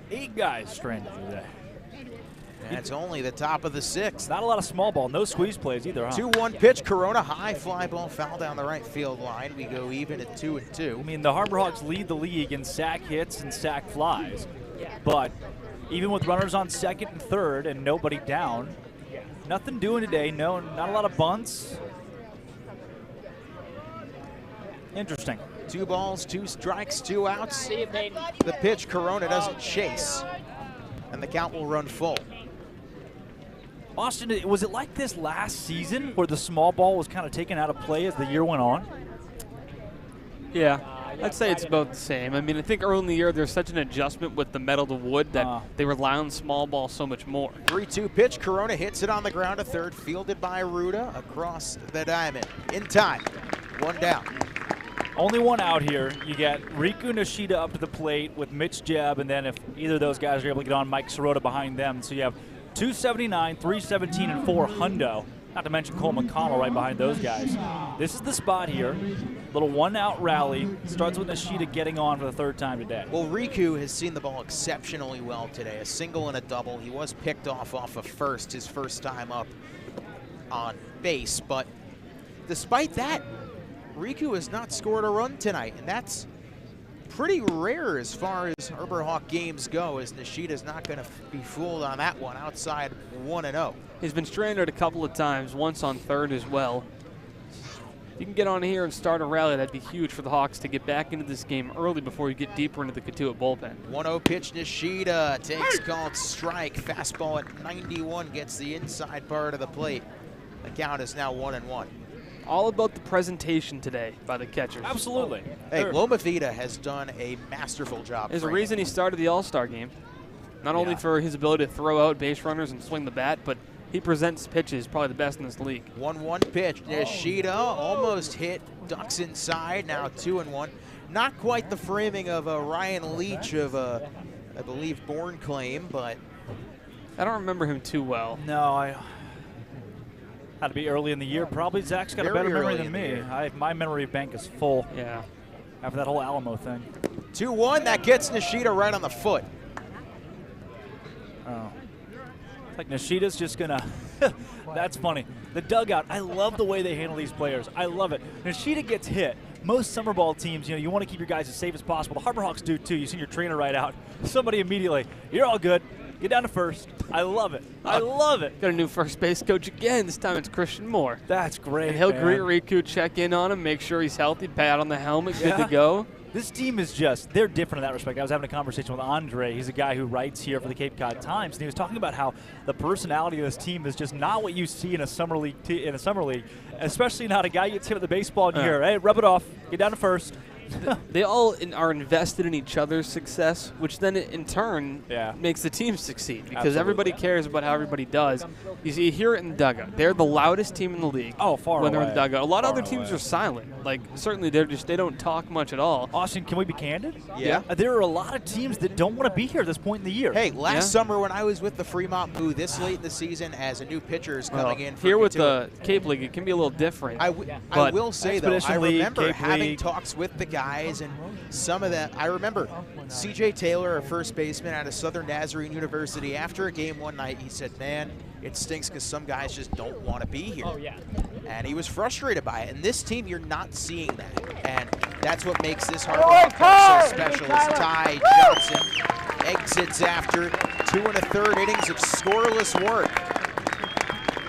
8 guys stranded today. And it's only the top of the 6th. Not a lot of small ball, no squeeze plays either, huh? 2-1 pitch, Corona, high fly ball, foul down the right field line. We go even at 2-2. I mean, the Harbor Hawks lead the league in sack hits and sack flies, but even with runners on second and third and nobody down, nothing doing today. No, not a lot of bunts. Interesting. 2 balls, 2 strikes, 2 outs. The pitch, Corona doesn't chase, and the count will run full. Austin, was it like this last season where the small ball was kind of taken out of play as the year went on? Yeah, I'd say it's about the same. I mean, I think early in the year there's such an adjustment with the metal to wood that they rely on small ball so much more. 3-2 pitch, Corona hits it on the ground to third, fielded by Ruda across the diamond. In time, 1 down. Only 1 out here. You get Riku Nishida up to the plate with Mitch Jebb, and then if either of those guys are able to get on, Mike Sirota behind them. So you have 279, 317, and 4 hundo. Not to mention Cole McConnell right behind those guys. This is the spot here. Little 1-out rally. Starts with Nishida getting on for the 3rd time today. Well, Riku has seen the ball exceptionally well today. A single and a double. He was picked off of first, his first time up on base. But despite that, Riku has not scored a run tonight, and that's pretty rare as far as Harbor Hawk games go, as Nishida's not going to be fooled on that one outside 1-0. He's been stranded a couple of times, once on third as well. If you can get on here and start a rally, that'd be huge for the Hawks to get back into this game early before you get deeper into the Cotuit bullpen. 1-0 pitch, Nishida takes called strike. Fastball at 91 gets the inside part of the plate. The count is now 1-1. All about the presentation today by the catchers. Absolutely. Hey, Loma Vida has done a masterful job. There's a reason he started the All-Star game. Not only for his ability to throw out base runners and swing the bat, but he presents pitches probably the best in this league. 1-1 pitch. Nishida almost hit, ducks inside, now 2-1. Not quite the framing of a Ryan Leach of a, I believe, Bourne claim, but I don't remember him too well. No, had to be early in the year. Probably Zach's got a better memory than me. My memory bank is full. Yeah. After that whole Alamo thing. 2-1, that gets Nishida right on the foot. Oh. It's like Nishida's just gonna, that's funny. The dugout, I love the way they handle these players. I love it. Nishida gets hit. Most summer ball teams, you want to keep your guys as safe as possible. The Harbor Hawks do too. You see your trainer right out. Somebody immediately, you're all good. Get down to first. I love it. I love it. Got a new first base coach again. This time it's Christian Moore. That's great. And he'll greet Riku, check in on him, make sure he's healthy, pat on the helmet, good to go. This team is they're different in that respect. I was having a conversation with Andre. He's a guy who writes here for the Cape Cod Times, and he was talking about how the personality of this team is just not what you see in a summer league, especially not a guy gets hit with the baseball and you hear, hey, rub it off, get down to first. They all are invested in each other's success, which then in turn makes the team succeed because everybody cares about how everybody does. You hear it in the dugout. They're the loudest team in the league. Oh, far when they're in the away. dugout. A lot of other teams are silent. Like certainly they don't talk much at all. Austin, can we be candid? Yeah. There are a lot of teams that don't want to be here at this point in the year. Hey, last summer when I was with the Fremont Blue this late in the season as a new pitcher is coming in for here with the Cape League, it can be a little different. I will say though, I remember having talks with the guys and some of that. I remember C.J. Taylor, a first baseman out of Southern Nazarene University, after a game one night, he said, man, it stinks because some guys just don't want to be here. Oh, yeah. And he was frustrated by it. And this team, you're not seeing that. And that's what makes this Harbor Hawk so special. As Ty Johnson exits after 2 1/3 innings of scoreless work.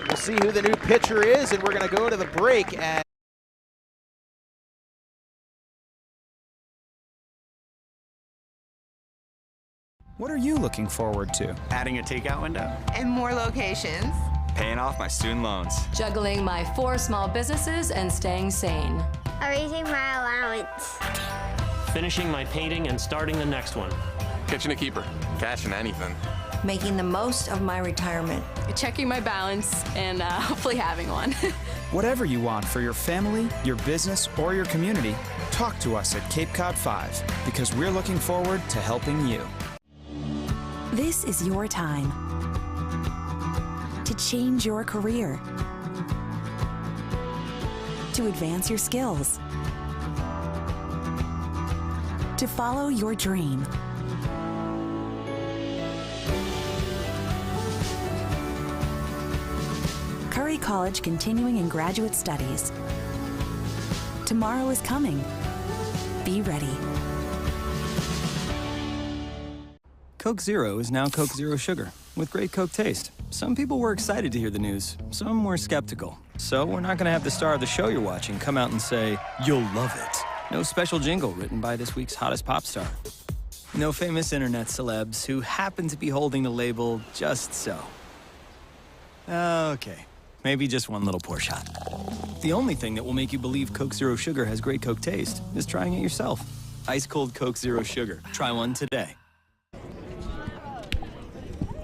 We'll see who the new pitcher is, and we're going to go to the break. And What are you looking forward to? Adding a takeout window. And more locations. Paying off my student loans. Juggling my 4 small businesses and staying sane. Raising my allowance. Finishing my painting and starting the next one. Catching a keeper. Cashing anything. Making the most of my retirement. Checking my balance and hopefully having one. Whatever you want for your family, your business, or your community, talk to us at Cape Cod 5 because we're looking forward to helping you. This is your time. to change your career, to advance your skills, to follow your dream. Curry College continuing in graduate studies. Tomorrow is coming. Be ready. Coke Zero is now Coke Zero Sugar, with great Coke taste. Some people were excited to hear the news, some were skeptical. So we're not going to have the star of the show you're watching come out and say, "You'll love it." No special jingle written by this week's hottest pop star. No famous internet celebs who happen to be holding the label just so. Okay, maybe just one little pour shot. The only thing that will make you believe Coke Zero Sugar has great Coke taste is trying it yourself. Ice cold Coke Zero Sugar. Try one today.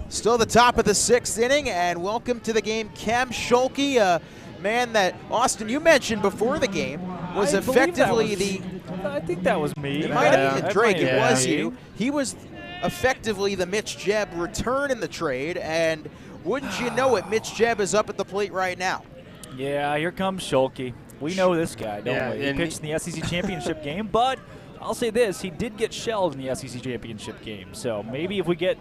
Still the top of the 6th inning, and welcome to the game, Cam Schulke, a man that, Austin, you mentioned before the game, was effectively I think that was me. It might have been Drake, it was you. He was effectively the Mitch Jebb return in the trade, and wouldn't you know it, Mitch Jebb is up at the plate right now. Yeah, here comes Schulke. We know this guy, don't we? He pitched in the SEC championship game, but I'll say this, he did get shelled in the SEC championship game. So maybe if we get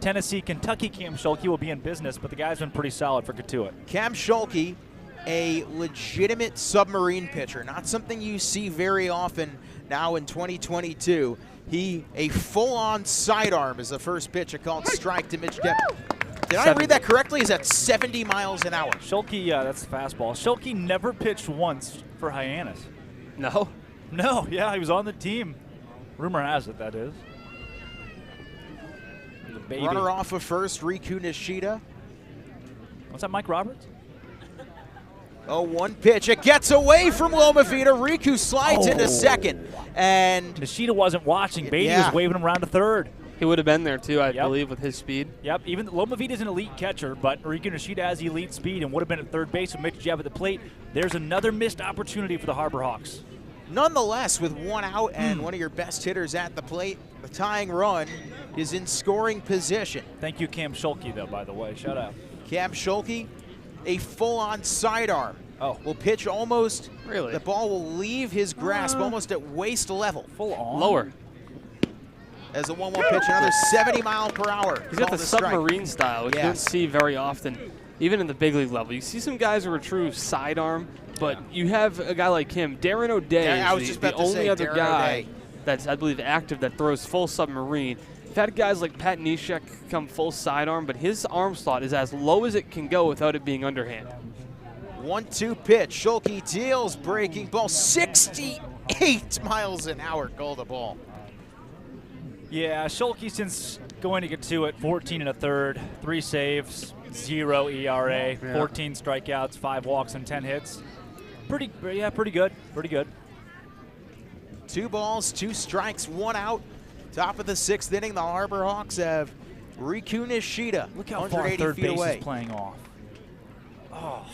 Tennessee, Kentucky, Cam Schulke will be in business, but the guy's been pretty solid for Cotuit. Cam Schulke, a legitimate submarine pitcher, not something you see very often now in 2022. A full-on sidearm is the first pitch, a called strike to Mitch Jebb. Did I read that correctly? Is that 70 miles an hour? Schulke, yeah, that's the fastball. Schulke never pitched once for Hyannis. No? No, yeah, he was on the team. Rumor has it, that is. The baby. Runner off of first, Riku Nishida. What's that, Mike Roberts? Oh, one pitch. It gets away from Loma Vita. Riku slides into second. And Nishida wasn't watching. Beatty was waving him around to third. He would have been there, too, I believe, with his speed. Yep, even Loma Vita's an elite catcher, but Riku Nishida has elite speed and would have been at third base with Mitch Jebb at the plate. There's another missed opportunity for the Harbor Hawks. Nonetheless, with one out and one of your best hitters at the plate, the tying run is in scoring position. Thank you, Cam Schulke, though, by the way. Shout out. Cam Schulke, a full-on sidearm. Oh. Will pitch almost, really? The ball will leave his grasp almost at waist level. Full on? Lower. As a 1-1 pitch, another 70 mile per hour. He's got the submarine style, which you don't see very often, even in the big league level. You see some guys who are true sidearm, but you have a guy like him. Darren O'Day is the only other guy that's, I believe, active that throws full submarine. You've had guys like Pat Neshek come full sidearm, but his arm slot is as low as it can go without it being underhand. 1-2 pitch. Schulke deals, breaking ball. 68 miles an hour, call the ball. Yeah, Schulke since going to Cotuit, 14 1/3, 3 saves, 0 ERA, 14 strikeouts, 5 walks, and 10 hits. Pretty good. Pretty good. 2 balls, 2 strikes, 1 out. Top of the 6th inning, the Harbor Hawks have Riku Nishida. Look how far third base away. is playing off. Oh.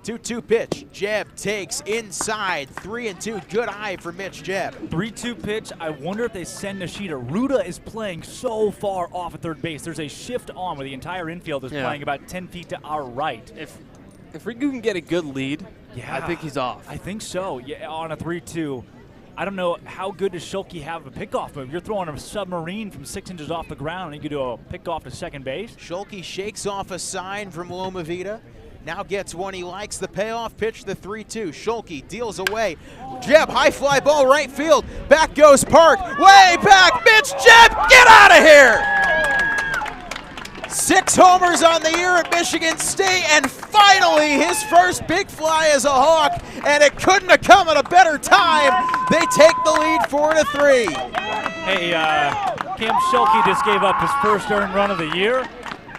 2-2 pitch. Jebb takes inside. 3-2. Good eye for Mitch Jebb. 3-2 pitch. I wonder if they send Nishida. Ruda is playing so far off at third base. There's a shift on where the entire infield is playing about 10 feet to our right. If Riku can get a good lead, I think he's off. I think so. Yeah, on a 3-2. I don't know how good does Schulke have a pickoff move. You're throwing a submarine from 6 inches off the ground, and you can do a pickoff to second base. Schulke shakes off a sign from Loma Vita. Now gets one he likes. The payoff pitch, the 3-2. Schulke deals away. Jebb, high fly ball, right field. Back goes Park. Way back. Mitch Jebb, get out of here! 6 homers on the year at Michigan State, and finally his first big fly as a Hawk, and it couldn't have come at a better time. They take the lead 4-3. Hey, Cam Schulke just gave up his first earned run of the year,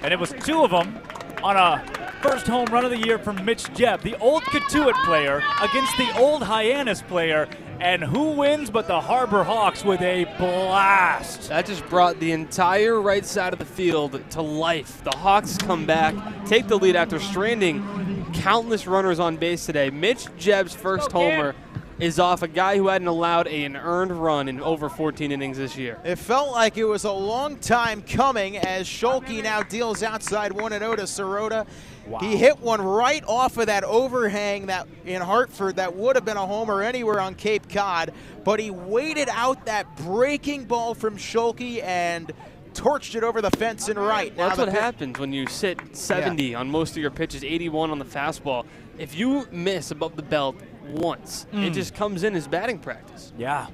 and it was 2 of them on a first home run of the year from Mitch Jebb, the old Cotuit player against the old Hyannis player. And who wins but the Harbor Hawks with a blast. That just brought the entire right side of the field to life. The Hawks come back, take the lead after stranding countless runners on base today. Mitch Jebb's first homer is off a guy who hadn't allowed an earned run in over 14 innings this year. It felt like it was a long time coming as Schulke now deals outside 1-0 to Sirota. Wow. He hit one right off of that overhang that in Hartford that would have been a homer anywhere on Cape Cod, but he waited out that breaking ball from Schulke and torched it over the fence and right. Well, that's what happens when you sit 70 on most of your pitches, 81 on the fastball. If you miss above the belt once, it just comes in as batting practice. Yeah.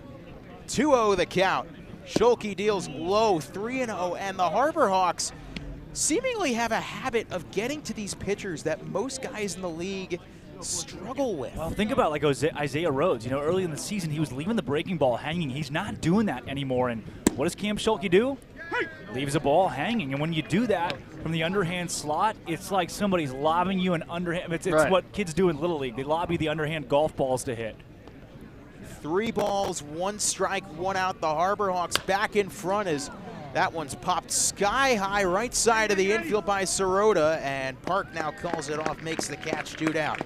2-0 the count. Schulke deals low, 3-0, and the Harbor Hawks seemingly have a habit of getting to these pitchers that most guys in the league struggle with. Well, think about like Isaiah Rhodes. You know, early in the season, he was leaving the breaking ball hanging. He's not doing that anymore. And what does Cam Schulke do? Leaves a ball hanging. And when you do that from the underhand slot, it's like somebody's lobbing you an underhand. It's Right. what kids do in Little League. They lob you the underhand golf balls to hit. 3 balls, 1 strike, 1 out. The Harbor Hawks back in front as that one's popped sky high right side of the infield by Sirota, and Park now calls it off, makes the catch, 2 down.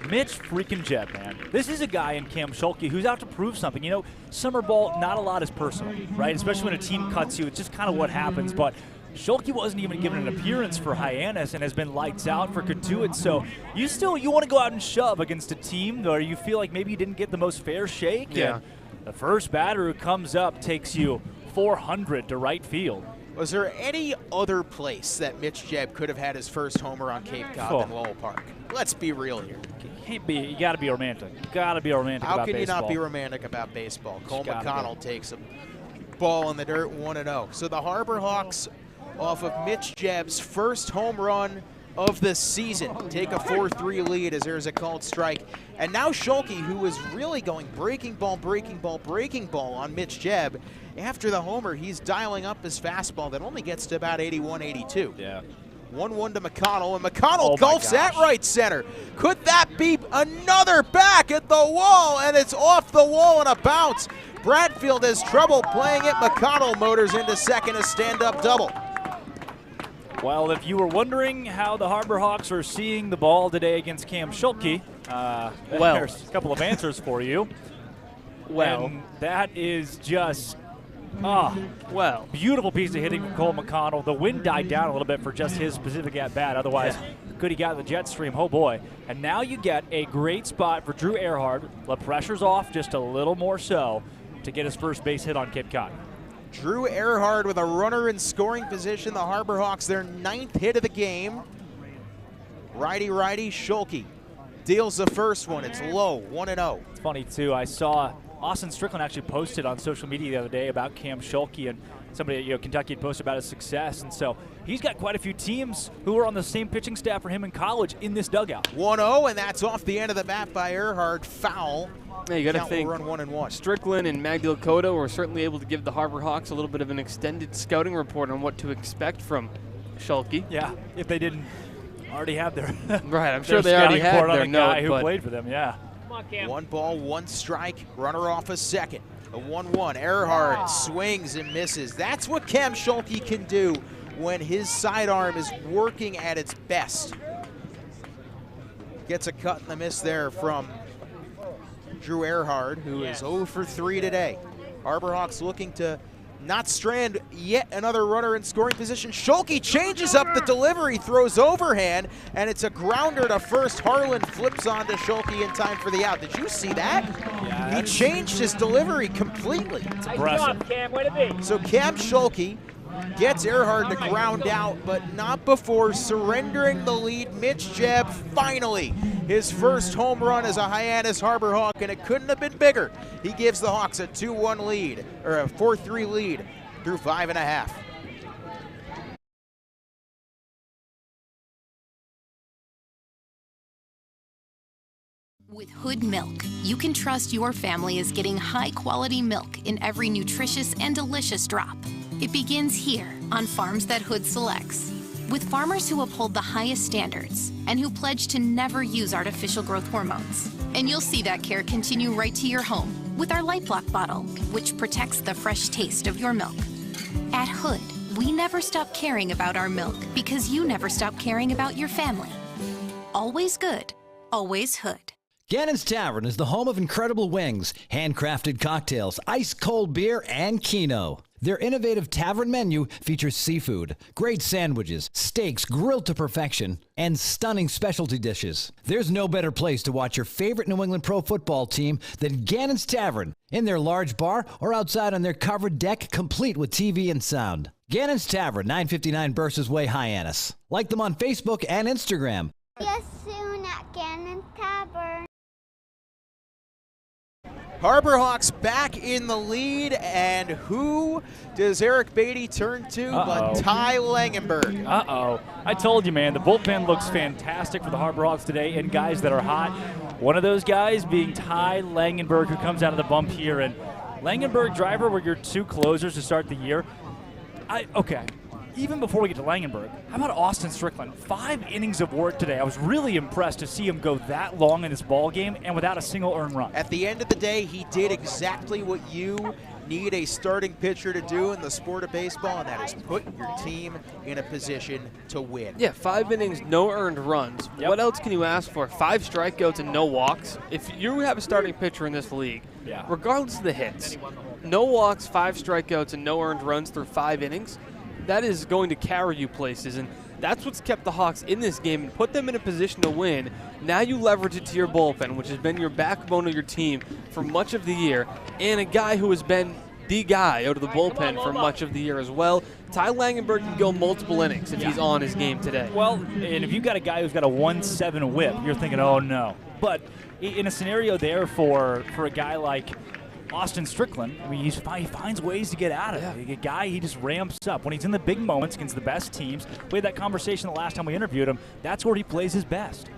Mitch freaking Jebb, man. This is a guy in Cam Schulke who's out to prove something. You know, summer ball, not a lot is personal, right? Especially when a team cuts you. It's just kind of what happens. But Schulke wasn't even given an appearance for Hyannis and has been lights out for Cotuit. So you want to go out and shove against a team where you feel like maybe you didn't get the most fair shake. Yeah. And the first batter who comes up takes you 400 to right field. Was there any other place that Mitch Jebb could have had his first homer on Cape Cod than Lowell Park? Let's be real here. You got to be romantic. Got to be romantic How about can baseball. you not be romantic about baseball? Cole Just gotta McConnell takes a ball in the dirt, 1-0. So the Harbor Hawks, off of Mitch Jebb's first home run of the season, take a 4-3 lead as there's a called strike. And now Schulke, who was really going breaking ball on Mitch Jebb, after the homer, he's dialing up his fastball that only gets to about 81, 82. Yeah. 1-1 to McConnell, and McConnell golfs at right center. Could that be another back at the wall? And it's off the wall and a bounce. Bradfield has trouble playing it. McConnell motors into second, a stand-up double. Well, if you were wondering how the Harbor Hawks are seeing the ball today against Cam Schulke, there's a couple of answers for you. And that is just, beautiful piece of hitting from Cole McConnell. The wind died down a little bit for just his specific at-bat. Otherwise, could he got the jet stream? Oh, boy. And now you get a great spot for Drew Earhart. The pressure's off just a little more so to get his first base hit on Cape Cod. Drew Earhart with a runner in scoring position. The Harbor Hawks, their 9th hit of the game. Righty, Schulke deals the first one. It's low, 1-0. It's funny, too. I saw Austin Strickland actually posted on social media the other day about Cam Schulke, and somebody at Kentucky had posted about his success. And so he's got quite a few teams who are on the same pitching staff for him in college in this dugout. 1-0, and that's off the end of the bat by Earhart. Foul. Yeah, you got to Count think will run 1-1. Strickland and Magdal Cotto were certainly able to give the Harbor Hawks a little bit of an extended scouting report on what to expect from Schulke. Yeah, if they didn't already have their right, I'm sure they already had their guy who played for them. Yeah. 1 ball, 1 strike. Runner off a second. A 1-1. Earhart swings and misses. That's what Cam Schulke can do when his sidearm is working at its best. Gets a cut and the miss there from Drew Earhart, who is 0 for 3 today. Harbor Hawks looking to not strand yet another runner in scoring position. Schulke changes up the delivery, throws overhand, and it's a grounder to first. Harlan flips on to Schulke in time for the out. Did you see that? Yeah, he changed his delivery completely. It's impressive. Cam, way to be. So Cam Schulke gets Earhart to ground out, but not before surrendering the lead. Mitch Jebb, finally, his first home run as a Hyannis Harbor Hawk, and it couldn't have been bigger. He gives the Hawks a 2-1 lead, or a 4-3 lead through 5.5. With Hood Milk, you can trust your family is getting high-quality milk in every nutritious and delicious drop. It begins here on farms that Hood selects, with farmers who uphold the highest standards and who pledge to never use artificial growth hormones. And you'll see that care continue right to your home with our Light Block bottle, which protects the fresh taste of your milk. At Hood, we never stop caring about our milk because you never stop caring about your family. Always good, always Hood. Gannon's Tavern is the home of incredible wings, handcrafted cocktails, ice-cold beer, and Keno. Their innovative tavern menu features seafood, great sandwiches, steaks grilled to perfection, and stunning specialty dishes. There's no better place to watch your favorite New England pro football team than Gannon's Tavern, in their large bar or outside on their covered deck, complete with TV and sound. Gannon's Tavern, 959 Burses Way, Hyannis. Like them on Facebook and Instagram. Yes, soon at Gannon's Tavern. Harbor Hawks back in the lead, and who does Eric Beatty turn to but Ty Langenberg? I told you, man, the bullpen looks fantastic for the Harbor Hawks today, and guys that are hot. One of those guys being Ty Langenberg, who comes out of the bump here. And Langenberg, Driver were your two closers to start the year. Even before we get to Langenberg, how about Austin Strickland? 5 innings of work today. I was really impressed to see him go that long in this ball game and without a single earned run. At the end of the day, he did exactly what you need a starting pitcher to do in the sport of baseball, and that is put your team in a position to win. Yeah, 5 innings, no earned runs. Yep. What else can you ask for? 5 strikeouts and no walks. If you have a starting pitcher in this league, regardless of the hits, no walks, 5 strikeouts, and no earned runs through 5 innings, that is going to carry you places, and that's what's kept the Hawks in this game and put them in a position to win. Now you leverage it to your bullpen, which has been your backbone of your team for much of the year, and a guy who has been the guy out of the bullpen for much of the year as well. Ty Langenberg can go multiple innings if he's on his game today. Well, and if you've got a guy who's got a 1-7 whip, you're thinking, oh no. But in a scenario there for a guy like Austin Strickland, I mean, he finds ways to get out of it. A guy, he just ramps up. When he's in the big moments against the best teams, we had that conversation the last time we interviewed him, that's where he plays his best.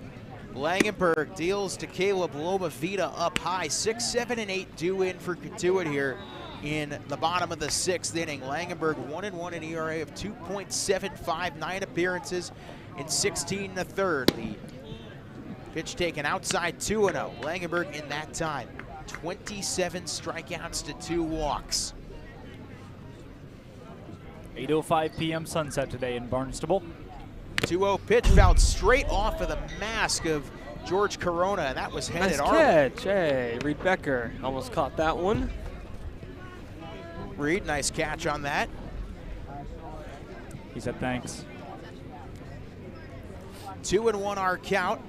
Langenberg deals to Caleb Lomavita up high. 6, 7, and 8 due in for Cotuit here in the bottom of the 6th inning. Langenberg 1-1 in ERA of 2.75, 9 appearances in 16 1/3. The pitch taken outside 2-0. Langenberg in that time 27 strikeouts to 2 walks. 8:05 p.m. sunset today in Barnstable. 2-0 pitch fouled straight off of the mask of George Corona, and that was headed nice catch. Hey, Reed Becker almost caught that one. Reed, nice catch on that. He said thanks. 2-1 our count.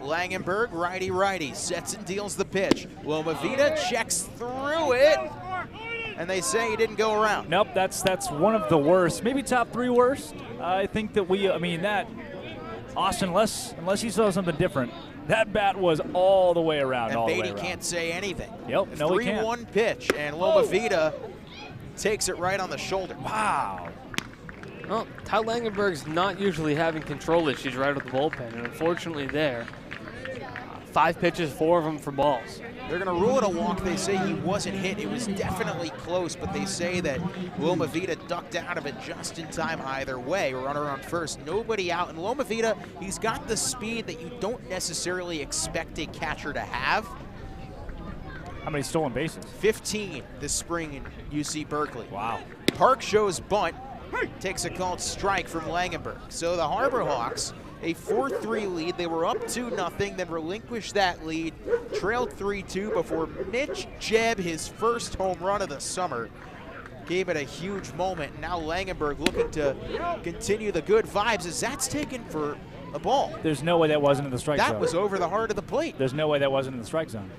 Langenberg, righty-righty, sets and deals the pitch. Lomavita checks through it, and they say he didn't go around. Nope, that's one of the worst, maybe top 3 worst. I think that that Austin, unless he saw something different, that bat was all the way around. And all Beatty the way around. can't say anything. Yep, no, he can't. 3-1 pitch, and Lomavita takes it right on the shoulder. Wow. Well, Ty Langenberg's not usually having control issues right with the bullpen, and unfortunately there. 5 pitches, 4 of them for balls. They're going to rule it a walk. They say he wasn't hit. It was definitely close, but they say that Lomavita ducked out of it just in time either way. Runner on first, nobody out. And Lomavita, he's got the speed that you don't necessarily expect a catcher to have. How many stolen bases? 15 this spring in UC Berkeley. Wow. Park shows bunt, takes a called strike from Langenberg. So the Harbor Hawks, a 4-3 lead. They were up 2-0, then relinquished that lead, trailed 3-2 before Mitch Jebb, his first home run of the summer, gave it a huge moment. Now Langenberg looking to continue the good vibes as that's taken for a ball. There's no way that wasn't in the strike zone. That was over the heart of the plate. There's no way that wasn't in the strike zone.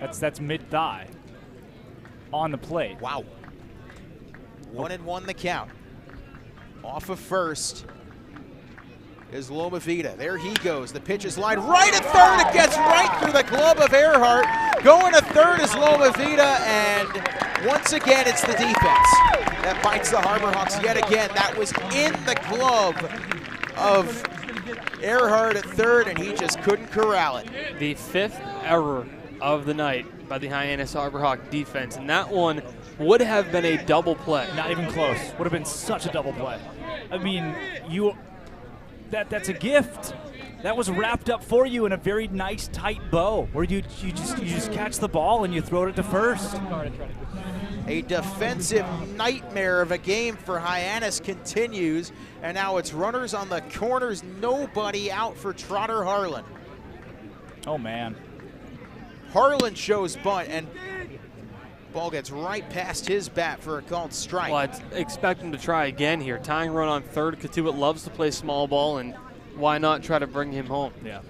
That's mid-thigh on the plate. Wow. 1-1 the count. Off of first is Lomavita. There he goes. The pitch is lined right at third. It gets right through the glove of Earhart. Going to third is Lomavita, and once again, it's the defense that bites the Harbor Hawks yet again. That was in the glove of Earhart at third, and he just couldn't corral it. The 5th error of the night by the Hyannis Harbor Hawk defense, and that one would have been a double play. Not even close. Would have been such a double play. I mean, that's a gift. That was wrapped up for you in a very nice tight bow, where you just catch the ball and you throw it to first. A defensive nightmare of a game for Hyannis continues, and now it's runners on the corners, nobody out for Trotter Harlan. Oh man. Harlan shows bunt, and ball gets right past his bat for a called strike. Well, I'd expect him to try again here. Tying run on third. Cotuit loves to play small ball, and why not try to bring him home? Yeah.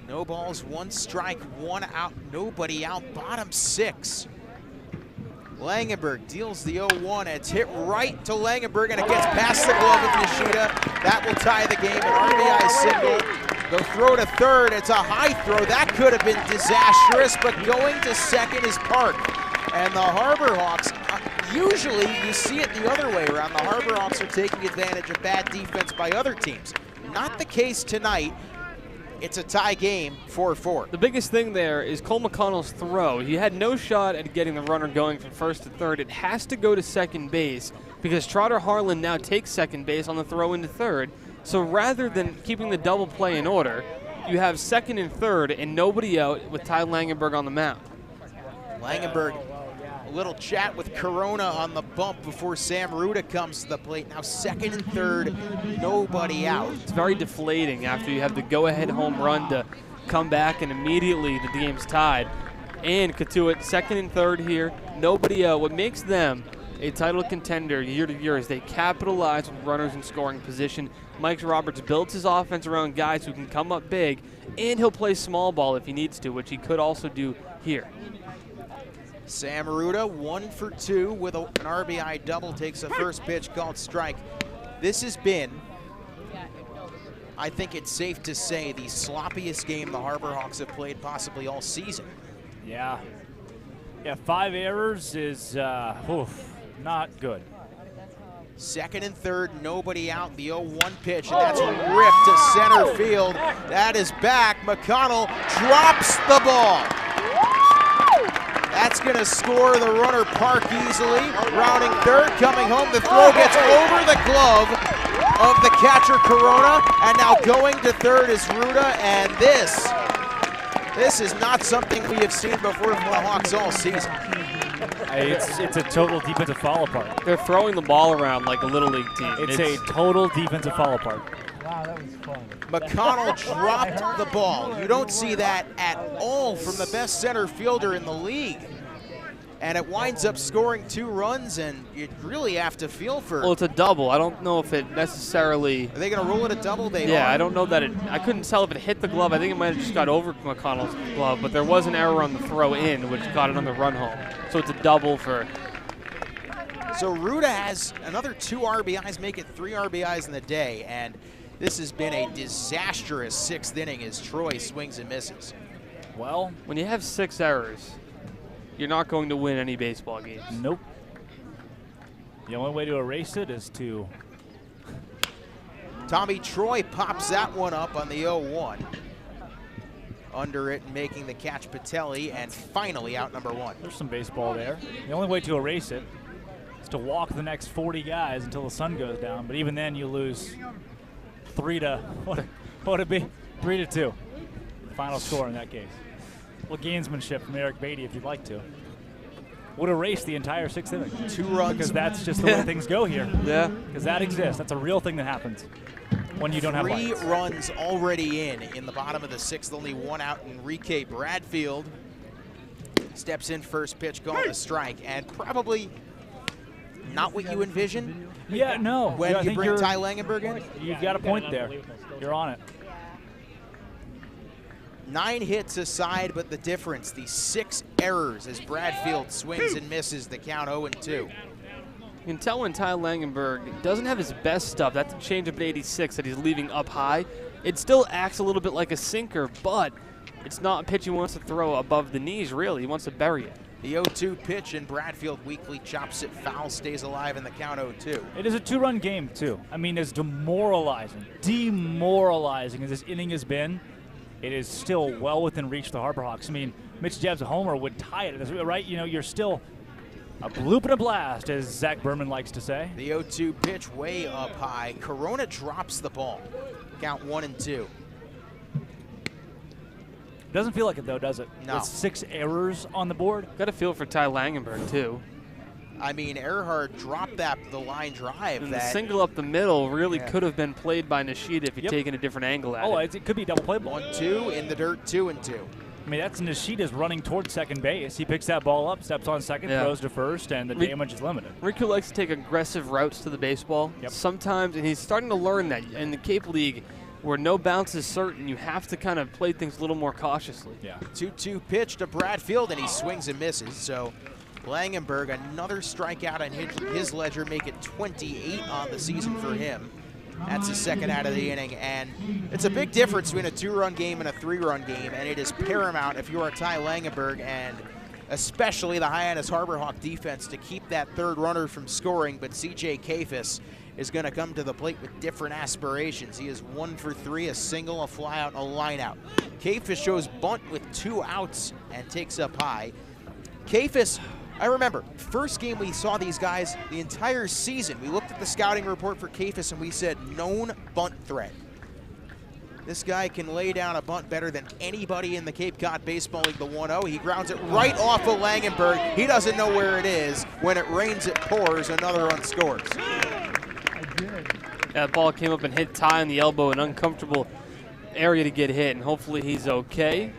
No balls, 1 strike, 1 out, nobody out, bottom 6. Langenberg deals the 0-1. It's hit right to Langenberg, and it gets past the glove of Yoshida. That will tie the game. An RBI single. The throw to third. It's a high throw. That could have been disastrous, but going to second is Park. And the Harbor Hawks, usually you see it the other way around. The Harbor Hawks are taking advantage of bad defense by other teams. Not the case tonight. It's a tie game, 4-4. The biggest thing there is Cole McConnell's throw. He had no shot at getting the runner going from first to third. It has to go to second base because Trotter Harlan now takes second base on the throw into third. So rather than keeping the double play in order, you have second and third and nobody out with Ty Langenberg on the mound. Langenberg, a little chat with Corona on the bump before Sam Ruda comes to the plate. Now second and third, nobody out. It's very deflating after you have the go-ahead home run to come back and immediately the game's tied. And Cotuit second and third here, nobody out. What makes them a title contender year to year is they capitalize with runners in scoring position. Mike Roberts builds his offense around guys who can come up big, and he'll play small ball if he needs to, which he could also do here. Sam Ruda, 1 for 2 with an RBI double, takes a first pitch called strike. This has been, I think it's safe to say, the sloppiest game the Harbor Hawks have played possibly all season. Yeah. Yeah, 5 errors is not good. Second and third, nobody out. The 0-1 pitch, and that's ripped to center field. That is back. McConnell drops the ball. That's going to score the runner Park easily. Rounding third, coming home. The throw gets over the glove of the catcher Corona, and now going to third is Ruda, and this is not something we have seen before from the Hawks all season. It's a total defensive fall apart. They're throwing the ball around like a Little League team. It's a total defensive fall apart. Wow, that was fun. McConnell dropped the ball. You don't see that at all from the best center fielder in the league. And it winds up scoring 2 runs, and you really have to feel for. Well, it's a double. I don't know if it necessarily. Are they going to roll it a double? Yeah, I don't know that it. I couldn't tell if it hit the glove. I think it might have just got over McConnell's glove, but there was an error on the throw in, which got it on the run home. So it's a double for. So Ruda has another 2 RBIs, make it 3 RBIs in the day, and this has been a disastrous 6th inning as Troy swings and misses. Well, when you have 6 errors, you're not going to win any baseball games. Nope. The only way to erase it is to. Tommy Troy pops that one up on the 0-1. Under it, making the catch Patelli, and finally out number 1. There's some baseball there. The only way to erase it is to walk the next 40 guys until the sun goes down. But even then, you lose 3 to what would it be? 3-2. Final score in that case. Well, gamesmanship from Eric Beatty, if you'd like to. Would erase the entire 6th inning. 2 runs. Because that's just the way things go here. Yeah. Because that exists. That's a real thing that happens when you don't have lights. 3 runs already in the bottom of the 6th. Only 1 out. Enrique Bradfield steps in first pitch, going to strike, and probably not what you envision. Yeah, no. When you bring Ty Langenberg in. You've got a point there. You're on it. 9 hits aside, but the difference, the 6 errors as Bradfield swings and misses, the count 0-2. You can tell when Ty Langenberg doesn't have his best stuff. That's a changeup at 86 that he's leaving up high. It still acts a little bit like a sinker, but it's not a pitch he wants to throw above the knees, really. He wants to bury it. The 0-2 pitch, and Bradfield weakly chops it foul, stays alive in the count 0-2. It is a 2-run game, too. I mean, as demoralizing as this inning has been, it is still well within reach of the Harbor Hawks. I mean, Mitch Jeb's homer would tie it, right? You know, you're still a bloop and a blast, as Zach Berman likes to say. The 0-2 pitch way up high. Corona drops the ball. Count 1-2. Doesn't feel like it, though, does it? No. With 6 errors on the board. Got a feel for Ty Langenberg, too. I mean, Earhart dropped the line drive. And the single up the middle really could have been played by Nishida if he'd taken a different angle at it. It could be double play ball. 1-2 in the dirt, 2-2. I mean, that's Nishida's running towards second base. He picks that ball up, steps on second, throws to first, and the damage is limited. Riku likes to take aggressive routes to the baseball. Sometimes, and he's starting to learn that in the Cape League, where no bounce is certain, you have to kind of play things a little more cautiously. 2-2 pitch to Bradfield, and he swings and misses. So Langenberg, another strikeout on his ledger, make it 28 on the season for him. That's his second out of the inning, and it's a big difference between a 2-run game and a 3-run game, and it is paramount if you are Ty Langenberg and especially the Hyannis Harbor Hawk defense to keep that third runner from scoring. But CJ Kafis is going to come to the plate with different aspirations. He is 1 for 3, a single, a fly out, and a line out. Kafis shows bunt with 2 outs and takes up high. Kafis, I remember, first game we saw these guys the entire season. We looked at the scouting report for Kafis and we said, known bunt threat. This guy can lay down a bunt better than anybody in the Cape Cod Baseball League, the 1-0. He grounds it right off of Langenberg. He doesn't know where it is. When it rains, it pours. Another run scores. That ball came up and hit Ty on the elbow, an uncomfortable area to get hit, and hopefully he's okay.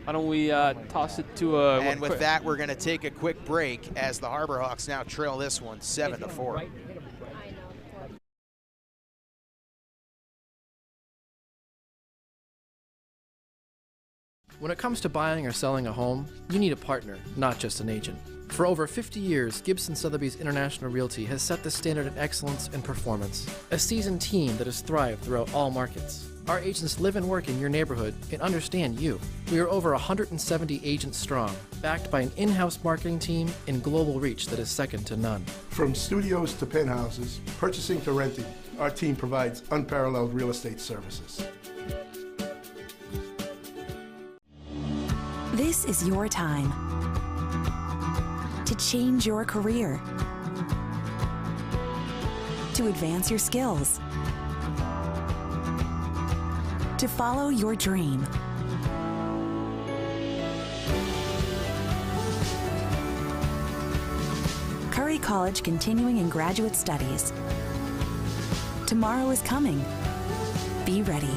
Why don't we toss it to a... And with that, we're going to take a quick break as the Harbor Hawks now trail this one 7-4. When it comes to buying or selling a home, you need a partner, not just an agent. For over 50 years, Gibson Sotheby's International Realty has set the standard in excellence and performance. A seasoned team that has thrived throughout all markets. Our agents live and work in your neighborhood and understand you. We are over 170 agents strong, backed by an in-house marketing team and global reach that is second to none. From studios to penthouses, purchasing to renting, our team provides unparalleled real estate services. This is your time to change your career, to advance your skills, to follow your dream. Curry College Continuing and Graduate Studies. Tomorrow is coming. Be ready.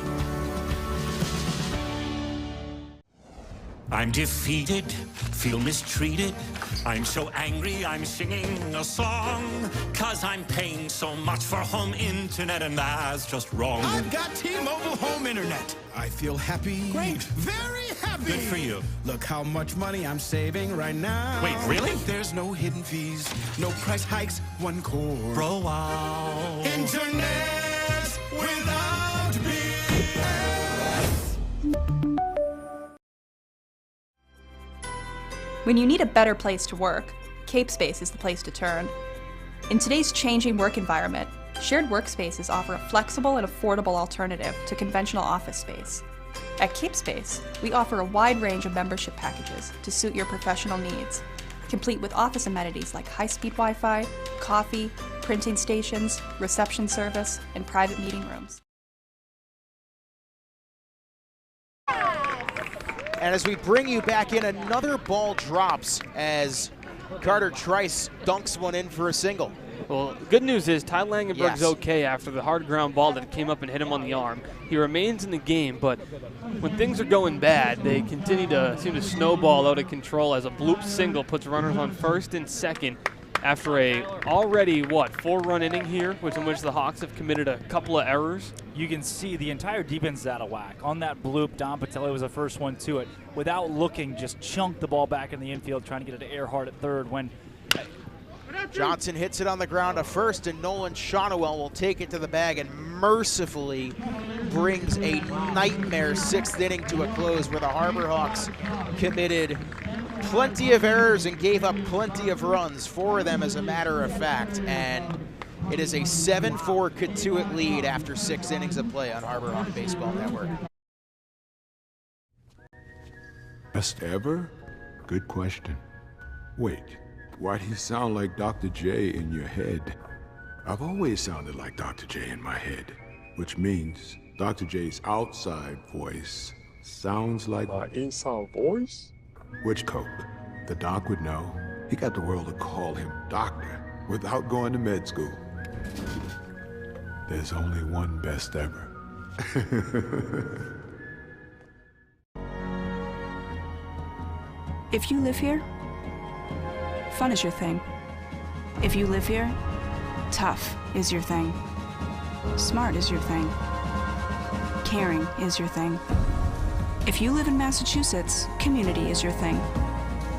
I'm defeated, feel mistreated. I'm so angry, I'm singing a song. 'Cause I'm paying so much for home internet and that's just wrong. I've got T-Mobile home internet. I feel happy. Great. Very happy. Good for you. Look how much money I'm saving right now. Wait, really? There's no hidden fees, no price hikes, one core. Bro, wow. Internet without BS. When you need a better place to work, CapeSpace is the place to turn. In today's changing work environment, shared workspaces offer a flexible and affordable alternative to conventional office space. At CapeSpace, we offer a wide range of membership packages to suit your professional needs, complete with office amenities like high-speed Wi-Fi, coffee, printing stations, reception service, and private meeting rooms. And as we bring you back in, another ball drops as Carter Trice dunks one in for a single. Well, good news is Ty Langenberg's okay after the hard ground ball that came up and hit him on the arm. He remains in the game, but when things are going bad, they continue to seem to snowball out of control as a bloop single puts runners on first and second after a already, 4-run inning here, in which the Hawks have committed a couple of errors. You can see the entire defense is out of whack. On that bloop, Don Patelli was the first one to it. Without looking, just chunked the ball back in the infield, trying to get it to Earhart at third when Johnson hits it on the ground to first, and Nolan Shonowell will take it to the bag and mercifully brings a nightmare 6th inning to a close where the Harbor Hawks committed plenty of errors and gave up plenty of runs, 4 of them as a matter of fact, and it is a 7-4 Cotuit lead after 6 innings of play on Harbor Hawk Baseball Network. Best ever? Good question. Wait, why do you sound like Dr. J in your head? I've always sounded like Dr. J in my head, which means Dr. J's outside voice sounds like... My inside voice? Which Coke? The doc would know. He got the world to call him doctor without going to med school. There's only one best ever. If you live here, fun is your thing. If you live here, tough is your thing. Smart is your thing. Caring is your thing. If you live in Massachusetts, community is your thing.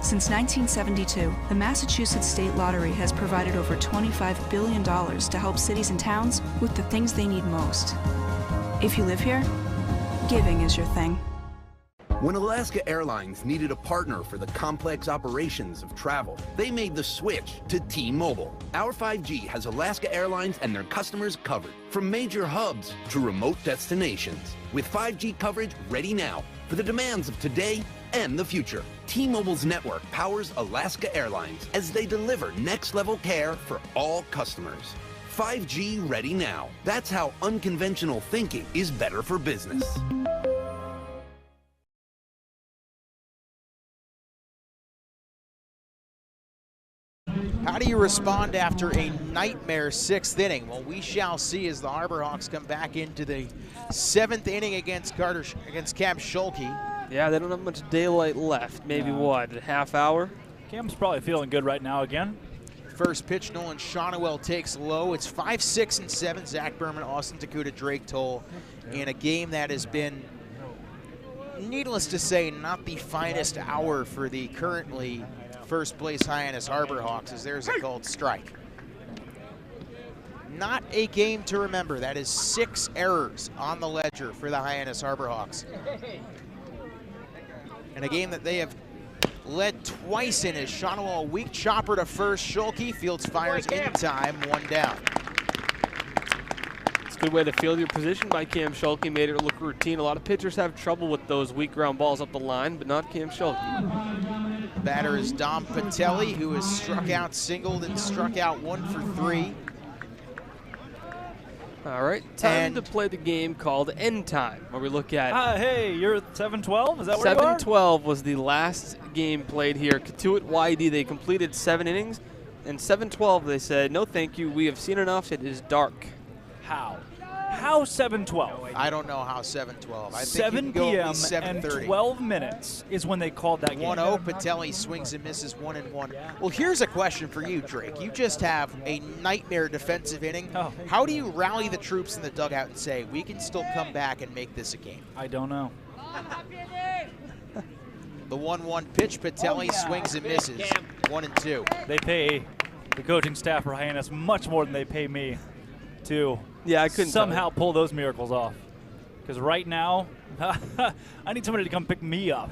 Since 1972, the Massachusetts State Lottery has provided over $25 billion to help cities and towns with the things they need most. If you live here, giving is your thing. When Alaska Airlines needed a partner for the complex operations of travel, they made the switch to T-Mobile. Our 5G has Alaska Airlines and their customers covered, from major hubs to remote destinations, with 5G coverage ready now for the demands of today and the future. T-Mobile's network powers Alaska Airlines as they deliver next-level care for all customers. 5G ready now. That's how unconventional thinking is better for business. How do you respond after a nightmare 6th inning? Well, we shall see as the Harborhawks come back into the 7th inning against Cam Schulke. Yeah, they don't have much daylight left. Maybe what, a half hour? Cam's probably feeling good right now again. First pitch, Nolan Shonowell takes low. It's 5, 6, and 7. Zach Berman, Austin Takuta, Drake Toll in a game that has been, needless to say, not the finest hour for the currently first place Hyannis Harborhawks, as there's a called strike. Not a game to remember. That is 6 errors on the ledger for the Hyannis Harborhawks. And a game that they have led twice in is Shonowell, a weak chopper to first. Schulke fields fires in time, 1 down. It's a good way to field your position by Cam Schulke. Made it look routine. A lot of pitchers have trouble with those weak ground balls up the line, but not Cam Schulke. Batter is Dom Patelli, who has struck out, singled, and struck out 1 for 3. All right, time to play the game called End Time, where we look at... hey, you're 7-12? Is that where you are? 7-12 was the last game played here. Cotuit YD, they completed 7 innings, and 7-12 they said, no thank you, we have seen enough, it is dark. How? How 7-12? I don't know how 7-12. I think 7 p.m. and 12 minutes is when they called that game. 1-0, Patelli swings and misses 1-1. Well, here's a question for you, Drake. You just have a nightmare defensive inning. Oh. How do you rally the troops in the dugout and say, we can still come back and make this a game? I don't know. The 1-1 pitch, Patelli swings and misses 1-2. They pay the coaching staff for Hyannis much more than they pay me to I couldn't somehow pull those miracles off. Because right now, I need somebody to come pick me up.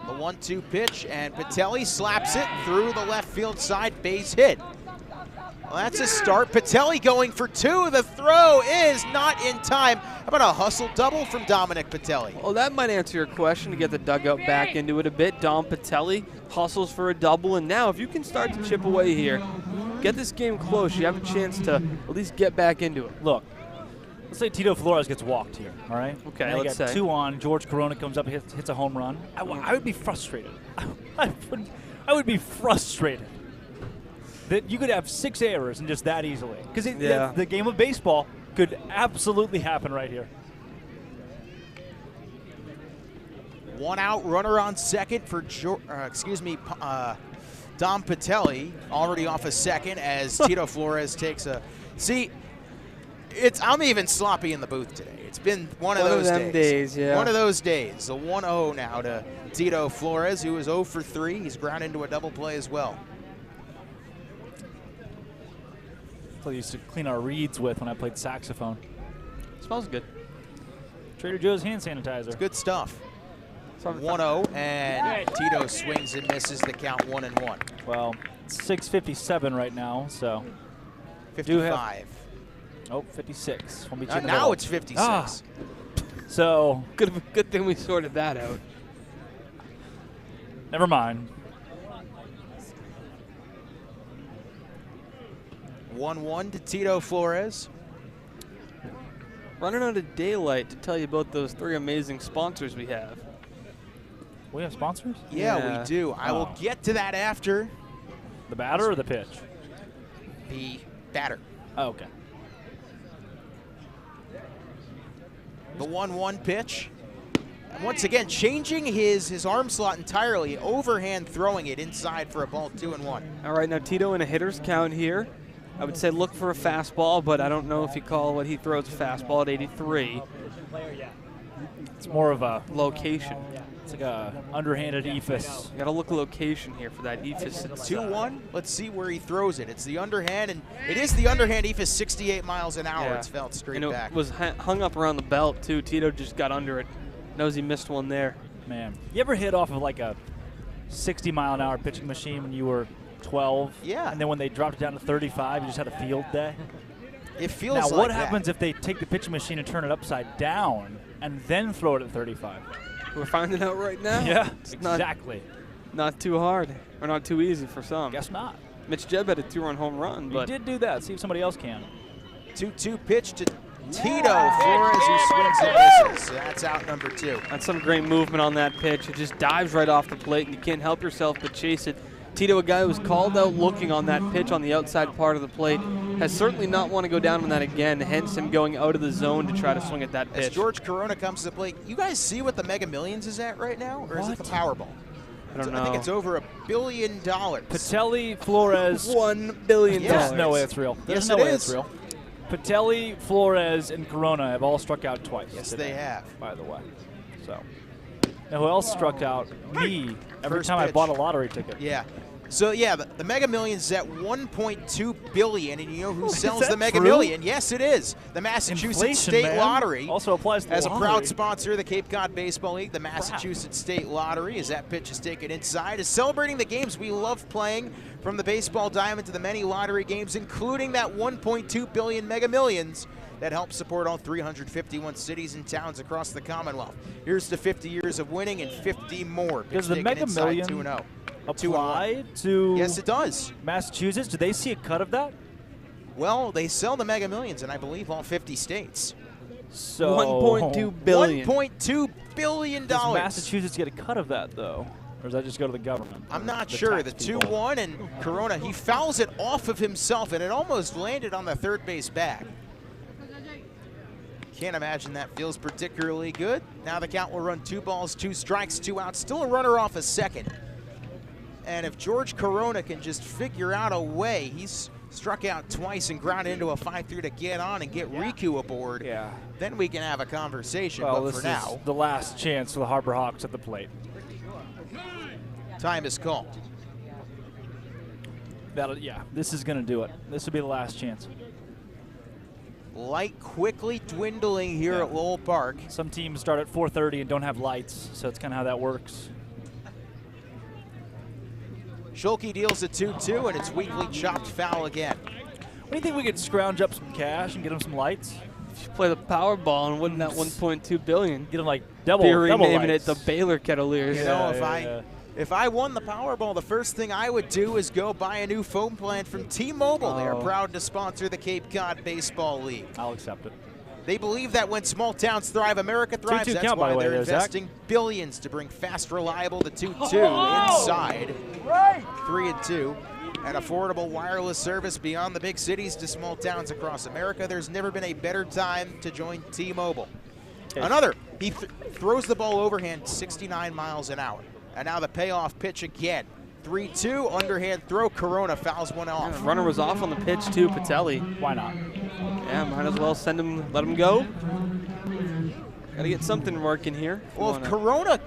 The 1-2 pitch, and Patelli slaps it through the left field side, base hit. Well, that's a start. Patelli going for 2. The throw is not in time. How about a hustle double from Dominic Patelli? Well, that might answer your question to get the dugout back into it a bit. Dom Patelli hustles for a double, and now if you can start to chip away here, get this game close, you have a chance to at least get back into it. Look, let's say Tito Flores gets walked here, all right? Okay, and let's got say. 2 on, George Corona comes up, hits a home run. I would be frustrated. I would be frustrated that you could have 6 errors and just that easily. Because the game of baseball could absolutely happen right here. 1 out, runner on second for Dom Patelli, already off a second as Tito Flores takes a... See, I'm even sloppy in the booth today. It's been one of those days. One of those days. A 1-0 now to Tito Flores, who is 0 for 3. He's ground into a double play as well. I used to clean our reeds with when I played saxophone. Smells good. Trader Joe's hand sanitizer. It's good stuff. 1-0, and Tito swings and misses the count 1-1. Well, it's 6:57 right now, so 55. Oh, 56. We'll meet you in the now middle. it's 56. So good thing we sorted that out. Never mind. 1-1 to Tito Flores. Running out of daylight to tell you about those 3 amazing sponsors we have. We have sponsors? Yeah, we do. I will get to that after. The batter or the pitch? The batter. Oh, okay. The 1-1 pitch. And once again, changing his arm slot entirely, overhand throwing it inside for a ball 2-1. All right, now Tito in a hitter's count here. I would say look for a fastball, but I don't know if you call what he throws a fastball at 83. It's more of a location. It's like a underhanded ephus. You got to look location here for that ephus. 2-1. Let's see where he throws it. It's the underhand, and it is the underhand ephus, 68 miles an hour. Yeah. It's felt straight and back. It was hung up around the belt, too. Tito just got under it. Knows he missed one there. Man, you ever hit off of like a 60-mile-an-hour pitching machine when you were 12? Yeah. And then when they dropped it down to 35, you just had a field day? It feels now, like what that. happens if they take the pitching machine and turn it upside down and then throw it at 35? We're finding out right now. Yeah, it's exactly. Not too hard, or not too easy for some. Guess not. Mitch Jebb had a 2-run home run, but he did do that. See if somebody else can. 2-2 pitch to Tito Flores, who swings and misses. So that's out number 2. That's some great movement on that pitch. It just dives right off the plate, and you can't help yourself but chase it. Tito, a guy who was called out looking on that pitch on the outside part of the plate, has certainly not want to go down on that again, hence him going out of the zone to try to swing at that pitch. As George Corona comes to the plate, you guys see what the Mega Millions is at right now? Or is it the Powerball? I don't know. I think it's over $1 billion. Patelli, Flores. $1 billion. There's no way it's real. There's Yes, no it way is. it's real. Patelli, Flores, and Corona have all struck out twice. Yes, today, they have. by the way. So, now who else struck out? Me. Every First time I pitch. bought a lottery ticket. Yeah. So yeah, the Mega Millions is at $1.2 billion, and you know who sells that the Mega true? Million? Yes, it is. The Massachusetts Inflation, State man. Lottery Also applies to the as a lottery. proud sponsor of the Cape Cod Baseball League. The Massachusetts State Lottery, as that pitch is taken inside, is celebrating the games we love playing, from the baseball diamond to the many lottery games, including that $1.2 billion Mega Millions that helps support all 351 cities and towns across the Commonwealth. Here's to 50 years of winning and 50 more. Pitch Does the taken Mega inside, Million 2-0. apply to Yes, it does. Massachusetts? Do they see a cut of that? Well, they sell the Mega Millions in, I believe, all 50 states. So $1.2 billion. $1.2 billion. Does Massachusetts get a cut of that, though? Or does that just go to the government? I'm not the sure. The tax people? 2-1 and Corona, he fouls it off of himself, and it almost landed on the third base bag. Can't imagine that feels particularly good. Now the count will run 2 balls, 2 strikes, 2 outs. Still a runner off a second. And if George Corona can just figure out a way, he's struck out twice and grounded into a 5-3 to get on and get Riku aboard, then we can have a conversation. Well, but this for now, is the last chance for the Harbor Hawks at the plate. time is called. Yeah, this is going to do it. This will be the last chance. Light quickly dwindling here at Lowell Park. Some teams start at 4:30 and don't have lights, so it's kind of how that works. Schulke deals a 2-2, and it's weakly chopped foul again. What do you think we could scrounge up some cash and get them some lights? If you play the Powerball and win that $1.2 billion, get them like double renaming it lights. the Baylor Kettleers. You know, if I won the Powerball, the first thing I would do is go buy a new phone plan from T-Mobile. They are proud to sponsor the Cape Cod Baseball League. I'll accept it. They believe that when small towns thrive, America thrives. 2-2 That's count, by why the way, they're there, Zach. investing billions to bring fast, reliable to 2-2 inside. 3-2. And affordable wireless service beyond the big cities to small towns across America. There's never been a better time to join T-Mobile. Another, he throws the ball overhand 69 miles an hour. And now the payoff pitch again. 3-2, underhand throw. Corona fouls one off. Yeah, the runner was off on the pitch too, Patelli. Why not? Yeah, might as well send him, let him go. Got to get something working here. Well, if Corona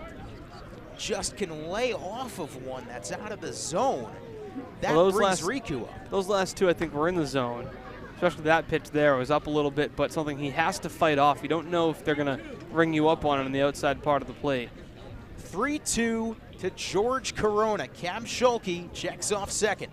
just can lay off of one that's out of the zone, that brings Riku up. Those last two, I think, were in the zone. Especially that pitch there. It was up a little bit, but something he has to fight off. You don't know if they're going to ring you up on it on the outside part of the plate. 3-2 to George Corona. Cam Schulke checks off second.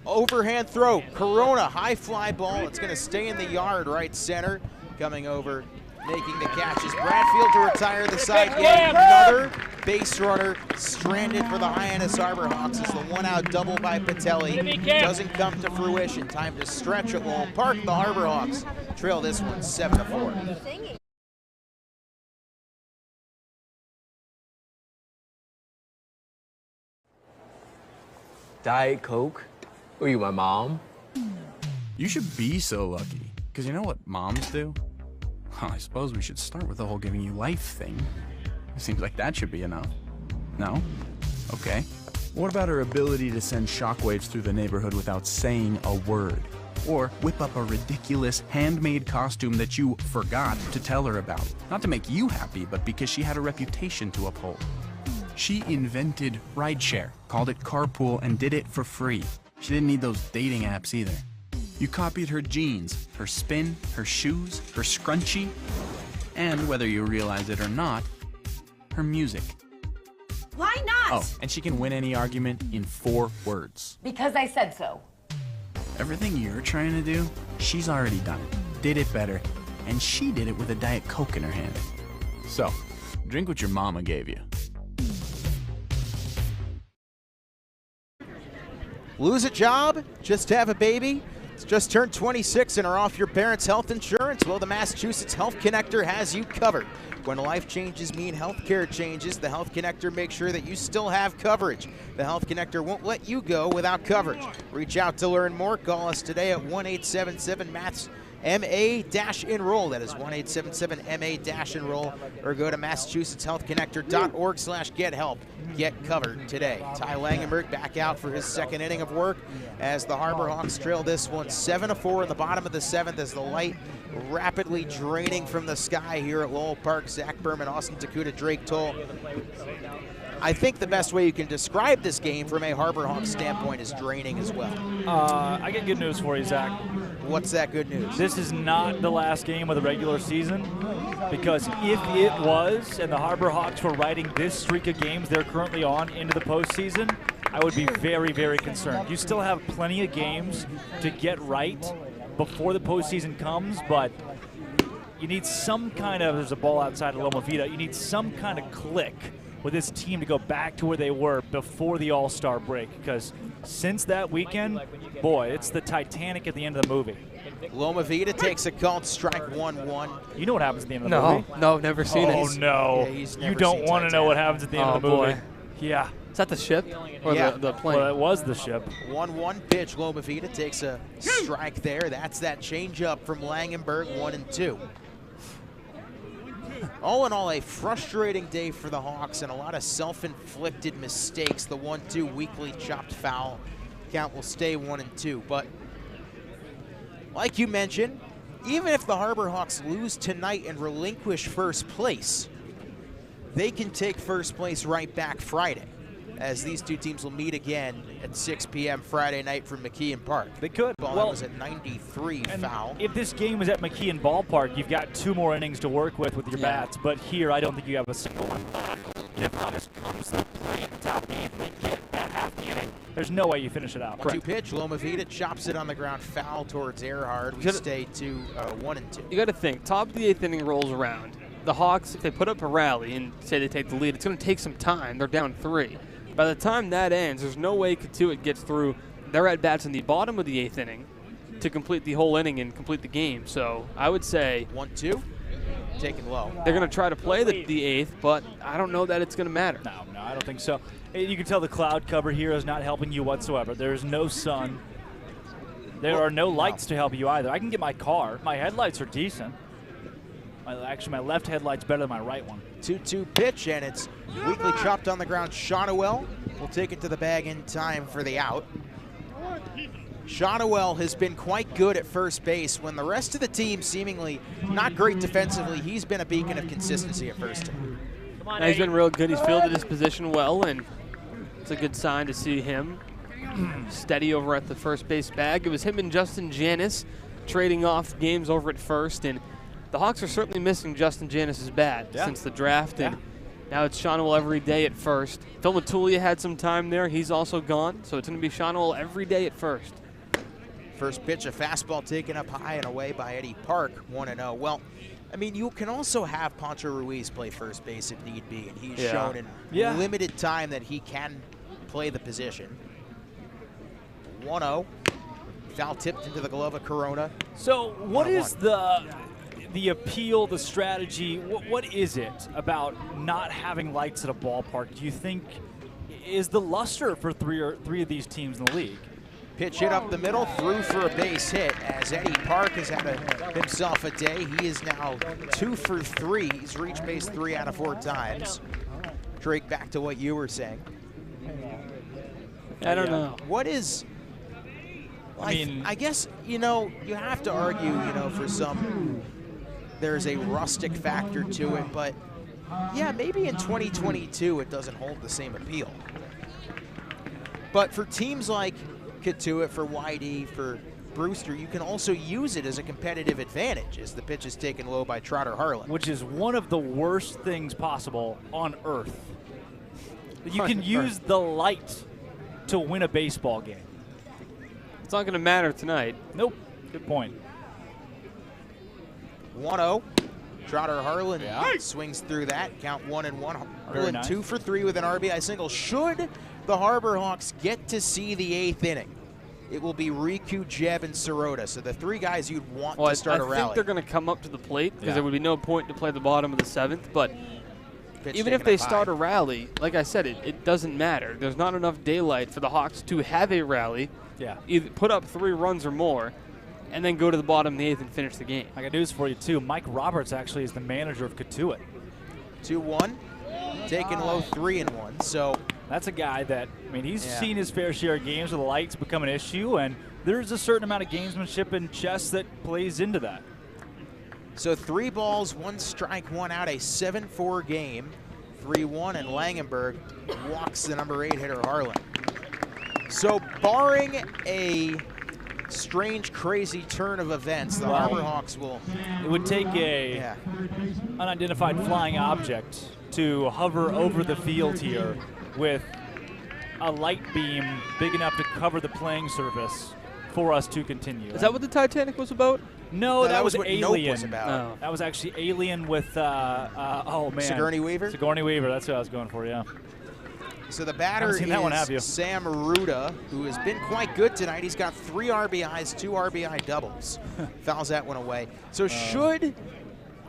Overhand throw. Corona, high fly ball. It's going to stay in the yard, right center. Coming over, making the catches. Bradfield to retire the side game. Another base runner stranded for the Hyannis Harbor Hawks as the one-out double by Patelli doesn't come to fruition. Time to stretch at Lowell Park. The Harbor Hawks trail this one 7-4. Diet Coke? Were you my mom? You should be so lucky, because you know what moms do? Well, I suppose we should start with the whole giving you life thing. It seems like that should be enough. No? Okay. What about her ability to send shockwaves through the neighborhood without saying a word? Or whip up a ridiculous handmade costume that you forgot to tell her about? Not to make you happy, but because she had a reputation to uphold. She invented rideshare, called it carpool, and did it for free. She didn't need those dating apps either. You copied her jeans, her spin, her shoes, her scrunchie, and whether you realize it or not, her music. Why not? Oh, and she can win any argument in 4 words. Because I said so. Everything you're trying to do, she's already done it, did it better, and she did it with a Diet Coke in her hand. So, drink what your mama gave you. Lose a job? Just have a baby? Just turned 26 and are off your parents' health insurance? Well, the Massachusetts Health Connector has you covered. When life changes mean healthcare changes, the Health Connector makes sure that you still have coverage. The Health Connector won't let you go without coverage. Reach out to learn more. Call us today at 1-877-MATS. MA-enroll. That is 1-877-MA-enroll. Or go to MassachusettsHealthConnector.org/get-help. Get covered today. Ty Langenberg back out for his second inning of work as the Harbor Hawks trail this one 7-4 in the bottom of the 7th as the light rapidly draining from the sky here at Lowell Park. Zach Berman, Austin Takuta, Drake Toll. I think the best way you can describe this game from a Harbor Hawks standpoint is draining as well. I got good news for you, Zach. What's that good news? This is not the last game of the regular season, because if it was and the Harbor Hawks were riding this streak of games they're currently on into the postseason, I would be very, very concerned. You still have plenty of games to get right before the postseason comes, but you need some kind of, there's a ball outside of Loma Vita, you need some kind of click with this team to go back to where they were before the All-Star break, because since that weekend, boy, it's the Titanic at the end of the movie. Loma Vita takes a called strike 1-1. You know what happens at the end of the movie? No, never seen it. Oh, no. Yeah, you don't want to know what happens at the end of the movie. Boy. Yeah. Is that the ship or Yeah. the plane? Well, it was the ship. 1-1 pitch. Loma Vita takes a strike there. That's that changeup from Langenberg, 1-2. All in all, a frustrating day for the Hawks and a lot of self-inflicted mistakes. The 1-2 weakly chopped foul count will stay 1-2. But like you mentioned, even if the Harbor Hawks lose tonight and relinquish first place, they can take first place right back Friday, as these two teams will meet again at 6 p.m. Friday night from McKeon Park. They could. Ball Well, was at 93 foul. If this game was at McKeon Ballpark, you've got 2 more innings to work with your bats. But here, I don't think you have a single one. There's no way you finish it out. 1-2 pitch. Loma Vita chops it on the ground, foul towards Earhart. We stay to 1-2. You got to think, top of the 8th inning rolls around. The Hawks, if they put up a rally and say they take the lead, it's going to take some time. They're down 3. By the time that ends, there's no way Cotuit gets through their at-bats in the bottom of the 8th inning to complete the whole inning and complete the game. So I would say 1-2, taken low. They're going to try to play the 8th, but I don't know that it's going to matter. No, I don't think so. You can tell the cloud cover here is not helping you whatsoever. There's no sun. There are no lights to help you either. I can get my car. My headlights are decent. Actually, my left headlight's better than my right one. 2-2 pitch, and it's weakly chopped on the ground. Shotwell will take it to the bag in time for the out. Shotwell has been quite good at first base when the rest of the team seemingly not great defensively. He's been a beacon of consistency at first. Now, he's been real good. He's fielded his position well, and it's a good sign to see him steady over at the first base bag. It was him and Justin Hyannis trading off games over at first, and the Hawks are certainly missing Justin Hyannis' bat since the draft, and now it's Shotwell every day at first. Phil Matulia had some time there. He's also gone, so it's going to be Shotwell every day at first. First pitch, a fastball taken up high and away by Eddie Park, 1-0. Well, I mean, you can also have Pancho Ruiz play first base if need be, and he's shown in limited time that he can play the position. 1-0. Foul tipped into the glove of Corona. So what is the appeal, the strategy? What is it about not having lights at a ballpark? Do you think is the luster for three of these teams in the league. Pitch hit up the middle, through for a base hit as Eddie Park has had himself a day. He is now 2 for 3. He's reached base 3 out of 4 times. Drake, back to what you were saying. I don't know. What is... I guess, you know, you have to argue, you know, for some, there's a rustic factor to it, but yeah, maybe in 2022 it doesn't hold the same appeal. But for teams like Cotuit, for YD, for Brewster, you can also use it as a competitive advantage as the pitch is taken low by Trotter Harlan. Which is one of the worst things possible on earth. You can use the light to win a baseball game. It's not going to matter tonight. Nope. Good point. 1-0. Trotter Harlan swings through that. Count 1-1. Harlan nice. 2 for 3 with an RBI single. Should the Harbor Hawks get to see the 8th inning, it will be Riku, Jeb, and Sirota. So the 3 guys you'd want to start a rally. I think they're going to come up to the plate because there would be no point to play the bottom of the 7th. But pitch even if they start a rally, like I said, it doesn't matter. There's not enough daylight for the Hawks to have a rally. Yeah. Either put up 3 runs or more, and then go to the bottom of the 8th and finish the game. I got news for you, too. Mike Roberts actually is the manager of Cotuit. 2-1. Taking low 3-1. So that's a guy that, I mean, he's seen his fair share of games where the lights become an issue, and there's a certain amount of gamesmanship and chess that plays into that. So 3 balls, 1 strike, 1 out, a 7-4 game. 3-1, and Langenberg walks the number 8 hitter Harlan. So barring a strange, crazy turn of events, the Harbor Hawks will... It would take a unidentified flying object to hover over the field here with a light beam big enough to cover the playing surface for us to continue. Is that what the Titanic was about? No, that was what Alien. Nope was about. Oh. That was actually Alien with, oh man. Sigourney Weaver? Sigourney Weaver, that's what I was going for, yeah. So the batter that one, have you? is Sam Ruda, who has been quite good tonight. He's got 3 RBIs, 2 RBI doubles. Fouls that one away. So should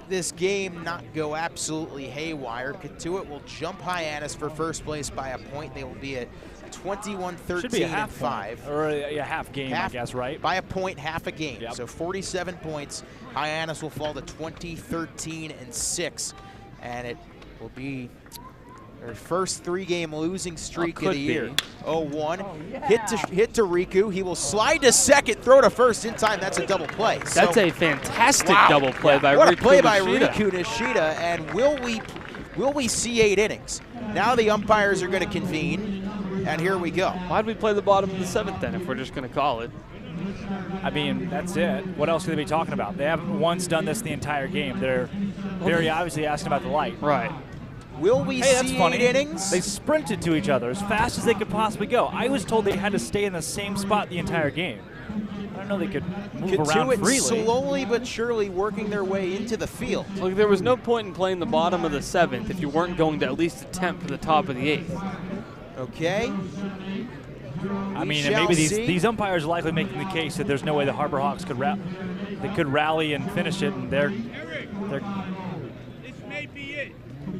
this game not go absolutely haywire, Cotuit will jump Hyannis for first place by a point. They will be at 21-13 Should be a half and 5. Point, or a half game, I guess, right? By a point, half a game. Yep. So 47 points. Hyannis will fall to 20-13 and 6, and it will be their first 3-game losing streak of the year. 0-1. Hit to Riku. He will slide to second, throw to first in time. That's a double play. That's a fantastic double play by Riku. What a play by Nishida. Riku Nishida. And will we see 8 innings? Now the umpires are going to convene, and here we go. Why'd we play the bottom of the 7th then if we're just going to call it? I mean, that's it. What else could they be talking about? They haven't once done this the entire game. They're very obviously asking about the light. Right. Will we see 8 innings? They sprinted to each other as fast as they could possibly go. I was told they had to stay in the same spot the entire game. I don't know they could move around freely. Slowly but surely working their way into the field. Look, there was no point in playing the bottom of the 7th if you weren't going to at least attempt for the top of the 8th. Okay. I mean, and maybe these umpires are likely making the case that there's no way the Harbor Hawks could rally and finish it, and they're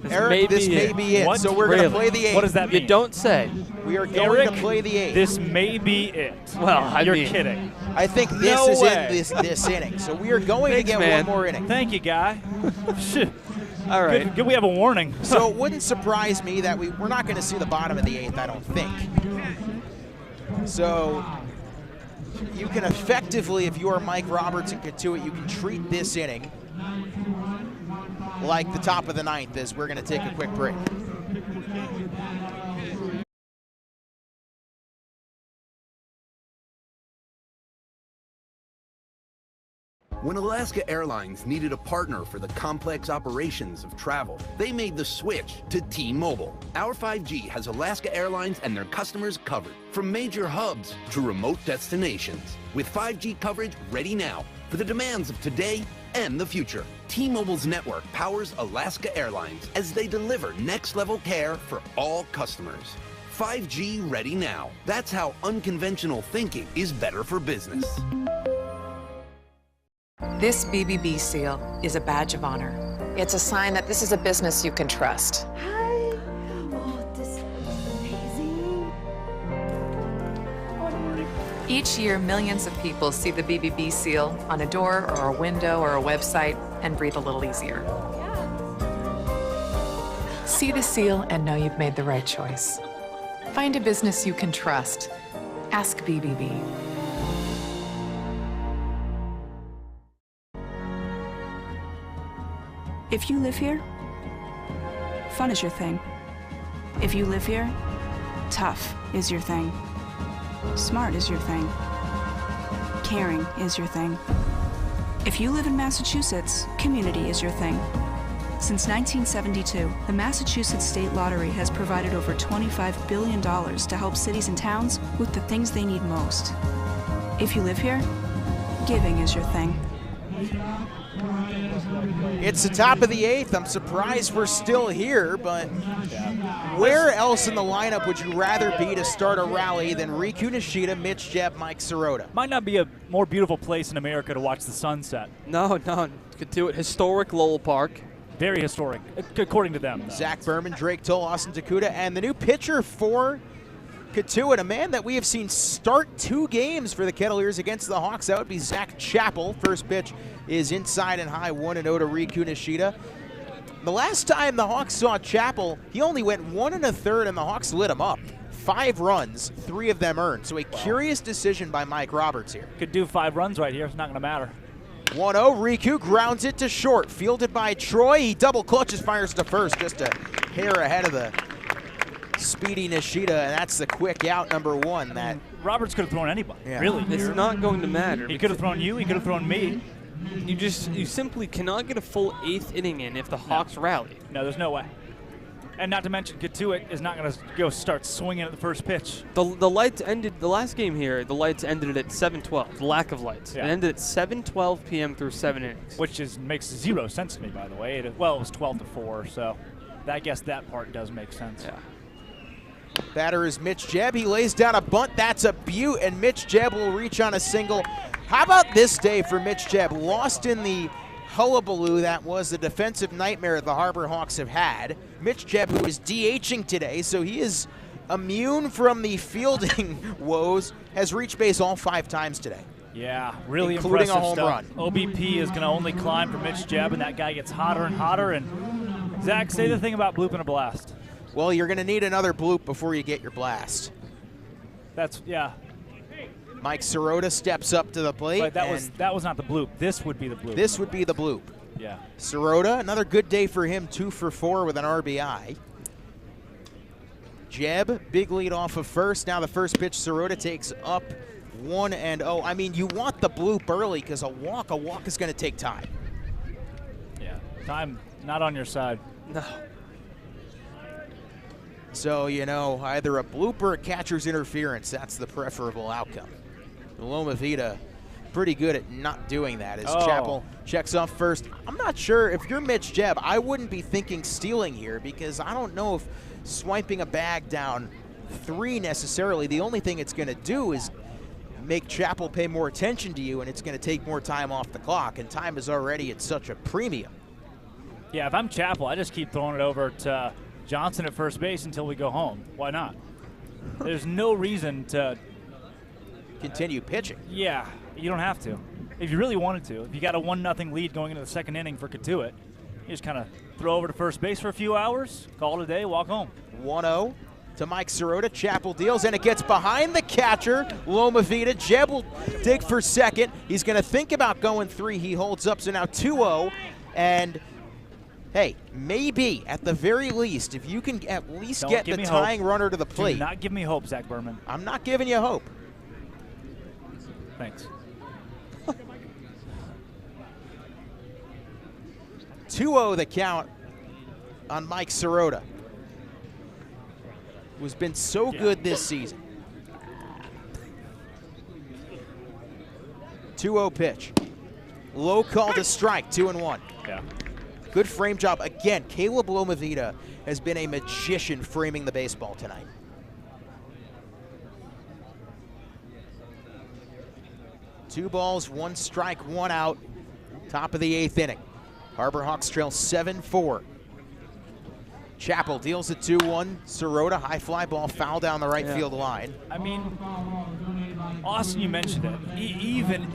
Eric, this may be it. What? So we're going to play the 8th. What does that mean? You don't say. We are going Eric, to play the 8th. This may be it. Well, you're kidding. I think this is in this inning. So we are going to get one more inning. Thank you, guy. All right. Good we have a warning. So it wouldn't surprise me that we're not going to see the bottom of the 8th, I don't think. So you can effectively, if you are Mike Roberts and Cotuit, you can treat this inning like the top of the 9th as we're going to take a quick break. When Alaska Airlines needed a partner for the complex operations of travel, they made the switch to T-Mobile. Our 5G has Alaska Airlines and their customers covered, from major hubs to remote destinations, with 5G coverage ready now for the demands of today and the future. T-Mobile's network powers Alaska Airlines as they deliver next-level care for all customers. 5G ready now. That's how unconventional thinking is better for business. This BBB seal is a badge of honor. It's a sign that this is a business you can trust. Hi. Oh, this is amazing. Each year, millions of people see the BBB seal on a door or a window or a website and breathe a little easier. See the seal and know you've made the right choice. Find a business you can trust. Ask BBB. If you live here, fun is your thing. If you live here, tough is your thing. Smart is your thing. Caring is your thing. If you live in Massachusetts, community is your thing. Since 1972, the Massachusetts State Lottery has provided over $25 billion to help cities and towns with the things they need most. If you live here, giving is your thing. It's the top of the 8th. I'm surprised we're still here, but where else in the lineup would you rather be to start a rally than Riku Nishida, Mitch Jebb, Mike Sirota? Might not be a more beautiful place in America to watch the sunset. No, Cotuit, historic Lowell Park. Very historic, according to them. Zach Berman, Drake Toll, Austin Takuda, and the new pitcher for Cotuit, a man that we have seen start 2 games for the Kettleers against the Hawks. That would be Zach Chappell. First pitch is inside and high, 1-0 to Riku Nishida. The last time the Hawks saw Chappell, he only went 1 1/3, and the Hawks lit him up. 5 runs, 3 of them earned. So a curious decision by Mike Roberts here. Could do 5 runs right here. It's not going to matter. 1-0, Riku grounds it to short. Fielded by Troy. He double clutches, fires to first, just a hair ahead of the speedy Nishida, and that's the quick out, number 1. That Roberts could have thrown anybody, really. It's not going to matter. He could have thrown you, he could have thrown me. You simply cannot get a full 8th inning in if the Hawks rally. No, there's no way. And not to mention, Cotuit is not going to go start swinging at the first pitch. The lights ended, the last game here, the lights ended at 7:12, the lack of lights. Yeah. It ended at 7:12 p.m. through 7 innings. Which makes 0 sense to me, by the way. It was 12-4, so I guess that part does make sense. Yeah. Batter is Mitch Jebb. He lays down a bunt. That's a beaut, and Mitch Jebb will reach on a single. How about this day for Mitch Jebb? Lost in the hullabaloo that was the defensive nightmare the Harbor Hawks have had. Mitch Jebb, who is DHing today, so he is immune from the fielding woes, has reached base all 5 times today. Yeah, really including impressive a home stuff. run. OBP is going to only climb for Mitch Jebb, and that guy gets hotter and hotter. And Zach, say the thing about blooping a blast. Well, you're going to need another bloop before you get your blast. Yeah. Mike Sirota steps up to the plate. But that was not the bloop. This would be the bloop. This would be the bloop. Yeah. Sirota, another good day for him, 2 for 4 with an RBI. Jebb, big lead off of first. Now the first pitch, Sirota takes up 1-0. I mean, you want the bloop early because a walk is going to take time. Yeah, time not on your side. No. So, you know, either a bloop or a catcher's interference. That's the preferable outcome. Loma Vida pretty good at not doing that as Chappell checks off first. I'm not sure if you're Mitch Jebb, I wouldn't be thinking stealing here because I don't know if swiping a bag down 3 necessarily. The only thing it's going to do is make Chappell pay more attention to you, and it's going to take more time off the clock, and time is already at such a premium. Yeah, if I'm Chappell, I just keep throwing it over to Johnson at first base until we go home. Why not? There's no reason to continue pitching. Yeah, you don't have to. If you really wanted to, if you got a 1-0 lead going into the second inning for Cotuit, you just kind of throw over to first base for a few hours, call it a day, walk home. 1-0 to Mike Sirota. Chappell deals, and it gets behind the catcher, Loma Vida. Jebb will dig for second. He's going to think about going 3. He holds up, so now 2-0, and hey, maybe at the very least, if you can at least get the tying runner to the plate. Do not give me hope, Zach Berman. I'm not giving you hope. Thanks. 2-0 the count on Mike Sirota, who's been so good this season. 2-0 pitch. Low call to strike, 2-1. Yeah. Good frame job. Again, Caleb Loma Vida has been a magician framing the baseball tonight. Two balls, 1 strike, 1 out. Top of the 8th inning. Harbor Hawks trail 7-4. Chappell deals it 2-1. Sirota, high fly ball, foul down the right field line. I mean, Austin, you mentioned it. Even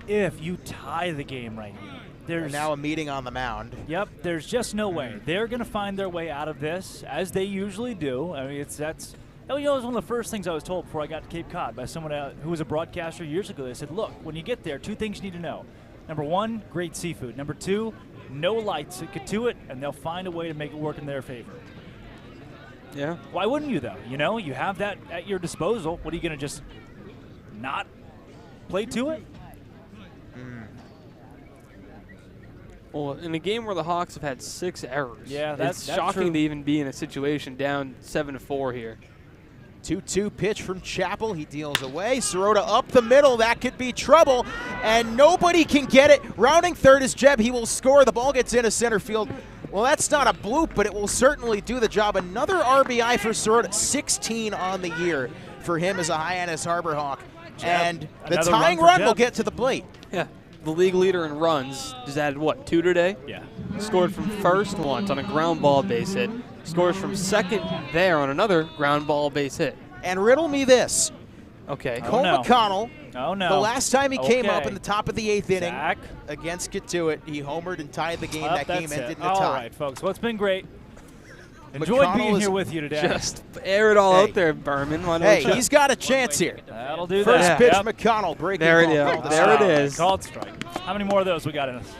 if you tie the game right here, there's now a meeting on the mound. Yep, there's just no way. They're going to find their way out of this, as they usually do. I mean, that's one of the first things I was told before I got to Cape Cod by someone who was a broadcaster years ago. They said, look, when you get there, 2 things you need to know. Number 1, great seafood. Number 2, no lights at Cotuit, and they'll find a way to make it work in their favor. Yeah. Why wouldn't you, though? You know, you have that at your disposal. What are you going to just not play to it? Well, in a game where the Hawks have had 6 errors, yeah, that's shocking true. to even be in a situation down 7-4 here. 2-2 pitch from Chappell. He deals away. Sirota up the middle. That could be trouble. And nobody can get it. Rounding third is Jeb. He will score. The ball gets into center field. Well, that's not a bloop, but it will certainly do the job. Another RBI for Sirota. 16 on the year for him as a Hyannis Harbor Hawk. And the tying run will get to the plate. Yeah. The league leader in runs just added, what, 2 today? Yeah. Scored from first once on a ground ball base hit. Scores from second there on another ground ball base hit. And riddle me this. Okay. Cole McConnell. Oh, no. The last time he came up in the top of the 8th inning Zach. against Cotuit, he homered and tied the game. That game ended in a All tie. right, folks. Well, it's been great. Enjoyed being here with you today. Just air it all out there, Berman. Hey, he's got a chance here. That'll do First that. pitch, McConnell breaking there ball. it is. Called strike. How many more of those we got in us?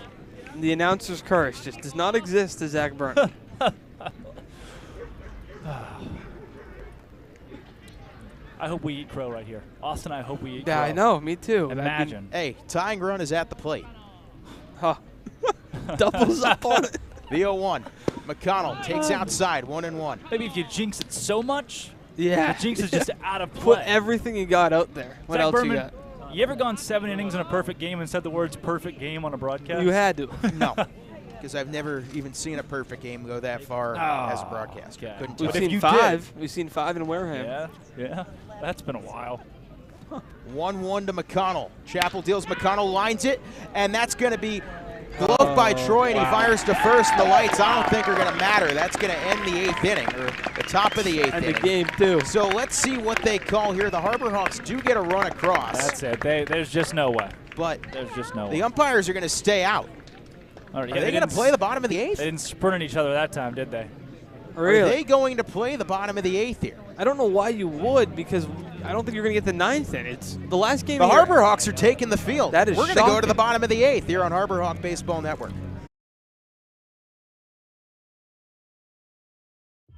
The announcer's curse just does not exist to Zach Berman. I hope we eat crow right here. Austin, I hope we eat Yeah, crow. I know. Me too. Imagine. Hey, tying run is at the plate. Huh. Doubles up on it. The 0-1. McConnell takes outside, 1-1. Maybe if you jinx it so much, yeah, the jinx is just out of play. Put everything you got out there. What Zach else Berman, you got? You ever gone 7 innings in a perfect game and said the words perfect game on a broadcast? You had to. No, because I've never even seen a perfect game go that far as a broadcast. Okay. Couldn't We've tell you. seen 5. We've seen 5 in Wareham. Yeah. That's been a while. 1-1 to McConnell. Chappell deals. McConnell lines it, and that's going to be gloved by Troy, and he fires to first. The lights, I don't think, are going to matter. That's going to end the 8th inning, or the top of the 8th inning. And the game, too. So let's see what they call here. The Harbor Hawks do get a run across. That's it. There's just no way. But there's just no way. The umpires are going to stay out. All right, Are they going to play the bottom of the 8th? They didn't sprint at each other that time, did they? Really? Are they going to play the bottom of the 8th here? I don't know why you would, because I don't think you're going to get the 9th in. It's the last game. The Harbor Hawks are taking the field. That is We're going to go to the bottom of the 8th here on Harbor Hawk Baseball Network.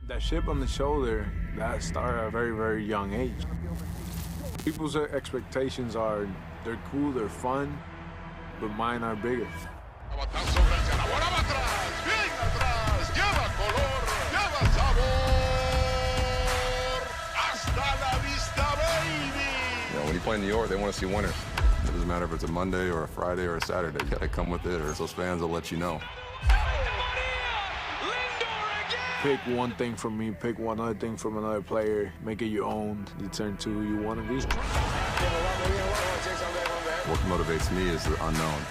That chip on the shoulder, that started at a very, very young age. People's expectations are, they're cool, they're fun, but mine are bigger. When you play in New York, they want to see winners. It doesn't matter if it's a Monday or a Friday or a Saturday. You got to come with it, or those fans will let you know. Pick one thing from me, pick one other thing from another player, make it your own, you turn to who you want to be. What motivates me is the unknown.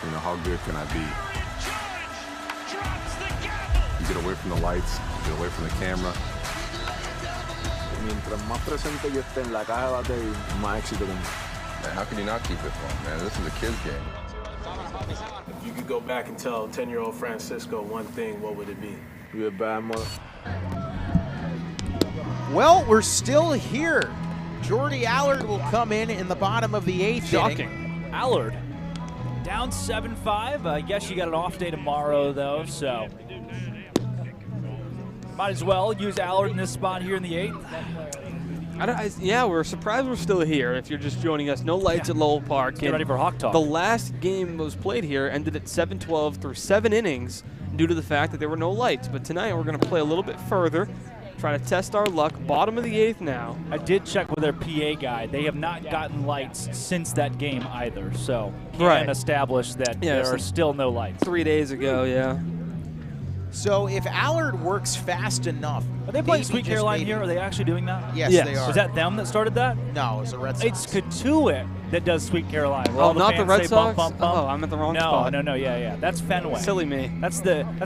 You know, how good can I be? You get away from the lights, get away from the camera. Mientras más presente yo esté en la caja de batería, más éxito tengo. Man, how can you not keep it fun, man? This is a kid's game. If you could go back and tell 10-year-old Francisco one thing, what would it be? You're a bad mother. Well, we're still here. Jordy Allard will come in the bottom of the 8th Shocking. inning. Allard down 7-5. I guess you got an off day tomorrow, though, so might as well use Allard in this spot here in the 8th. Yeah, we're surprised we're still here if you're just joining us. No lights at Lowell Park. Get ready for Hawk Talk. The last game that was played here ended at 7-12 through 7 innings due to the fact that there were no lights. But tonight we're going to play a little bit further, try to test our luck. Bottom of the 8th now. I did check with their PA guy. They have not gotten lights since that game either, so can establish that there are still no lights. 3 days ago, yeah. So if Allard works fast enough. Are they playing Sweet Caroline here? Are they actually doing that? Yes, they are. Was that them that started that? No, it's the Red Sox. It's Cotuit that does Sweet Caroline. Where Oh, all the not the fans Red say Sox? bump, bump, bump. Oh, I'm at the wrong spot. No, yeah. That's Fenway. Silly me. That's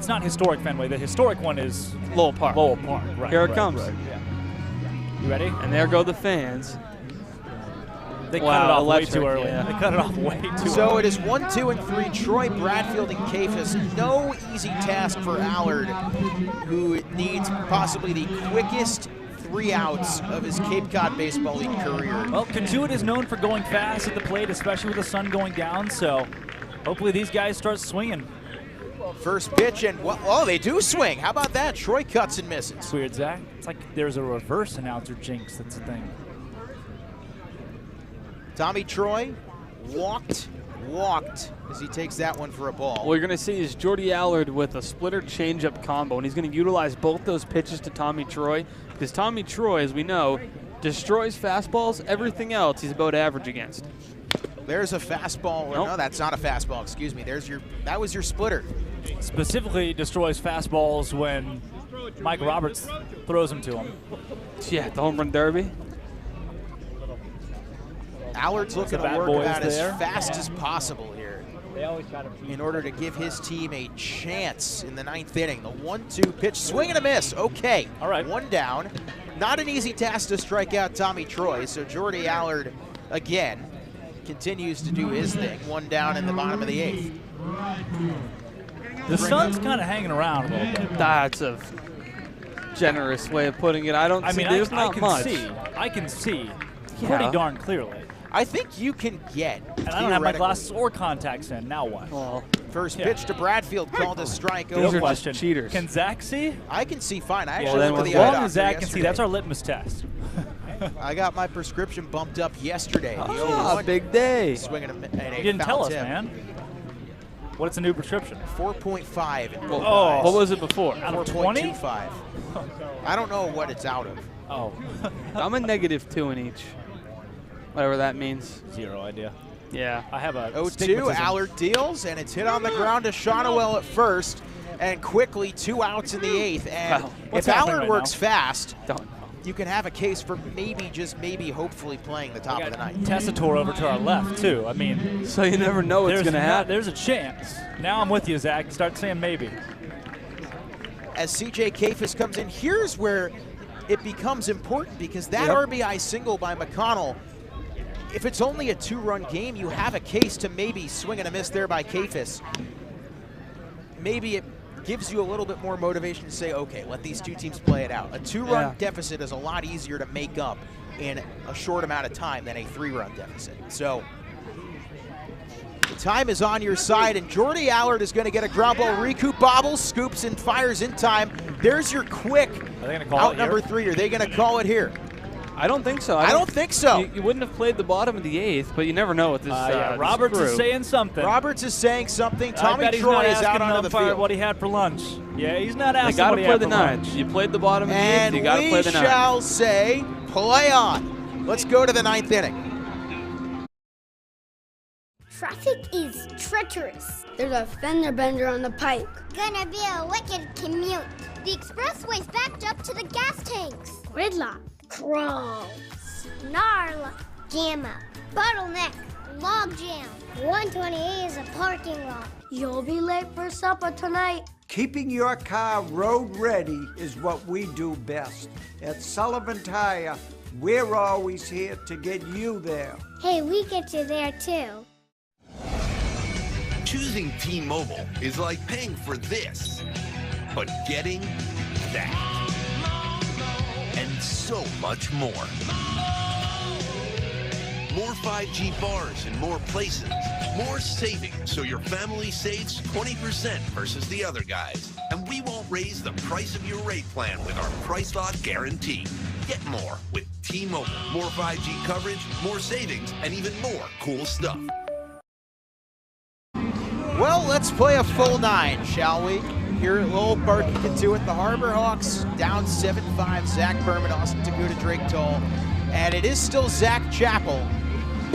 not historic Fenway. The historic one is Lowell Park. Lowell Park, right. Here it comes. Right, yeah. You ready? And there go the fans. They cut it off way electric, too early. yeah. They cut it off way too early. So it is 1, 2, and 3. Troy, Bradfield, and Cephas. No easy task for Allard, who needs possibly the quickest 3 outs of his Cape Cod Baseball League career. Well, Cotuit is known for going fast at the plate, especially with the sun going down, so hopefully these guys start swinging. First pitch, and they do swing. How about that? Troy cuts and misses. It's weird, Zach. It's like there's a reverse announcer jinx. That's the thing. Tommy Troy walked as he takes that one for a ball. What you're going to see is Jordy Allard with a splitter changeup combo, and he's going to utilize both those pitches to Tommy Troy, because Tommy Troy, as we know, destroys fastballs. Everything else he's about average against. There's a fastball. Nope. No, that's not a fastball. Excuse me. That was your splitter. Specifically destroys fastballs when Mike Roberts throws them to him. Yeah, the home run derby. Allard's looking to bad work boys out as there. fast as possible here They in order to give his team a chance in the 9th inning. The 1-2 pitch, swing and a miss. Okay, all right, 1 down. Not an easy task to strike out Tommy Troy, so Jordy Allard again continues to do his thing. 1 down in the bottom of the 8th. The sun's kind of hanging around a little bit. That's a generous way of putting it. I mean, there's not much. I can see Yeah. pretty darn clearly. I think you can get. And I don't have my glasses or contacts in. Now what? Well, first pitch to Bradfield called a strike. Real Over. question. Cheaters. Can Zach see? I can see fine. I Well, actually then went to As the eye long doctor as Zach can see, yesterday. that's our litmus test. I got my prescription bumped up yesterday. The Ah, 0-1 big day. swinging a You didn't tell foul us, tip. man. What's a new prescription? 4.5. Oh. What was it before? Out of 20? 4.25. I don't know what it's out of. Oh. I'm a -2 in each. Whatever that means. Zero idea. Yeah. I have a 0-2, Allard deals, and it's hit on the ground to Shonowell at first, and quickly 2 outs in the 8th. And Wow. What's if happening Allard right works now? fast, Don't know. you can have a case for maybe, just maybe, hopefully playing the top of the 9th. Tessitore over to our left, too. I mean, So you never know what's going to happen. There's a chance. Now I'm with you, Zach. Start saying maybe. As CJ Cephas comes in, here's where it becomes important, because that RBI single by McConnell, if it's only a 2-run game, you have a case to maybe swing and a miss there by Cephas. Maybe it gives you a little bit more motivation to say, okay, let these 2 teams play it out. A 2-run deficit is a lot easier to make up in a short amount of time than a 3-run deficit. So the time is on your side, and Jordy Allard is going to get a ground ball. Riku bobbles, scoops, and fires in time. There's your quick Are they gonna call out it number here? 3. Are they going to call it here? I don't think so. I don't think so. You wouldn't have played the bottom of the 8th, but you never know with this. Yeah, this Roberts is crew. saying something. Roberts is saying something. I Tommy bet he's Troy not is out asking onto an the umpire field. what he had for lunch. Yeah, he's not They asking got what to he play had the for 9. lunch. You played the bottom of the 8th. And You got to play the 9. we shall say play on. Let's go to the 9th inning. Traffic is treacherous. There's a fender bender on the pike. Gonna be a wicked commute. The expressway's backed up to the gas tanks. Gridlock. Crawl. Snarl. Jamma. Bottleneck. Log jam. 128 is a parking lot. You'll be late for supper tonight. Keeping your car road ready is what we do best. At Sullivan Tire, we're always here to get you there. Hey, we get you there too. Choosing T-Mobile is like paying for this, but getting that. And so much more. More 5G bars in more places. More savings so your family saves 20% versus the other guys. And we won't raise the price of your rate plan with our Price Lock Guarantee. Get more with T-Mobile. More 5G coverage, more savings, and even more cool stuff. Well, let's play a full 9, shall we? Here at Lowell Park, you can do it. The Harbor Hawks down 7-5. Zach Berman, Austin Taguda, Drake Toll. And it is still Zach Chappell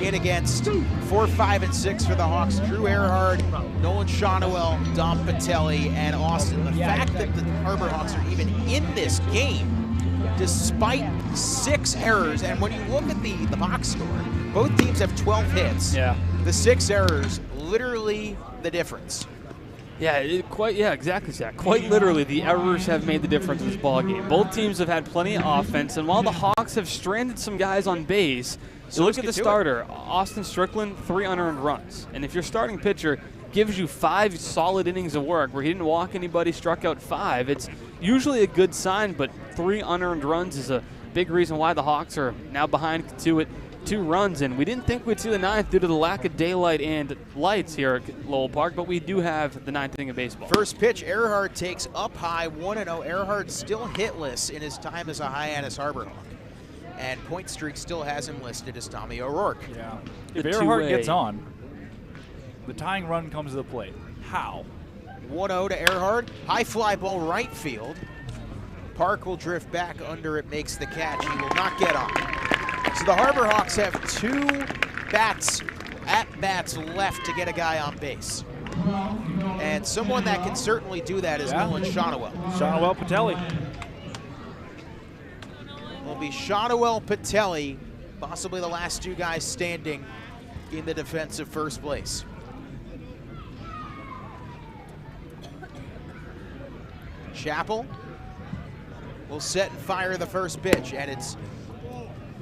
in against 4, 5, and 6 for the Hawks. Drew Earhart, Nolan Shonowell, Dom Patelli, and Austin. The fact that the Harbor Hawks are even in this game, despite 6 errors, and when you look at the box score, both teams have 12 hits. Yeah. The 6 errors, literally the difference. Yeah, exactly, Zach. Quite literally, the errors have made the difference in this ballgame. Both teams have had plenty of offense, and while the Hawks have stranded some guys on base, So look at the starter, Austin Strickland, 3 unearned runs. And if your starting pitcher gives you 5 solid innings of work where he didn't walk anybody, struck out 5, it's usually a good sign, but 3 unearned runs is a big reason why the Hawks are now behind Cotuit 2 runs. And we didn't think we'd see the 9th due to the lack of daylight and lights here at Lowell Park, but we do have the 9th inning of baseball. First pitch, Earhart takes up high, 1-0. Earhart still hitless in his time as a Hyannis Harbor Hawk. And point streak still has him listed as Tommy O'Rourke. Yeah. If Earhart gets on, the tying run comes to the plate. How? 1-0 to Earhart. High fly ball right field. Park will drift back under it, makes the catch. He will not get on. So the Harbor Hawks have 2 at-bats left to get a guy on base. And someone that can certainly do that is Nolan Shonowell. Shonowell Patelli. Will be Shonowell Patelli, possibly the last 2 guys standing in the defensive first place. Chappell will set and fire the first pitch, and it's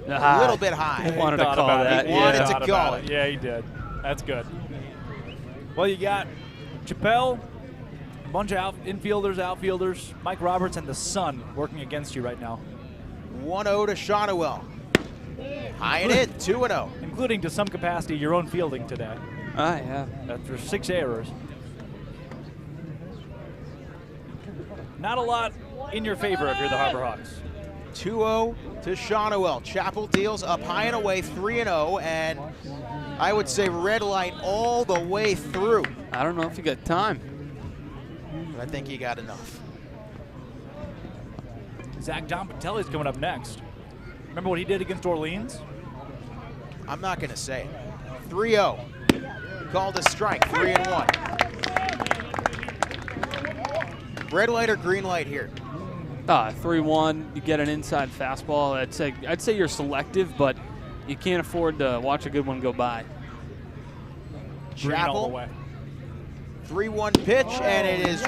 a little bit high. He wanted to call that. He wanted to call it. Yeah, he did. That's good. Well, you got Chappell, a bunch of infielders, outfielders, Mike Roberts, and the sun working against you right now. 1-0 to Shonowell. High and in, 2-0. Including to some capacity your own fielding today. Yeah. After 6 errors. Not a lot in your favor if you're the Harbor Hawks. 2-0 to Shonowell. Chappell deals up high and away, 3-0, and I would say red light all the way through. I don't know if you got time. But I think you got enough. Zach Don Patelli's coming up next. Remember what he did against Orleans? I'm not going to say it. 3-0. Called a strike, 3-1. Red light or green light here? 3-1, you get an inside fastball. I'd say you're selective, but you can't afford to watch a good one go by. Chappell, 3-1 pitch, and it is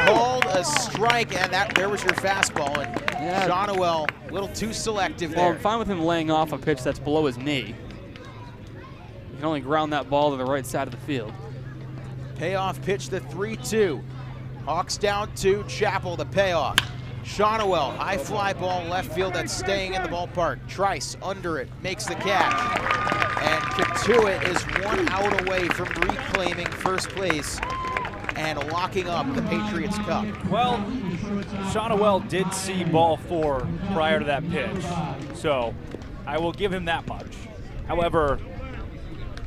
called a strike, and there was your fastball. And Shonowell, a little too selective there. Well, I'm fine with him laying off a pitch that's below his knee. You can only ground that ball to the right side of the field. Payoff pitch, the 3-2. Hawks down 2, Chappell the payoff. Shonowell, high fly ball left field that's staying in the ballpark. Trice under it, makes the catch. And Cotuit is 1 out away from reclaiming first place and locking up the Patriots Cup. Well, Shonowell did see ball 4 prior to that pitch, so I will give him that much. However,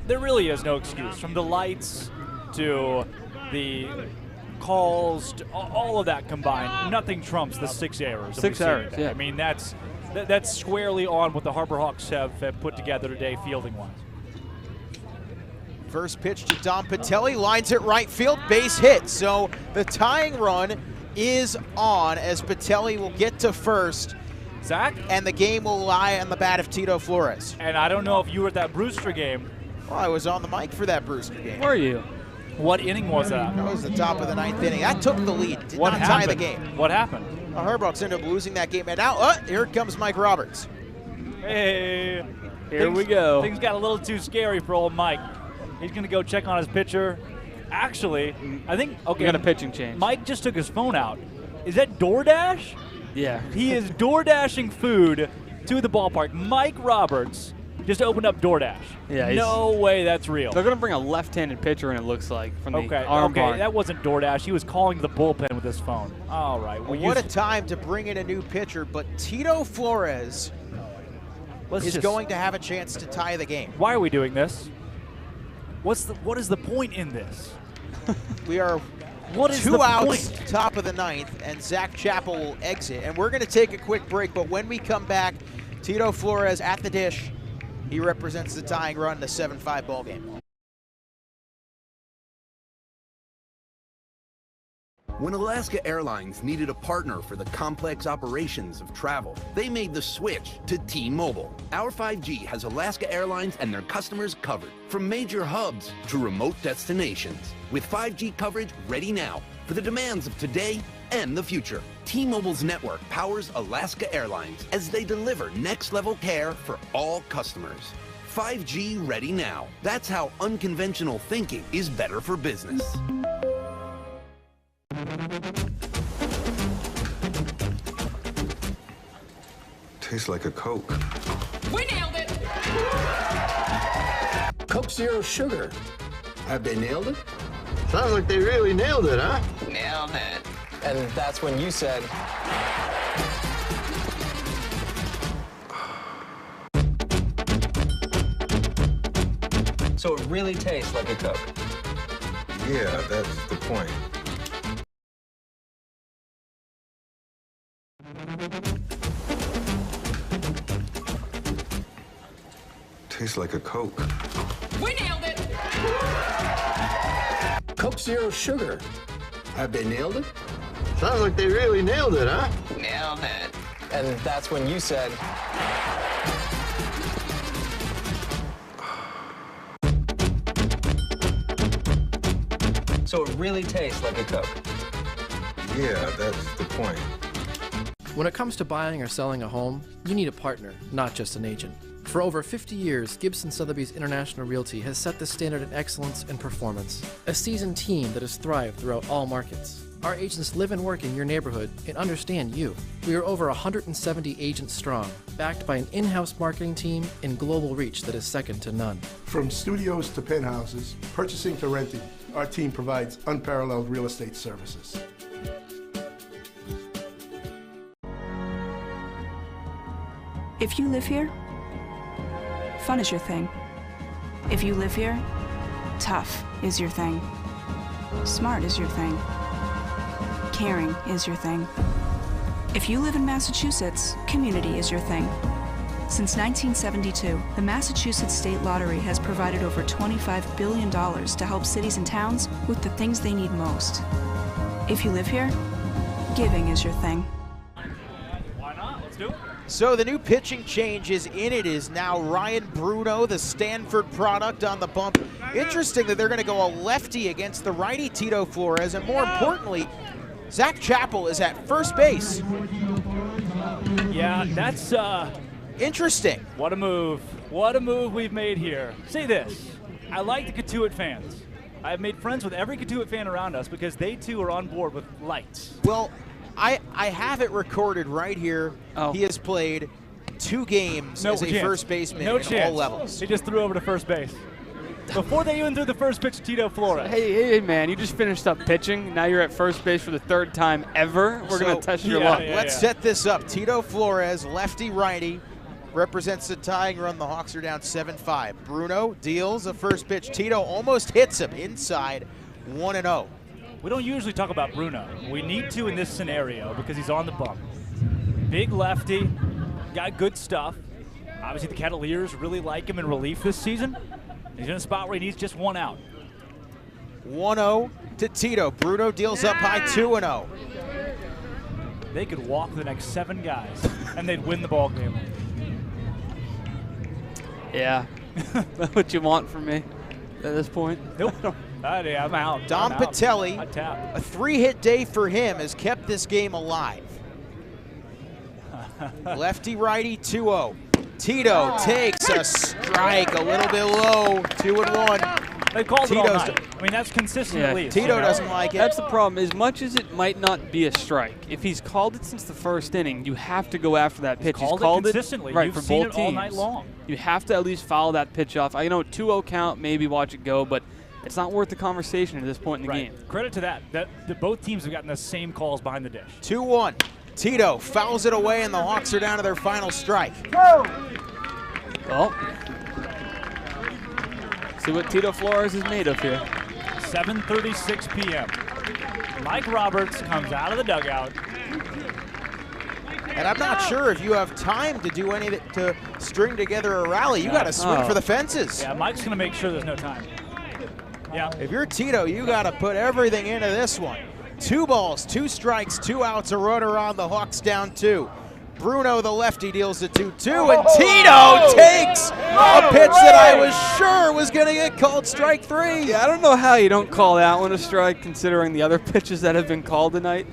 there really is no excuse. From the lights to the calls, all of that combined, nothing trumps the 6 errors. 6 errors, yeah. I mean, that's squarely on what the Harbor Hawks have put together today fielding-wise. First pitch to Don Patelli, lines it right field, base hit. So the tying run is on as Patelli will get to first. Zach? And the game will lie on the bat of Tito Flores. And I don't know if you were at that Brewster game. Well, I was on the mic for that Brewster game. Were you? What inning was that? That was the top of the 9th inning. That took the lead, did not tie the game. What happened? The Harbor Hawks ended up losing that game. And now, here comes Mike Roberts. Hey. Here we go. Things got a little too scary for old Mike. He's going to go check on his pitcher. Actually, I think, okay. We got a pitching change. Mike just took his phone out. Is that DoorDash? Yeah. He is DoorDashing food to the ballpark. Mike Roberts just opened up DoorDash. Yeah. No way that's real. They're going to bring a left-handed pitcher in, it looks like, from the arm barn. That wasn't DoorDash. He was calling the bullpen with his phone. All right. Well, what a time to bring in a new pitcher, but Tito Flores is going to have a chance to tie the game. Why are we doing this? What is the point in this? We are 2 outs, top of the 9th, and Zach Chappell will exit. And we're going to take a quick break, but when we come back, Tito Flores at the dish. He represents the tying run, the 7-5 ball game. When Alaska Airlines needed a partner for the complex operations of travel, they made the switch to T-Mobile. Our 5G has Alaska Airlines and their customers covered, from major hubs to remote destinations, with 5G coverage ready now for the demands of today and the future. T-Mobile's network powers Alaska Airlines as they deliver next-level care for all customers. 5G ready now. That's how unconventional thinking is better for business. Tastes like a Coke. We nailed it! Coke Zero Sugar. Have they nailed it? Sounds like they really nailed it, huh? Nailed it. And that's when you said... So it really tastes like a Coke. Yeah, that's the point. Tastes like a Coke. We nailed it! Coke Zero Sugar. Have they nailed it? Sounds like they really nailed it, huh? Nailed it. And that's when you said... So it really tastes like a Coke. Yeah, that's the point. When it comes to buying or selling a home, you need a partner, not just an agent. For over 50 years, Gibson Sotheby's International Realty has set the standard in excellence and performance. A seasoned team that has thrived throughout all markets. Our agents live and work in your neighborhood and understand you. We are over 170 agents strong, backed by an in-house marketing team and global reach that is second to none. From studios to penthouses, purchasing to renting, our team provides unparalleled real estate services. If you live here, fun is your thing. If you live here, tough is your thing. Smart is your thing. Caring is your thing. If you live in Massachusetts, community is your thing. Since 1972, the Massachusetts State Lottery has provided over $25 billion to help cities and towns with the things they need most. If you live here, giving is your thing. Why not? Let's do it. So the new pitching change is in. It is now Ryan Bruno, the Stanford product, on the bump. Interesting that they're going to go a lefty against the righty Tito Flores, and more importantly, Zach Chappell is at first base. Yeah, that's interesting. What a move. What a move we've made here. Say this, I like the Cotuit fans. I've made friends with every Cotuit fan around us because they too are on board with lights. Well, I have it recorded right here. Oh. He has played 2 games as a first baseman at all levels. He just threw over to first base. Before they even threw the first pitch to Tito Flores. Hey, man, you just finished up pitching. Now you're at first base for the 3rd time ever. We're going to test your luck. Let's set this up. Tito Flores, lefty-righty, represents the tying run. The Hawks are down 7-5. Bruno deals a first pitch. Tito almost hits him inside, 1-0. We don't usually talk about Bruno. We need to in this scenario because he's on the bump. Big lefty, got good stuff. Obviously, the Kettleers really like him in relief this season. He's in a spot where he needs just 1 out. 1-0 to Tito. Bruno deals up high, 2-0. They could walk the next 7 guys, and they'd win the ball game. Yeah, that's what you want from me at this point. Nope. I'm out. Dom Patelli, a 3-hit day for him, has kept this game alive. Lefty-righty, 2-0. Tito takes a strike a little bit low, 2-1. They called it all night. I mean, that's consistent at least. Tito doesn't like it. That's the problem. As much as it might not be a strike, if he's called it since the first inning, you have to go after that pitch. He's called it consistently. Right, You've for seen both it all teams. night long. You have to at least foul that pitch off. I know 2-0 count, maybe watch it go, but it's not worth the conversation at this point in the game. Credit to that both teams have gotten the same calls behind the dish. 2-1. Tito fouls it away, and the Hawks are down to their final strike. Well, see what Tito Flores is made of here. 7:36 p.m. Mike Roberts comes out of the dugout. And I'm not sure if you have time to do any of it to string together a rally. You got to swing for the fences. Yeah, Mike's going to make sure there's no time. Yeah. If you're Tito, you got to put everything into this one. 2 balls, 2 strikes, 2 outs, a runner on. The Hawks down 2. Bruno, the lefty, deals the 2-2, and Tito takes a pitch that I was sure was going to get called strike 3. Yeah, I don't know how you don't call that one a strike considering the other pitches that have been called tonight.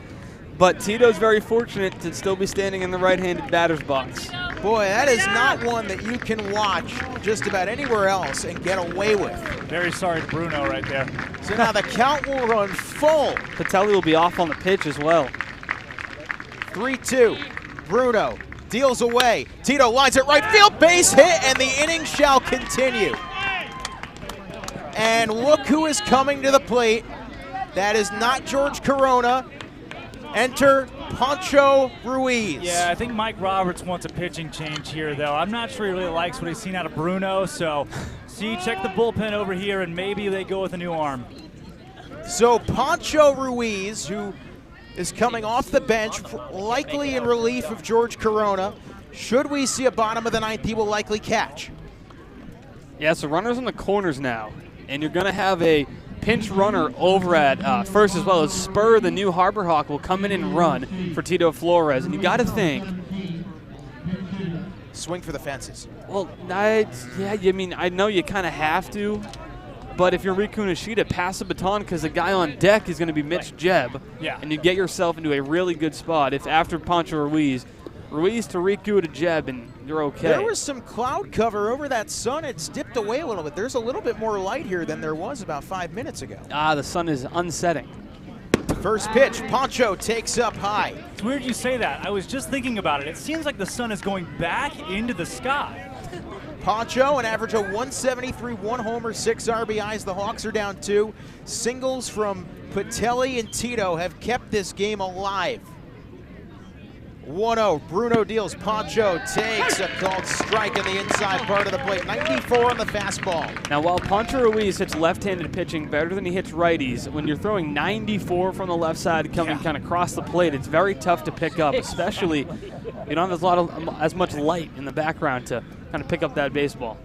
But Tito's very fortunate to still be standing in the right-handed batter's box. Boy, that is not one that you can watch just about anywhere else and get away with. Very sorry to Bruno right there. So now the count will run full. Patelli will be off on the pitch as well. 3-2. Bruno deals away. Tito lines it right field, base hit, and the inning shall continue. And look who is coming to the plate. That is not George Corona. Enter Pancho Ruiz. Yeah, I think Mike Roberts wants a pitching change here, though. I'm not sure he really likes what he's seen out of Bruno, so check the bullpen over here, and maybe they go with a new arm. So Pancho Ruiz, who is coming off the bench, likely in relief of George Corona. Should we see a bottom of the ninth, he will likely catch. Yeah, so runners on the corners now, and you're going to have a pinch runner over at first as well as Spur, the new Harbor Hawk, will come in and run for Tito Flores. And you got to think. Swing for the fences. Well, I mean, I know you kind of have to, but if you're Riku Nishida, pass the baton because the guy on deck is going to be Mitch Jebb. Yeah. And you get yourself into a really good spot if after Pancho Ruiz to Riku to Jebb, and you're okay. There was some cloud cover over that sun. It's dipped away a little bit. There's a little bit more light here than there was about 5 minutes ago. The sun is unsetting. First pitch, Pancho takes up high. It's weird you say that. I was just thinking about it. It seems like the sun is going back into the sky. Pancho, an average of 173, 1 homer, 6 RBIs. The Hawks are down 2. Singles from Patelli and Tito have kept this game alive. 1-0, Bruno deals, Pancho takes a called strike in the inside part of the plate. 94 on the fastball. Now, while Pancho Ruiz hits left-handed pitching better than he hits righties, when you're throwing 94 from the left side coming kind of across the plate, it's very tough to pick up, especially you don't have as much light in the background to kind of pick up that baseball.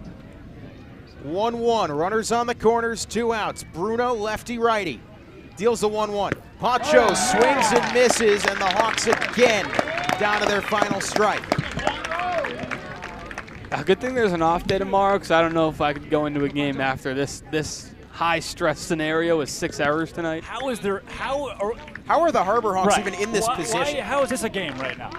1-1, runners on the corners, 2 outs. Bruno, lefty-righty, deals the 1-1. Pancho swings and misses, and the Hawks again down to their final strike. A good thing there's an off day tomorrow, because I don't know if I could go into a game after this high-stress scenario with 6 errors tonight. How are the Harbor Hawks even in this position? How is this a game right now?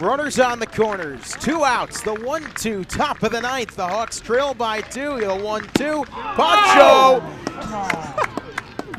Runners on the corners, 2 outs, the 1-2, top of the ninth. The Hawks trail by 2, the 1-2. Pancho!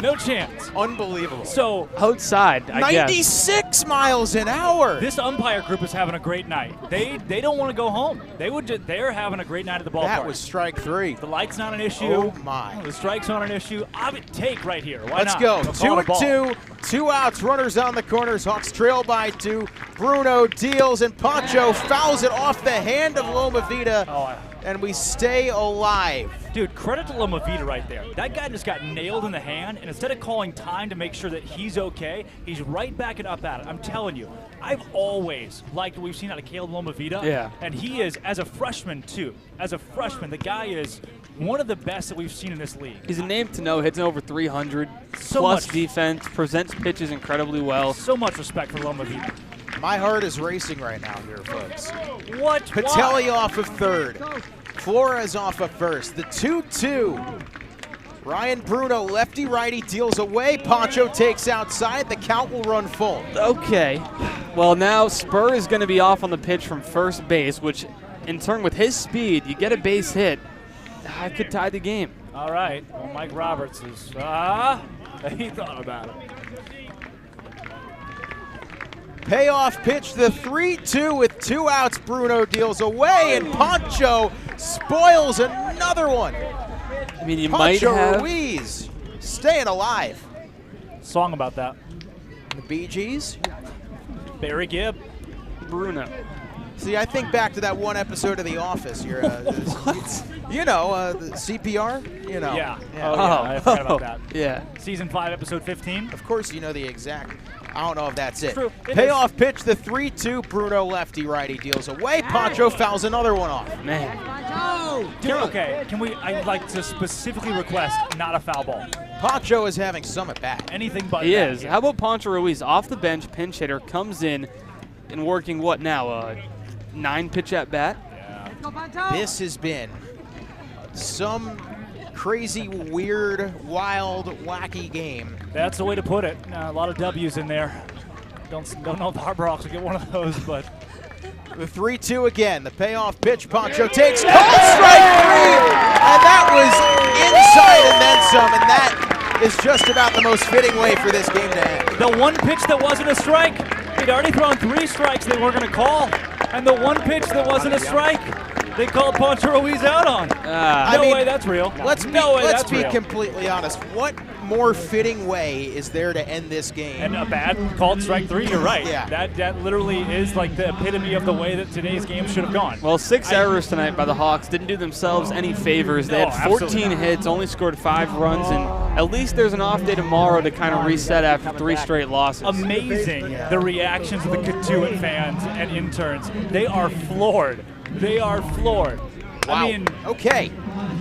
No chance. Unbelievable. So outside, I guess. 96 miles an hour. This umpire group is having a great night. They don't want to go home. They're having a great night at the ballpark. That was strike 3. The light's not an issue. Oh my. The strike's not an issue. I would take right here. Why Let's not? go. 2-2. 2 outs. Runners on the corners. Hawks trail by 2. Bruno deals and Pancho fouls it off the hand of Loma Vida. And we stay alive. Dude, credit to Loma Vida right there. That guy just got nailed in the hand, and instead of calling time to make sure that he's okay, he's right back and up at it. I'm telling you, I've always liked what we've seen out of Caleb Loma Vida. Yeah. And he is, as a freshman, too. As a freshman, the guy is one of the best that we've seen in this league. He's a name to know, hits over 300, So plus much defense, presents pitches incredibly well. So much respect for Loma Vida. My heart is racing right now here, folks. What? Patelli off of third. Flores off of first. The 2-2. Ryan Bruno, lefty-righty, deals away. Pancho takes outside. The count will run full. Okay. Well, now Spur is going to be off on the pitch from first base, which in turn with his speed, you get a base hit. I could tie the game. All right. Well, Mike Roberts is, he thought about it. Payoff pitch, the 3-2 with 2 outs. Bruno deals away, and Pancho spoils another one. I mean, you Pancho might have Ruiz staying alive. Song about that. The Bee Gees. Barry Gibb. Bruno. See, I think back to that one episode of The Office. You're, what? You know, the CPR. You know. Yeah. Yeah. Oh, yeah. I forgot about that. Yeah. Season 5, episode 15. Of course, you know the exact. I don't know if that's it. True. Payoff pitch, the 3-2. Bruno lefty-righty deals away. Pancho fouls another one off. Man. Okay, I'd like to specifically request not a foul ball. Pancho is having some at bat. Anything but He that. is. How about Pancho Ruiz off the bench, pinch hitter, comes in and working what now? 9 pitch at bat? Yeah. This has been some crazy, weird, wild, wacky game. That's the way to put it. A lot of W's in there. Don't know if the Harbor Hawks will get one of those, but The 3-2 again. The payoff pitch. Poncho takes called strike 3, and that was inside and then some, and that is just about the most fitting way for this game to end. The one pitch that wasn't a strike, he'd already thrown 3 strikes they weren't going to call, and the one pitch that wasn't a strike, they called Poncho Ruiz out on. No way that's real. Let's be completely honest. What more fitting way is there to end this game? And a bad called strike 3, you're right. Yeah. That literally is like the epitome of the way that today's game should have gone. Well, 6 errors tonight by the Hawks didn't do themselves any favors. They had 14 hits, only scored 5 runs, and at least there's an off day tomorrow to kind of reset after 3 straight losses. Amazing, the reactions of the Cotuit fans and interns. They are floored. They are floored. Wow. I mean, okay.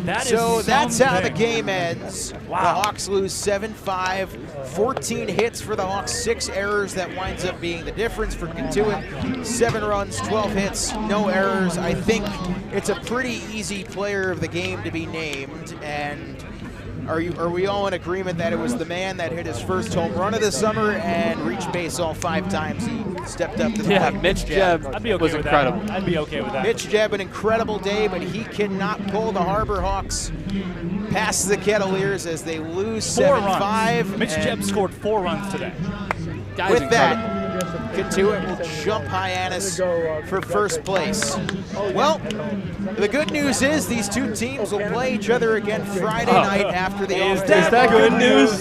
That's how the game ends. Wow. The Hawks lose 7-5. 14 hits for the Hawks, 6 errors. That winds up being the difference for Cotuit. 7 runs, 12 hits, no errors. I think it's a pretty easy player of the game to be named. And are we all in agreement that it was the man that hit his first home run of the summer and reached base all 5 times he stepped up to the plate? Mitch Jebb was incredible. I'd be okay with that. Mitch Jebb, an incredible day, but he cannot pull the Harbor Hawks past the Kettleers as they lose 7-5. Mitch Jebb scored 4 runs today. With that, Cotuit will jump Hyannis for first place. Well, the good news is these two teams will play each other again Friday night after the off day. Is that good news?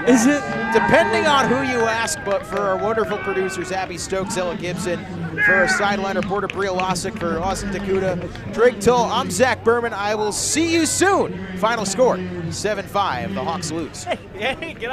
Is it? Depending on who you ask, but for our wonderful producers, Abby Stokes, Ella Gibson, for our sideline reporter, Bria Losick, for Austin Dakuda, Drake Tull, I'm Zach Berman. I will see you soon. Final score, 7-5. The Hawks lose. Hey,